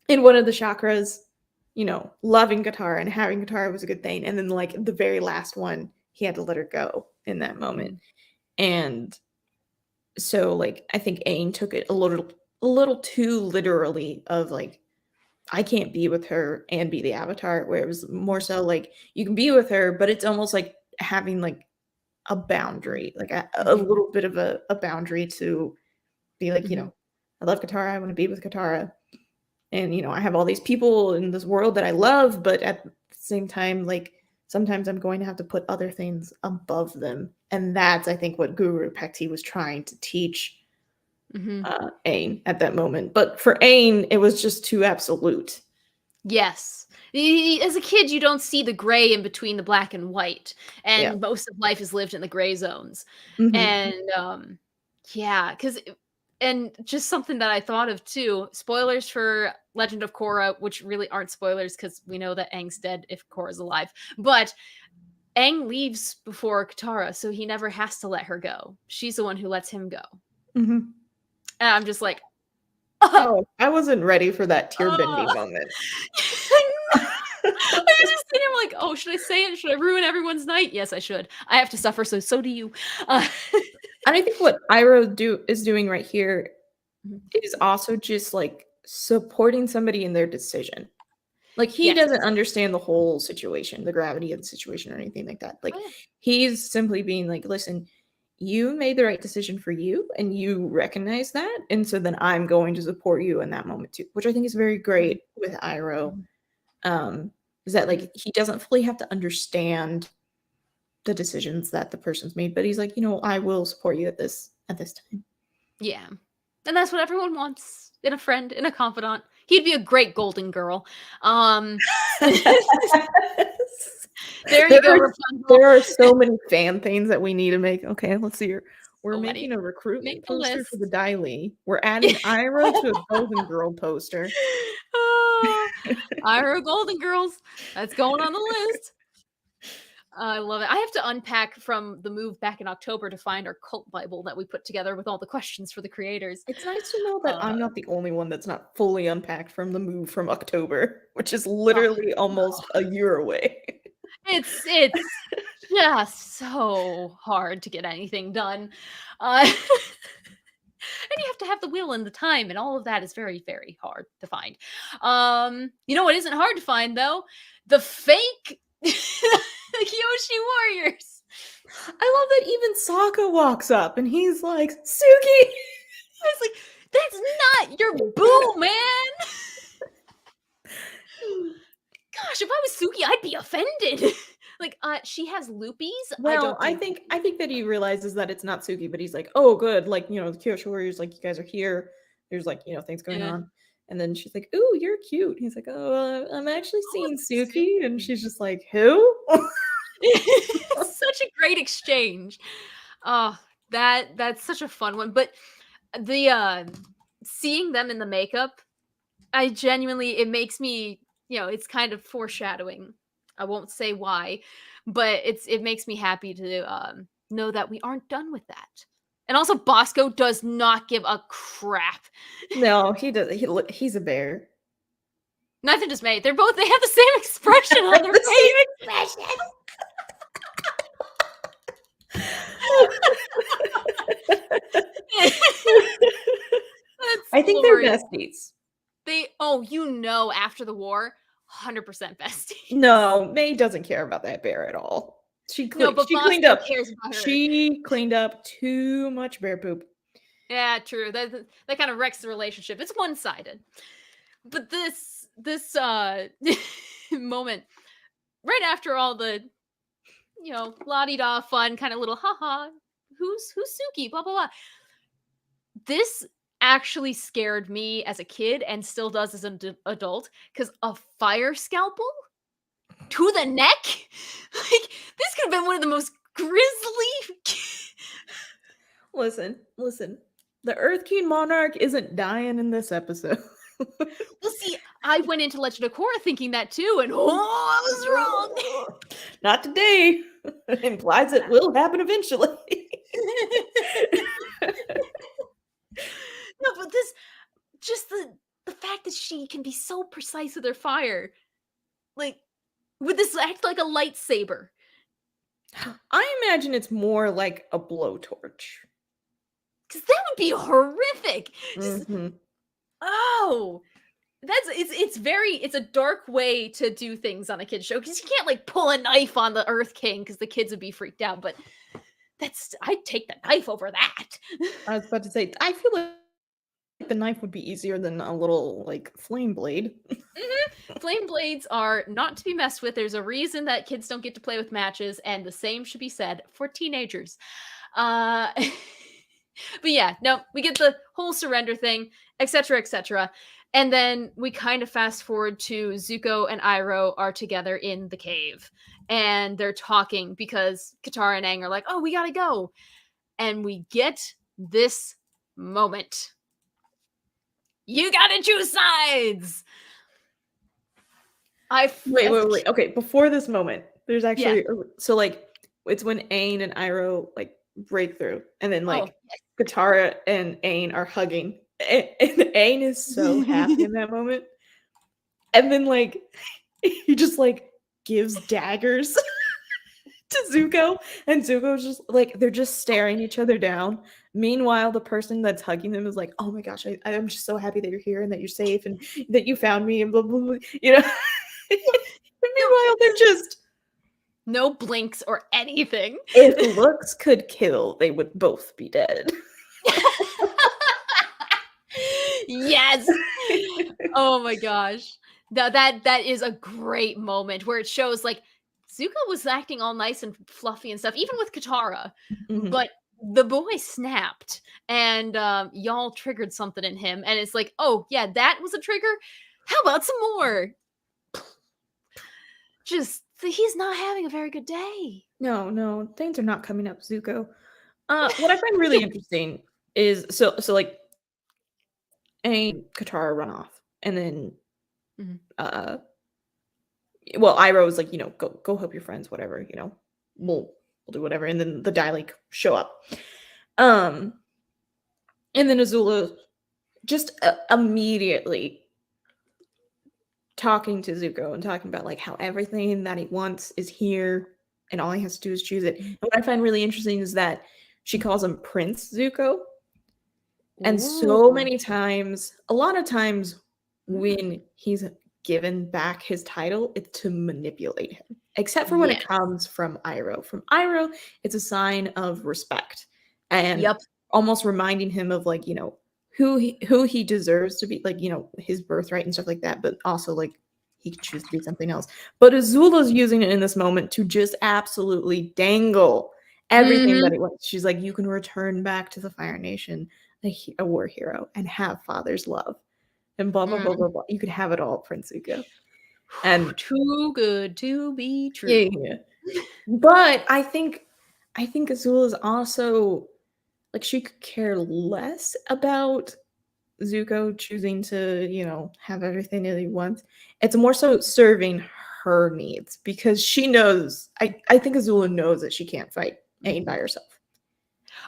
Speaker 2: in one of the chakras, loving Katara and having Katara was a good thing. And then like the very last one, he had to let her go in that moment. And so like I think Aang took it a little too literally of like I can't be with her and be the Avatar, where it was more so like you can be with her, but it's almost like having like a boundary, like a little bit of a boundary to be like, I love Katara. I want to be with Katara. And, you know, I have all these people in this world that I love, but at the same time, like, sometimes I'm going to have to put other things above them. And that's, I think, what Guru Pakti was trying to teach Aang at that moment. But for Aang, it was just too absolute.
Speaker 1: Yes. As a kid, you don't see the gray in between the black and white. And most of life is lived in the gray zones. And yeah, and just something that I thought of too, spoilers for Legend of Korra, which really aren't spoilers because we know that Aang's dead if Korra's alive. But Aang leaves before Katara, so he never has to let her go. She's the one who lets him go. And I'm just like,
Speaker 2: oh, I wasn't ready for that tear-bending moment.
Speaker 1: I was just sitting there like, oh, should I say it? Should I ruin everyone's night? Yes, I should. I have to suffer, so do you.
Speaker 2: And I think what Iroh is doing right here is also just like supporting somebody in their decision. Like he doesn't understand the whole situation, the gravity of the situation or anything like that. Like he's simply being like, listen, you made the right decision for you and you recognize that. And so then I'm going to support you in that moment too, which I think is very great with Iroh. Is that like he doesn't fully have to understand the decisions that the person's made, but he's like, you know, I will support you at this time.
Speaker 1: Yeah. And that's what everyone wants in a friend, in a confidant. He'd be a great golden girl. There you go, Rapunzel.
Speaker 2: There are so many fan things that we need to make. Okay, let's see here. We're making a recruitment poster for the Daily. We're adding Iroh to a Golden Girl poster.
Speaker 1: Iroh Golden Girls. That's going on the list. I love it. I have to unpack from the move back in October to find our cult Bible that we put together with all the questions for the creators.
Speaker 2: It's nice to know that I'm not the only one that's not fully unpacked from the move from October, which is literally almost a year away.
Speaker 1: It's just so hard to get anything done. And you have to have the will and the time, and all of that is very, very hard to find. You know what isn't hard to find, though? The fake Kyoshi warriors.
Speaker 2: I love that even Sokka walks up and he's like, Suki!
Speaker 1: I was like, that's not your boo, man! Gosh, if I was Suki, I'd be offended. Like, she has loopies.
Speaker 2: Well, I think that he realizes that it's not Suki, but he's like, oh, good. Like, you know, the Kyoshi warriors, like, you guys are here. There's like, you know, things going on. And then she's like, ooh, you're cute. He's like, oh, I'm actually seeing Suki. And she's just like, who?
Speaker 1: Such a great exchange. Oh, that's such a fun one. But the seeing them in the makeup, it makes me, you know, it's kind of foreshadowing. I won't say why, but it makes me happy to know that we aren't done with that. And also, Bosco does not give a crap.
Speaker 2: No, he does. He's a bear.
Speaker 1: Nothing just made. They have the same expression on their face.
Speaker 2: I think they're besties.
Speaker 1: After the war, 100% besties.
Speaker 2: No, May doesn't care about that bear at all. She cleaned up. She cleaned up too much bear poop.
Speaker 1: Yeah, true. That kind of wrecks the relationship. It's one-sided. But this moment, right after all the, you know, la-di-da fun, kind of little haha, who's Suki, blah, blah, blah. This actually scared me as a kid and still does as an adult, because a fire scalpel to the neck? Like, this could have been one of the most grisly...
Speaker 2: Listen. The Earth King Monarch isn't dying in this episode.
Speaker 1: Well, see, I went into Legend of Korra thinking that too, and I was wrong.
Speaker 2: Not today. It implies it will happen eventually.
Speaker 1: No, but the fact that she can be so precise with her fire, like, would this act like a lightsaber?
Speaker 2: I imagine it's more like a blowtorch.
Speaker 1: Because that would be horrific. It's a dark way to do things on a kid's show, because you can't like pull a knife on the Earth King because the kids would be freaked out. But I'd take the knife over that.
Speaker 2: I was about to say, I feel like the knife would be easier than a little like flame blade.
Speaker 1: Flame blades are not to be messed with. There's a reason that kids don't get to play with matches, and the same should be said for teenagers. Uh, but yeah, no, we get the whole surrender thing, etc., etc. And then we kind of fast forward to Zuko and Iroh are together in the cave, and they're talking because Katara and Aang are like, "Oh, we gotta go," and we get this moment. You gotta choose sides.
Speaker 2: Wait. Okay, before this moment, there's
Speaker 1: Yeah.
Speaker 2: actually so like it's when Aang and Iroh like break through, and then like Katara and Aang are hugging, and Aang is so happy in that moment, and then like he just like gives daggers to Zuko, and Zuko's just like they're just staring each other down. Meanwhile, the person that's hugging them is like, "Oh my gosh, I'm just so happy that you're here and that you're safe and that you found me," and blah blah blah. You know. Meanwhile, they're just
Speaker 1: no blinks or anything.
Speaker 2: If looks could kill, they would both be dead.
Speaker 1: Yes. Oh my gosh. That is a great moment where it shows like Zuko was acting all nice and fluffy and stuff, even with Katara, but the boy snapped and y'all triggered something in him, and it's like, oh yeah, that was a trigger. How about some more? Just he's not having a very good day.
Speaker 2: No, things are not coming up, Zuko. What I find really interesting is so like Aang and Katara run off, and then well, Iroh was like, go help your friends, whatever, we'll do whatever, and then the Dalek show up, and then Azula just immediately talking to Zuko and talking about like how everything that he wants is here and all he has to do is choose it. And what I find really interesting is that she calls him Prince Zuko. And so many times, a lot of times when he's given back his title, it's to manipulate him. Except for when it comes from Iroh. From Iroh, it's a sign of respect. And almost reminding him of like, who he deserves to be, like, his birthright and stuff like that, but also like he could choose to be something else. But Azula's using it in this moment to just absolutely dangle everything that he wants. She's like, you can return back to the Fire Nation, a war hero, and have father's love, and blah blah blah blah blah. You could have it all, Prince Zuko. And
Speaker 1: too good to be true.
Speaker 2: Yeah. But I think Azula's also like, she could care less about Zuko choosing to, have everything that he wants. It's more so serving her needs, because she knows, I think Azula knows that she can't fight Aang by herself.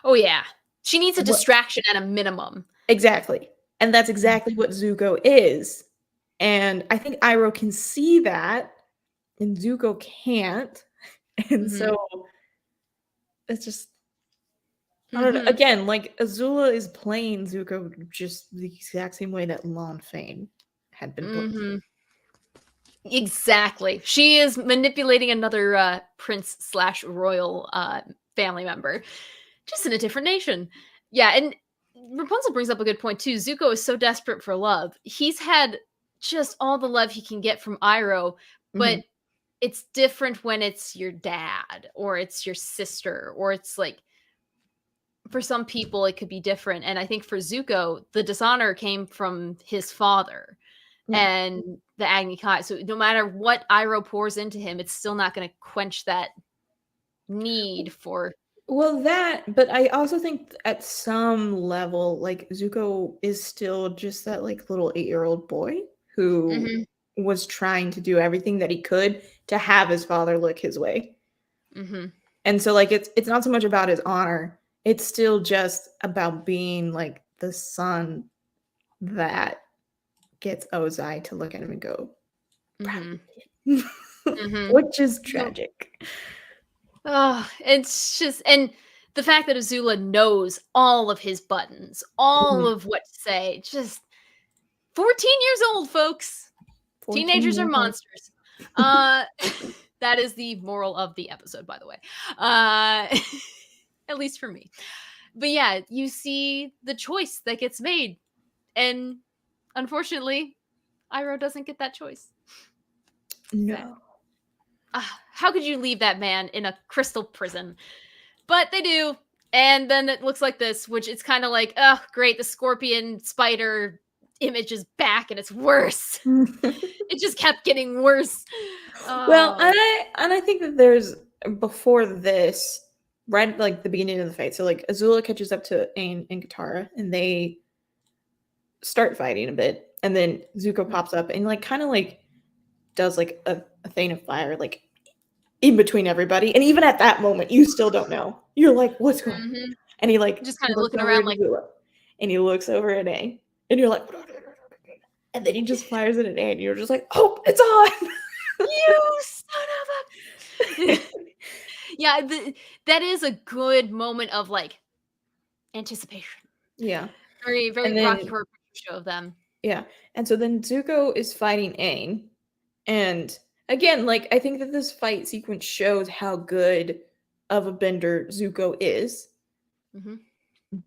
Speaker 1: Oh yeah. She needs a distraction at a minimum.
Speaker 2: Exactly. And that's exactly what Zuko is. And I think Iroh can see that, and Zuko can't. And so it's just, I don't know. Again, like, Azula is playing Zuko just the exact same way that Lan Fane had been played.
Speaker 1: Exactly. She is manipulating another prince/royal family member, just in a different nation. Yeah, and Rapunzel brings up a good point too. Zuko is so desperate for love. He's had just all the love he can get from Iroh, but it's different when it's your dad or it's your sister, or it's like, for some people it could be different. And I think for Zuko, the dishonor came from his father and the Agni Kai. So no matter what Iroh pours into him, it's still not going to quench that need for.
Speaker 2: Well, but I also think at some level, like, Zuko is still just that like little 8-year-old boy who was trying to do everything that he could to have his father look his way. And so like it's not so much about his honor. It's still just about being like the son that gets Ozai to look at him and go, which is tragic.
Speaker 1: Oh, it's just, and the fact that Azula knows all of his buttons, all of what to say, just 14 years old, folks. Teenagers are monsters. That is the moral of the episode, by the way. At least for me. But yeah, you see the choice that gets made. And unfortunately, Iroh doesn't get that choice.
Speaker 2: No.
Speaker 1: How could you leave that man in a crystal prison? But they do. And then it looks like this, which it's kind of like, oh, great, the scorpion spider image is back and it's worse. It just kept getting worse.
Speaker 2: Well,
Speaker 1: Oh.
Speaker 2: and I think that there's before this, right at like the beginning of the fight. So like Azula catches up to Aang and Katara, and they start fighting a bit, and then Zuko pops up and like kind of like does like a thing of fire like in between everybody, and even at that moment, you still don't know. You're like, what's going on?
Speaker 1: Mhm.
Speaker 2: And he like
Speaker 1: Just kind of
Speaker 2: looks
Speaker 1: looking
Speaker 2: over
Speaker 1: around
Speaker 2: at
Speaker 1: like,
Speaker 2: Azula, and he looks over at Aang, and you're like, and then he just fires it at Aang, and you're just like, oh, it's on.
Speaker 1: you son of a. Yeah, that is a good moment of like anticipation.
Speaker 2: Yeah.
Speaker 1: Very, very
Speaker 2: And then
Speaker 1: Rocky Horror Picture Show of them.
Speaker 2: yeah. And so then Zuko is fighting Aang. And again, like I think that this fight sequence shows how good of a bender Zuko is.
Speaker 1: Mhm.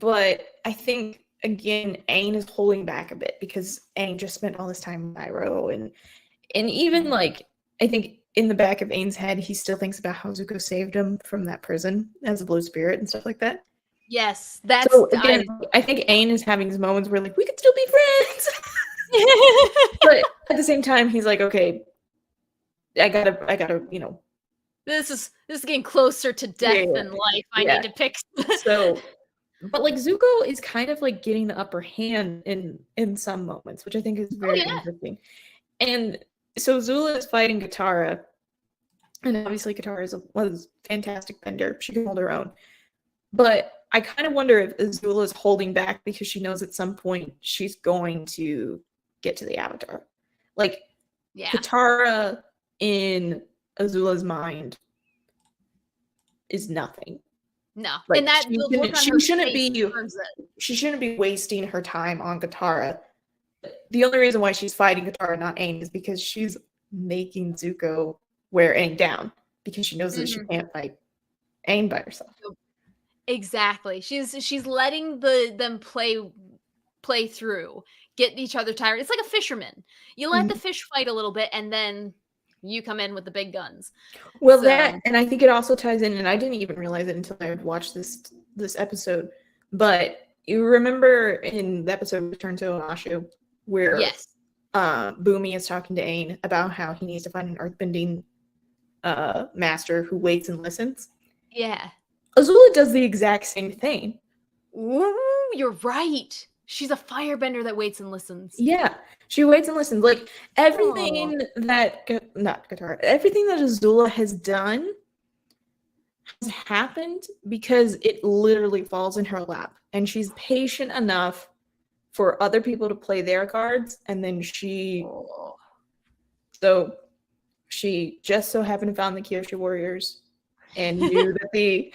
Speaker 2: But I think again, Aang is holding back a bit because Aang just spent all this time with Iroh, and even like I think in the back of Aang's head, he still thinks about how Zuko saved him from that prison as a blue spirit and stuff like that.
Speaker 1: Yes, that's
Speaker 2: So again, I think Aang is having his moments where like we could still be friends. But at the same time, he's like, okay, I gotta, you know.
Speaker 1: This is getting closer to death than life. I need to pick.
Speaker 2: So, but like Zuko is kind of like getting the upper hand in some moments, which I think is very interesting. And so Zula is fighting Katara, and obviously Katara was a fantastic bender. She can hold her own. But I kind of wonder if Azula is holding back because she knows at some point she's going to get to the Avatar. Like, Katara in Azula's mind is nothing.
Speaker 1: No,
Speaker 2: like,
Speaker 1: and that
Speaker 2: she shouldn't be wasting her time on Katara. The only reason why she's fighting Katara, not Aang, is because she's making Zuko wear Aang down because she knows that she can't fight Aang by herself.
Speaker 1: Exactly. She's letting them play through, get each other tired. It's like a fisherman. You let the fish fight a little bit, and then you come in with the big guns.
Speaker 2: Well, that, and I think it also ties in, and I didn't even realize it until I had watched this episode, but you remember in the episode Return to Omashu, where Boomy is talking to Aang about how he needs to find an earthbending master who waits and listens?
Speaker 1: Yeah.
Speaker 2: Azula does the exact same thing.
Speaker 1: Ooh, you're right. She's a firebender that waits and listens.
Speaker 2: Yeah, she waits and listens. Like everything that everything that Azula has done has happened because it literally falls in her lap, and she's patient enough for other people to play their cards, and then she just so happened to found the Kyoshi Warriors and knew that the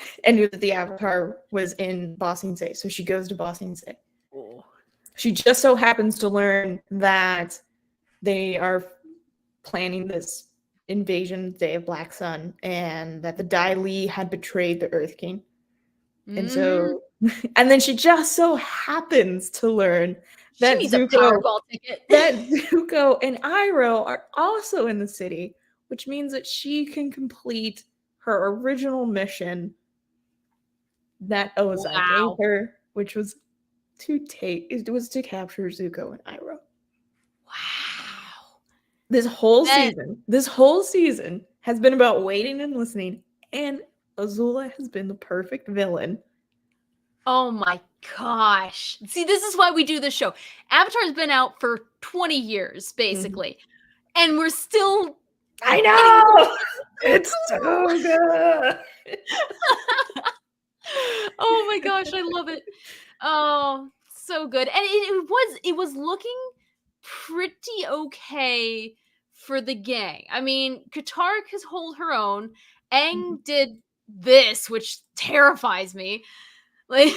Speaker 2: Avatar was in Ba Sing Se, so she goes to Ba Sing Se. She just so happens to learn that they are planning this invasion Day of Black Sun, and that the Dai Li had betrayed the Earth King. And so, and then she just so happens to learn that Zuko and Iroh are also in the city, which means that she can complete her original mission that Ozai gave her, which was to capture Zuko and Iroh.
Speaker 1: Wow.
Speaker 2: This whole season has been about waiting and listening, and Azula has been the perfect villain.
Speaker 1: Oh my gosh. See, this is why we do this show. Avatar's been out for 20 years, basically. And we're still...
Speaker 2: I know! It's so good!
Speaker 1: Oh my gosh, I love it. Oh, so good. And it was looking pretty okay for the gang. I mean, Katara has hold her own. Aang did this, which terrifies me. Like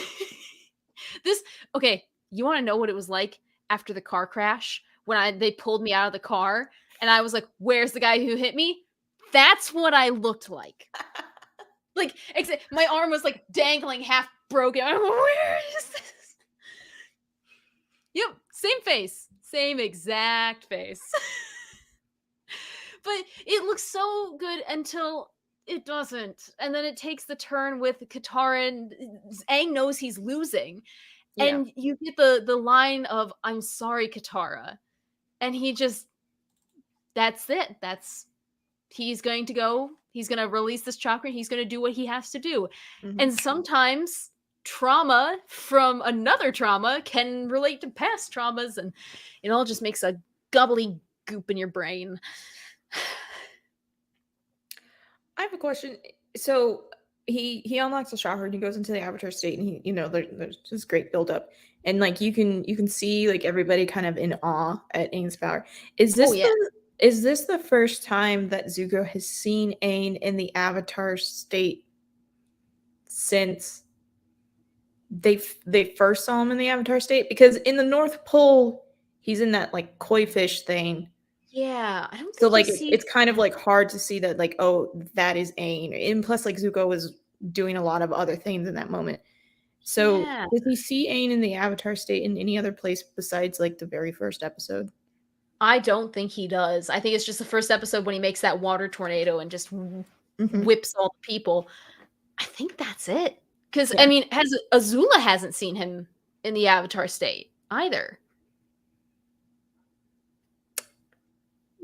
Speaker 1: this. Okay, you want to know what it was like after the car crash when they pulled me out of the car and I was like, "Where's the guy who hit me?" That's what I looked like. Like, my arm was like dangling, half broken. Where is this? Yep, same face. Same exact face. But it looks so good until it doesn't. And then it takes the turn with Katara and Aang knows he's losing.
Speaker 2: Yeah.
Speaker 1: And you get the line of "I'm sorry, Katara." And he just that's it. That's he's going to go, he's going to release this chakra, he's going to do what he has to do.
Speaker 2: Mhm.
Speaker 1: And sometimes trauma from another trauma can relate to past traumas and it all just makes a gubbly goop in your brain.
Speaker 2: I have a question. So he unlocks the chakra and he goes into the avatar state, and he, there's this great buildup, and like you can see like everybody kind of in awe at Aang's power. Is
Speaker 1: Oh
Speaker 2: this
Speaker 1: yeah.
Speaker 2: the first time that Zuko has seen Aang in the avatar state since they first saw him in the avatar state? Because in the North Pole, he's in that like koi fish thing.
Speaker 1: Yeah, I don't
Speaker 2: So,
Speaker 1: think you
Speaker 2: like,
Speaker 1: see
Speaker 2: it's kind of, like, hard to see that, like, oh, that is Aang, and plus, like, Zuko was doing a lot of other things in that moment. So,
Speaker 1: yeah.
Speaker 2: did we see Aang in the Avatar state in any other place besides, like, the very first episode?
Speaker 1: I don't think he does. I think it's just the first episode when he makes that water tornado and just
Speaker 2: Mhm.
Speaker 1: whips all the people. I think that's it. Because
Speaker 2: Yeah.
Speaker 1: I mean, has Azula hasn't seen him in the Avatar state either.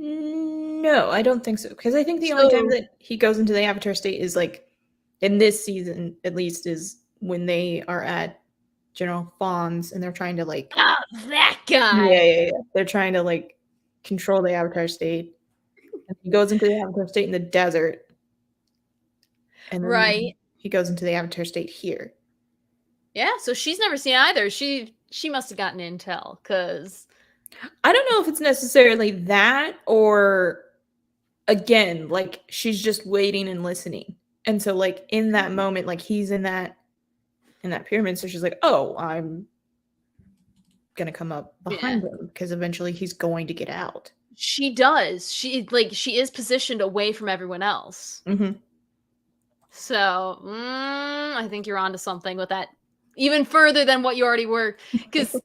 Speaker 2: No, I don't think so. Because I think the only time
Speaker 1: So
Speaker 2: that he goes into the Avatar state is, like, in this season, at least, is when they are at General Fawn's and they're trying to, like
Speaker 1: that
Speaker 2: yeah,
Speaker 1: guy.
Speaker 2: yeah, yeah. They're trying to, like, control the Avatar state. And he goes into the Avatar state in the desert, and then
Speaker 1: Right.
Speaker 2: he goes into the Avatar state here.
Speaker 1: Yeah, so she's never seen either. She must have gotten intel because
Speaker 2: I don't know if it's necessarily that or again, like she's just waiting and listening. And so like in that moment, like he's in that pyramid, so she's like, "Oh, I'm gonna come up
Speaker 1: yeah.
Speaker 2: behind him because eventually he's going to get out."
Speaker 1: She does. She is positioned away from everyone else.
Speaker 2: Mhm.
Speaker 1: So, I think you're onto something with that even further than what you already were. Because,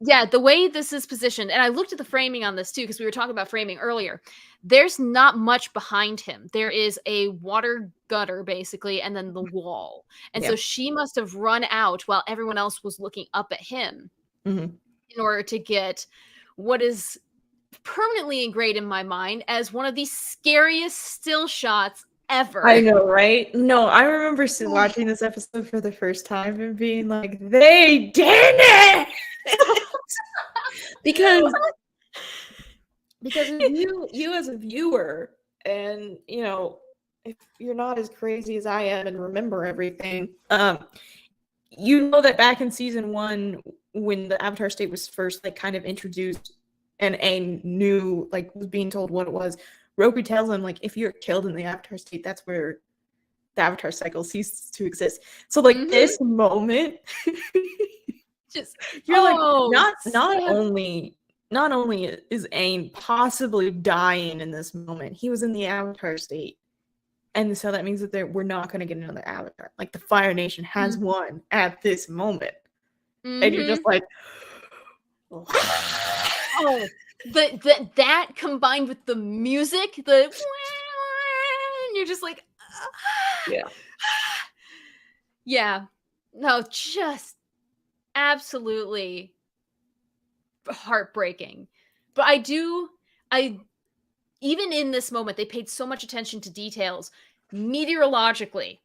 Speaker 1: yeah, the way this is positioned, and I looked at the framing on this too, because we were talking about framing earlier. There's not much behind him. There is a water gutter, basically, and then the wall. And
Speaker 2: Yeah.
Speaker 1: so she must have run out while everyone else was looking up at him
Speaker 2: Mhm.
Speaker 1: in order to get what is permanently ingrained in my mind as one of the scariest still shots ever.
Speaker 2: I know, right? No, I remember watching this episode for the first time and being like, "They did it!" because if you as a viewer, and if you're not as crazy as I am and remember everything, you know that back in season 1 when the Avatar state was first like kind of introduced and Aang knew, like, was being told what it was, Roku tells him, like, if you're killed in the Avatar state, that's where the Avatar cycle ceases to exist. So like
Speaker 1: Mhm.
Speaker 2: this moment
Speaker 1: Just
Speaker 2: you're like,
Speaker 1: oh,
Speaker 2: not
Speaker 1: so
Speaker 2: only is Aang possibly dying in this moment, he was in the Avatar state. And so that means that we're not going to get another Avatar. Like the Fire Nation has won at this moment. And you're just
Speaker 1: mhm.
Speaker 2: like,
Speaker 1: Oh, that combined with the music, and you're just like,
Speaker 2: yeah.
Speaker 1: yeah. No, just absolutely heartbreaking. But I even in this moment, they paid so much attention to details meteorologically.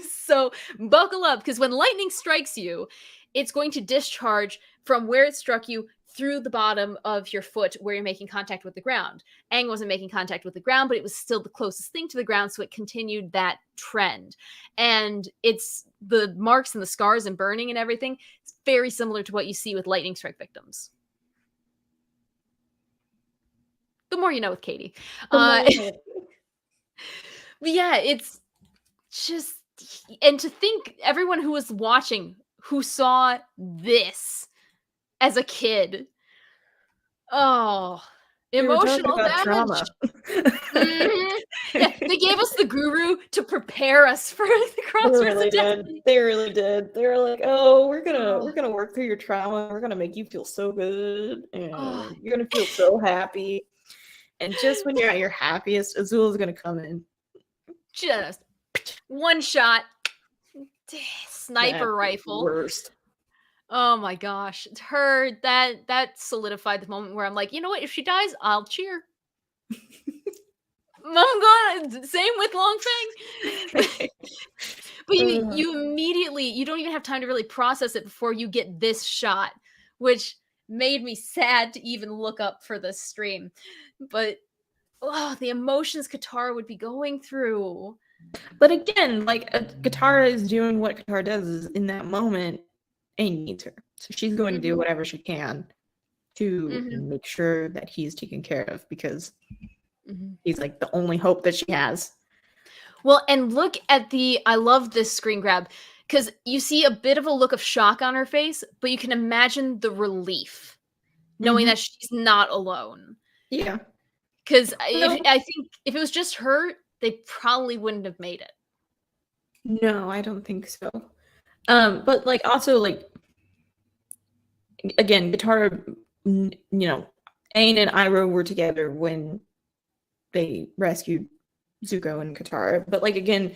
Speaker 1: So buckle up because when lightning strikes you, it's going to discharge from where it struck you through the bottom of your foot where you're making contact with the ground. Aang wasn't making contact with the ground, but it was still the closest thing to the ground, so it continued that trend. And it's the marks and the scars and burning and everything. It's very similar to what you see with lightning strike victims. The more you know with Katie. But yeah, it's just and to think everyone who was watching who saw this as a kid. Oh,
Speaker 2: We were talking
Speaker 1: emotional
Speaker 2: about
Speaker 1: damage.
Speaker 2: trauma.
Speaker 1: Mhm. Yeah, they gave us the guru to prepare us for the Crossroads of Destiny.
Speaker 2: They really did. They were like, "Oh, we're gonna work through your trauma. We're gonna make you feel so good, and
Speaker 1: Oh,
Speaker 2: you're gonna feel so happy." And just when you're at your happiest, Azula's gonna come in.
Speaker 1: just one shot, sniper
Speaker 2: That's
Speaker 1: rifle.
Speaker 2: worst.
Speaker 1: Oh my gosh, her that solidified the moment where I'm like, you know what? If she dies, I'll cheer. I'm gonna same with Long Feng. But you immediately you don't even have time to really process it before you get this shot, which made me sad to even look up for this stream. But oh, the emotions Katara would be going through.
Speaker 2: But again, like Katara is doing what Katara does is in that moment, Aang needs her. So she's going to do whatever she can to make sure that he's taken care of because he's like the only hope that she has.
Speaker 1: Well, and look at I love this screen grab because you see a bit of a look of shock on her face, but you can imagine the relief knowing that she's not alone.
Speaker 2: Yeah.
Speaker 1: Because I think if it was just her, they probably wouldn't have made it.
Speaker 2: No, I don't think so. But like also like again, Katara, you know, Aang and Iroh were together when they rescued Zuko and Katara. But like again,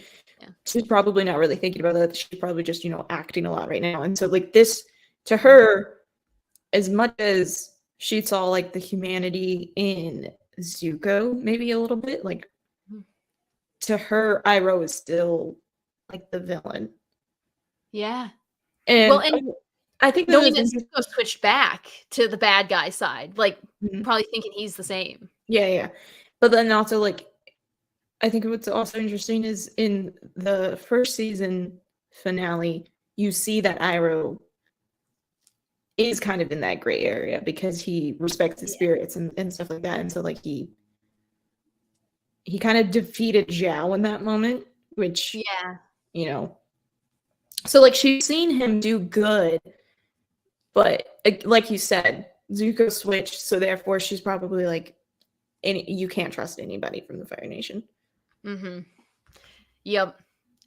Speaker 2: she's probably not really thinking about that. She's probably just, you know, acting a lot right now. And so like this to her, as much as she saw like the humanity in Zuko, maybe a little bit, like to her, Iroh is still like the villain.
Speaker 1: Yeah.
Speaker 2: And,
Speaker 1: well, and
Speaker 2: I think
Speaker 1: knowing that Zuko switched back to the bad guy side, like probably thinking he's the same.
Speaker 2: Yeah. But then also like I think what's also interesting is in the first season finale, you see that Iroh is kind of in that gray area because he respects his spirits and stuff like that. And so like he kind of defeated Zhao in that moment, which you know. So like she's seen him do good, but like you said, Zuko switched, so therefore she's probably like you can't trust anybody from the Fire Nation.
Speaker 1: Yep,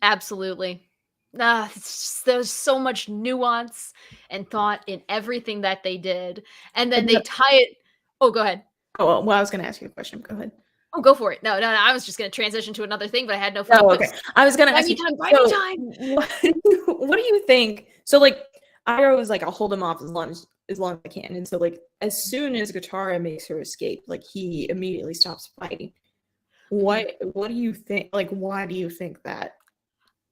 Speaker 1: absolutely. There's so much nuance and thought in everything that they did, and then they tie it. Oh, go ahead.
Speaker 2: Oh, well, I was going to ask you a question. Go ahead.
Speaker 1: Oh, go for it. No, I was just going to transition to another thing, but I had no.
Speaker 2: Oh, okay. I was going to ask you.
Speaker 1: Time.
Speaker 2: What do you think? So, like, Iroh is like, I'll hold him off as long as I can, and so like, as soon as Katara makes her escape, like, he immediately stops fighting. What do you think? Like, why do you think that?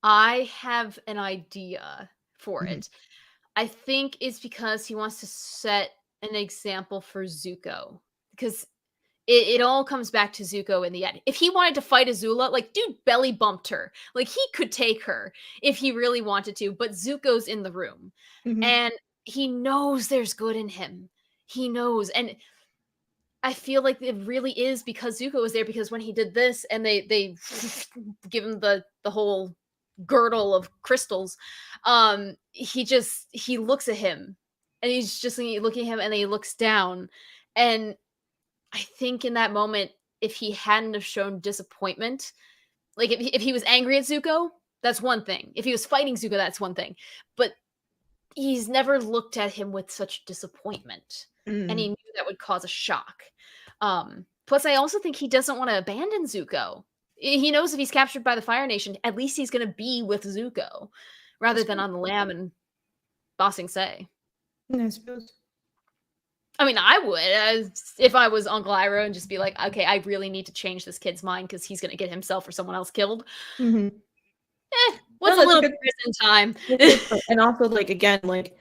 Speaker 1: I have an idea for it. I think it's because he wants to set an example for Zuko. Because it all comes back to Zuko in the end. If he wanted to fight Azula, like, dude belly bumped her. Like, he could take her if he really wanted to, but Zuko's in the room. And he knows there's good in him. He knows. And I feel like it really is because Zuko was there, because when he did this and they give him the whole girdle of crystals, he looks at him and he's just looking at him, and then he looks down. And I think in that moment, if he hadn't have shown disappointment, like if he was angry at Zuko, that's one thing. If he was fighting Zuko, that's one thing. But he's never looked at him with such disappointment. And he knew that would cause a shock. Plus, I also think he doesn't want to abandon Zuko. He knows if he's captured by the Fire Nation, at least he's going to be with Zuko rather than on the lam and bossing Say.
Speaker 2: I suppose.
Speaker 1: I mean, I would if I was Uncle Iroh and just be like, okay, I really need to change this kid's mind because he's going to get himself or someone else killed. What's a little prison time?
Speaker 2: And also, like, again, like,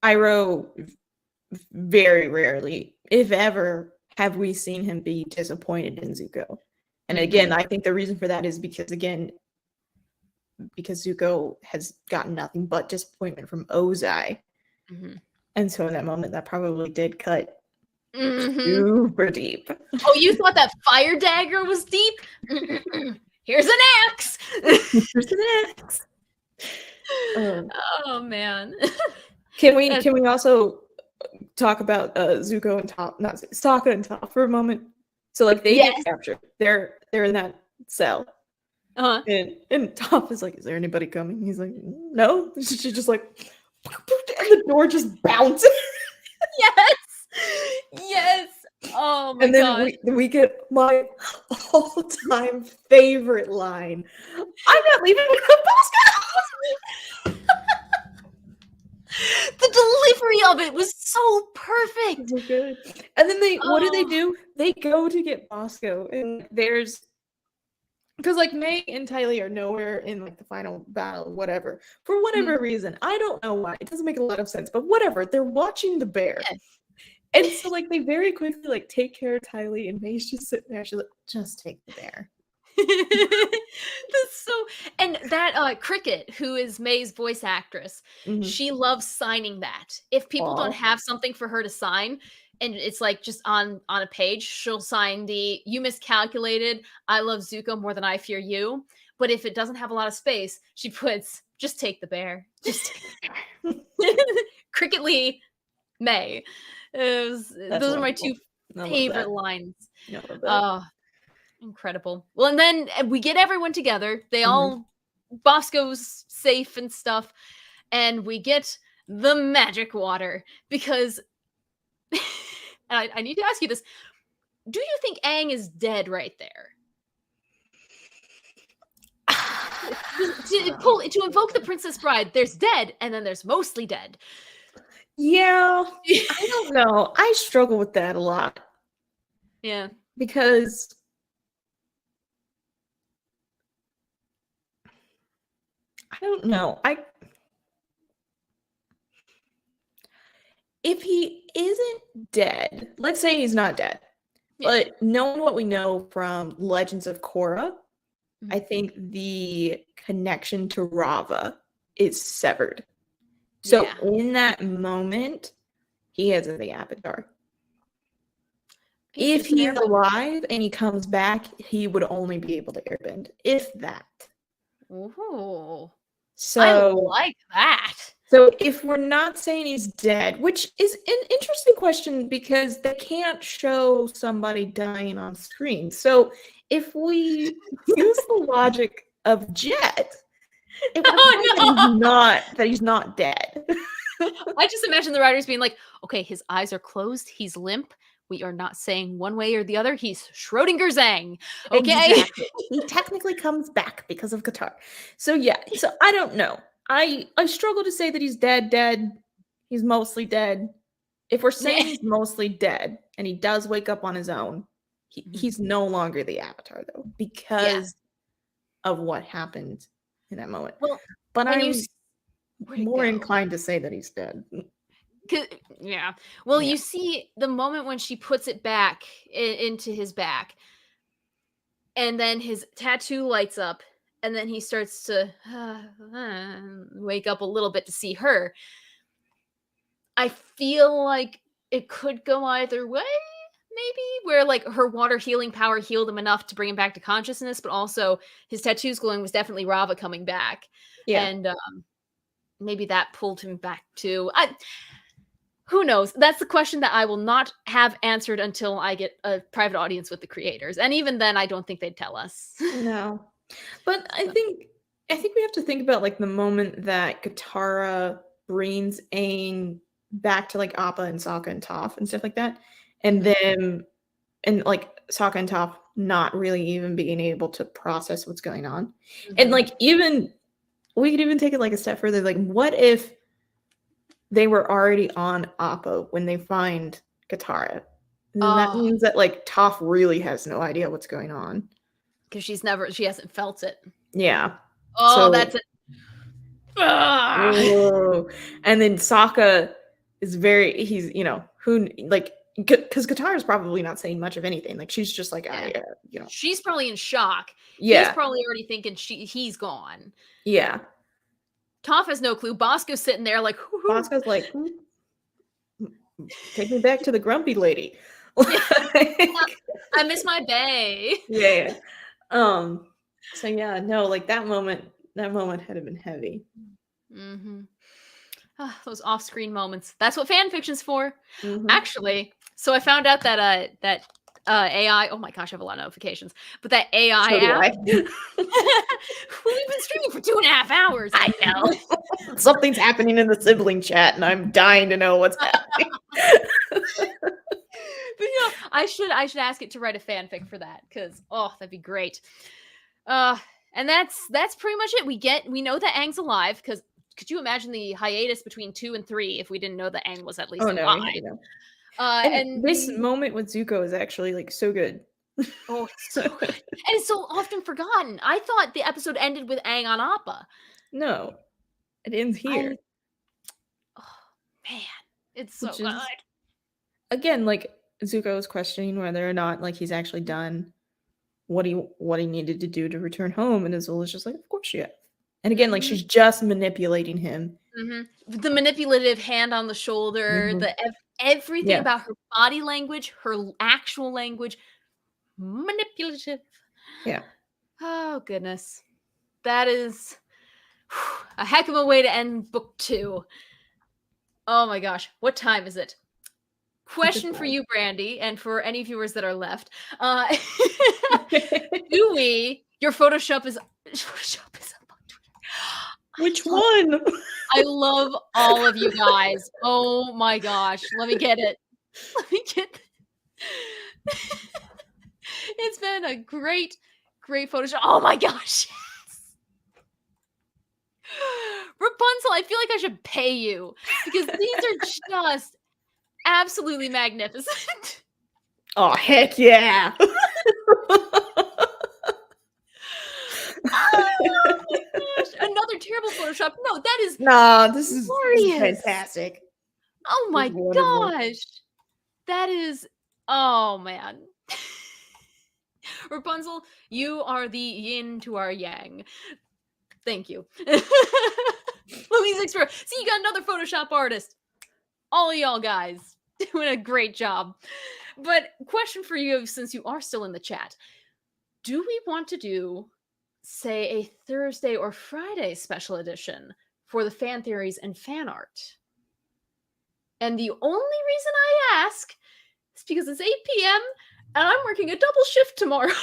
Speaker 2: Iroh very rarely, if ever, have we seen him be disappointed in Zuko. And again, I think the reason for that is because Zuko has gotten nothing but disappointment from Ozai. And so in that moment, that probably did cut super deep.
Speaker 1: Oh, you thought that fire dagger was deep? Here's an axe.
Speaker 2: Here's an axe.
Speaker 1: Oh man.
Speaker 2: Can we also talk about Zuko and Toph, not Sokka and Toph for a moment? So like they get captured. They're in that cell.
Speaker 1: Uh-huh.
Speaker 2: And Toph is like, is there anybody coming? He's like, no. She's just like, and the door just bounces.
Speaker 1: Yes. Yes. Oh my
Speaker 2: And then
Speaker 1: gosh.
Speaker 2: we get my all-time favorite line. I'm not leaving without Bosco.
Speaker 1: The delivery of it was so perfect.
Speaker 2: So good. And then what do they
Speaker 1: Oh.
Speaker 2: do? They go to get Bosco, and there's because like May and Tylee are nowhere in like the final battle, whatever. For whatever reason, I don't know why. It doesn't make a lot of sense, but whatever. They're watching the bear.
Speaker 1: Yeah.
Speaker 2: And so like they very quickly like take care of Tylee, and May's just sitting there. She's like, just take the bear.
Speaker 1: That's so, and that Cricket, who is May's voice actress, she loves signing that. If people don't have something for her to sign, and it's like just on a page, she'll sign the "You miscalculated. I love Zuko more than I fear you." But if it doesn't have a lot of space, she puts "Just take the bear." Just take the bear. Cricket Lee, May. Those are my two favorite lines. Oh, incredible. Well, and then we get everyone together. They all, Bosco's safe and stuff, and we get the magic water because I need to ask you this. Do you think Aang is dead right there? To invoke the Princess Bride, there's dead, and then there's mostly dead.
Speaker 2: Yeah, I don't know. I struggle with that a lot.
Speaker 1: Yeah.
Speaker 2: Because I don't know. If he isn't dead, let's say he's not dead, but knowing what we know from Legends of Korra, I think the connection to Rava is severed. So in that moment, he has the avatar. If he's alive and he comes back, he would only be able to airbend, if that.
Speaker 1: Ooh.
Speaker 2: So
Speaker 1: I like that.
Speaker 2: So if we're not saying he's dead, which is an interesting question because they can't show somebody dying on screen. So if we use the logic of Jet, it would that he's not dead.
Speaker 1: I just imagine the writers being like, okay, his eyes are closed, he's limp. We are not saying one way or the other. He's Schrodinger Zang. Okay.
Speaker 2: Exactly. He technically comes back because of Qatar. So yeah. So I don't know. I struggle to say that he's dead. He's mostly dead. If we're saying he's mostly dead and he does wake up on his own, he's no longer the avatar though because of what happened in that moment.
Speaker 1: Well,
Speaker 2: but I'm more inclined to say that he's dead.
Speaker 1: Yeah. Well, you see the moment when she puts it back into his back, and then his tattoo lights up, and then he starts to wake up a little bit to see her. I feel like it could go either way, maybe, where like her water healing power healed him enough to bring him back to consciousness, but also his tattoos glowing was definitely Rava coming back. Yeah. And maybe that pulled him back too. Who knows? That's the question that I will not have answered until I get a private audience with the creators. And even then, I don't think they'd tell us.
Speaker 2: No. But I think we have to think about like the moment that Katara brings Aang back to like Appa and Sokka and Toph and stuff like that. And then like Sokka and Toph not really even being able to process what's going on. And like even we could even take it like a step further. Like what if they were already on Appa when they find Katara? And that means that like Toph really has no idea what's going on.
Speaker 1: Because she hasn't felt it.
Speaker 2: Yeah.
Speaker 1: Oh, so, that's it.
Speaker 2: And then Sokka is he's, who, like, because Katara is probably not saying much of anything. Like, she's just like,
Speaker 1: She's probably in shock. Yeah. He's probably already thinking he's gone.
Speaker 2: Yeah.
Speaker 1: Toph has no clue. Bosco's sitting there like,
Speaker 2: Bosco's like, take me back to the grumpy lady.
Speaker 1: I miss my bae.
Speaker 2: Yeah. So yeah, no, like that moment had been heavy.
Speaker 1: Those off-screen moments. That's what fan fiction's for. Actually, so I found out that AI. Oh my gosh, I have a lot of notifications. But that AI
Speaker 2: So do
Speaker 1: app.
Speaker 2: I.
Speaker 1: We've been streaming for 2.5 hours. I know.
Speaker 2: Something's happening in the sibling chat, and I'm dying to know what's happening.
Speaker 1: But I should ask it to write a fanfic for that, because that'd be great. And that's pretty much it. We know that Aang's alive, because could you imagine the hiatus between 2 and 3 if we didn't know that Aang was at least alive?
Speaker 2: No. And this moment with Zuko is actually like so good.
Speaker 1: Oh, it's so good. And it's so often forgotten. I thought the episode ended with Aang on Appa.
Speaker 2: No, it ends here.
Speaker 1: Man, it's so good.
Speaker 2: Again, like Zuko is questioning whether or not like he's actually done what he needed to do to return home, and Azula's just like, of course you have. And again, like she's just manipulating him.
Speaker 1: The manipulative hand on the shoulder, everything about her body language, her actual language, manipulative.
Speaker 2: Yeah.
Speaker 1: Oh goodness, that is a heck of a way to end book 2. Oh my gosh, what time is it? Question for you, Brandy, and for any viewers that are left. Your Photoshop is up on Twitter.
Speaker 2: Which one?
Speaker 1: I love all of you guys. Oh my gosh. Let me get it. It's been a great Photoshop. Oh my gosh. Yes. Rapunzel, I feel like I should pay you, because these are just absolutely magnificent.
Speaker 2: Oh, heck yeah.
Speaker 1: Oh my gosh. Another terrible Photoshop. No, that is
Speaker 2: this is fantastic.
Speaker 1: Oh my gosh. That is, oh man. Rapunzel, you are the yin to our yang. Thank you. Louise Expert. See, you got another Photoshop artist. All of y'all guys doing a great job. But question for you, since you are still in the chat. Do we want to do, say, a Thursday or Friday special edition for the fan theories and fan art? And the only reason I ask is because it's 8 p.m. and I'm working a double shift tomorrow.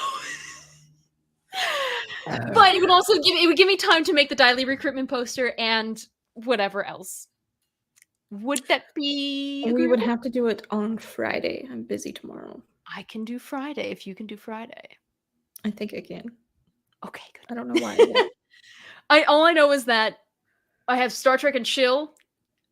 Speaker 1: But it would give me time to make the Daily recruitment poster and whatever else. Would that be agreeable?
Speaker 2: We would have to do it on Friday. I'm busy tomorrow.
Speaker 1: I can do Friday if you can do Friday.
Speaker 2: I think I can.
Speaker 1: Okay, good.
Speaker 2: I don't know why.
Speaker 1: All I know is that I have Star Trek and Chill,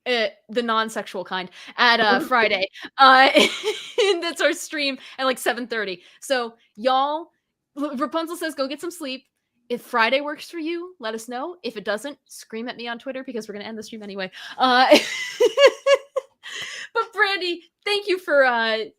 Speaker 1: the non-sexual kind, at Friday. And that's our stream at like 7:30. So y'all, Rapunzel says go get some sleep. If Friday works for you, let us know. If it doesn't, scream at me on Twitter, because we're going to end the stream anyway. But Brandy, thank you for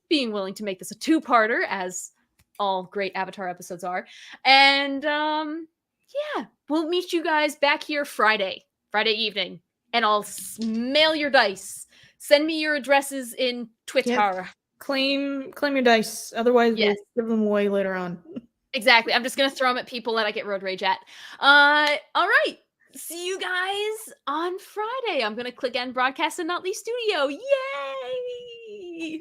Speaker 1: being willing to make this a 2-parter, as all great Avatar episodes are. And yeah, we'll meet you guys back here Friday evening. And I'll mail your dice. Send me your addresses in Twitter.
Speaker 2: Yep. Claim your dice. Otherwise, we'll give them away later on.
Speaker 1: Exactly. I'm just going to throw them at people that I get road rage at. All right. See you guys on Friday. I'm going to click end broadcast and not leave studio. Yay!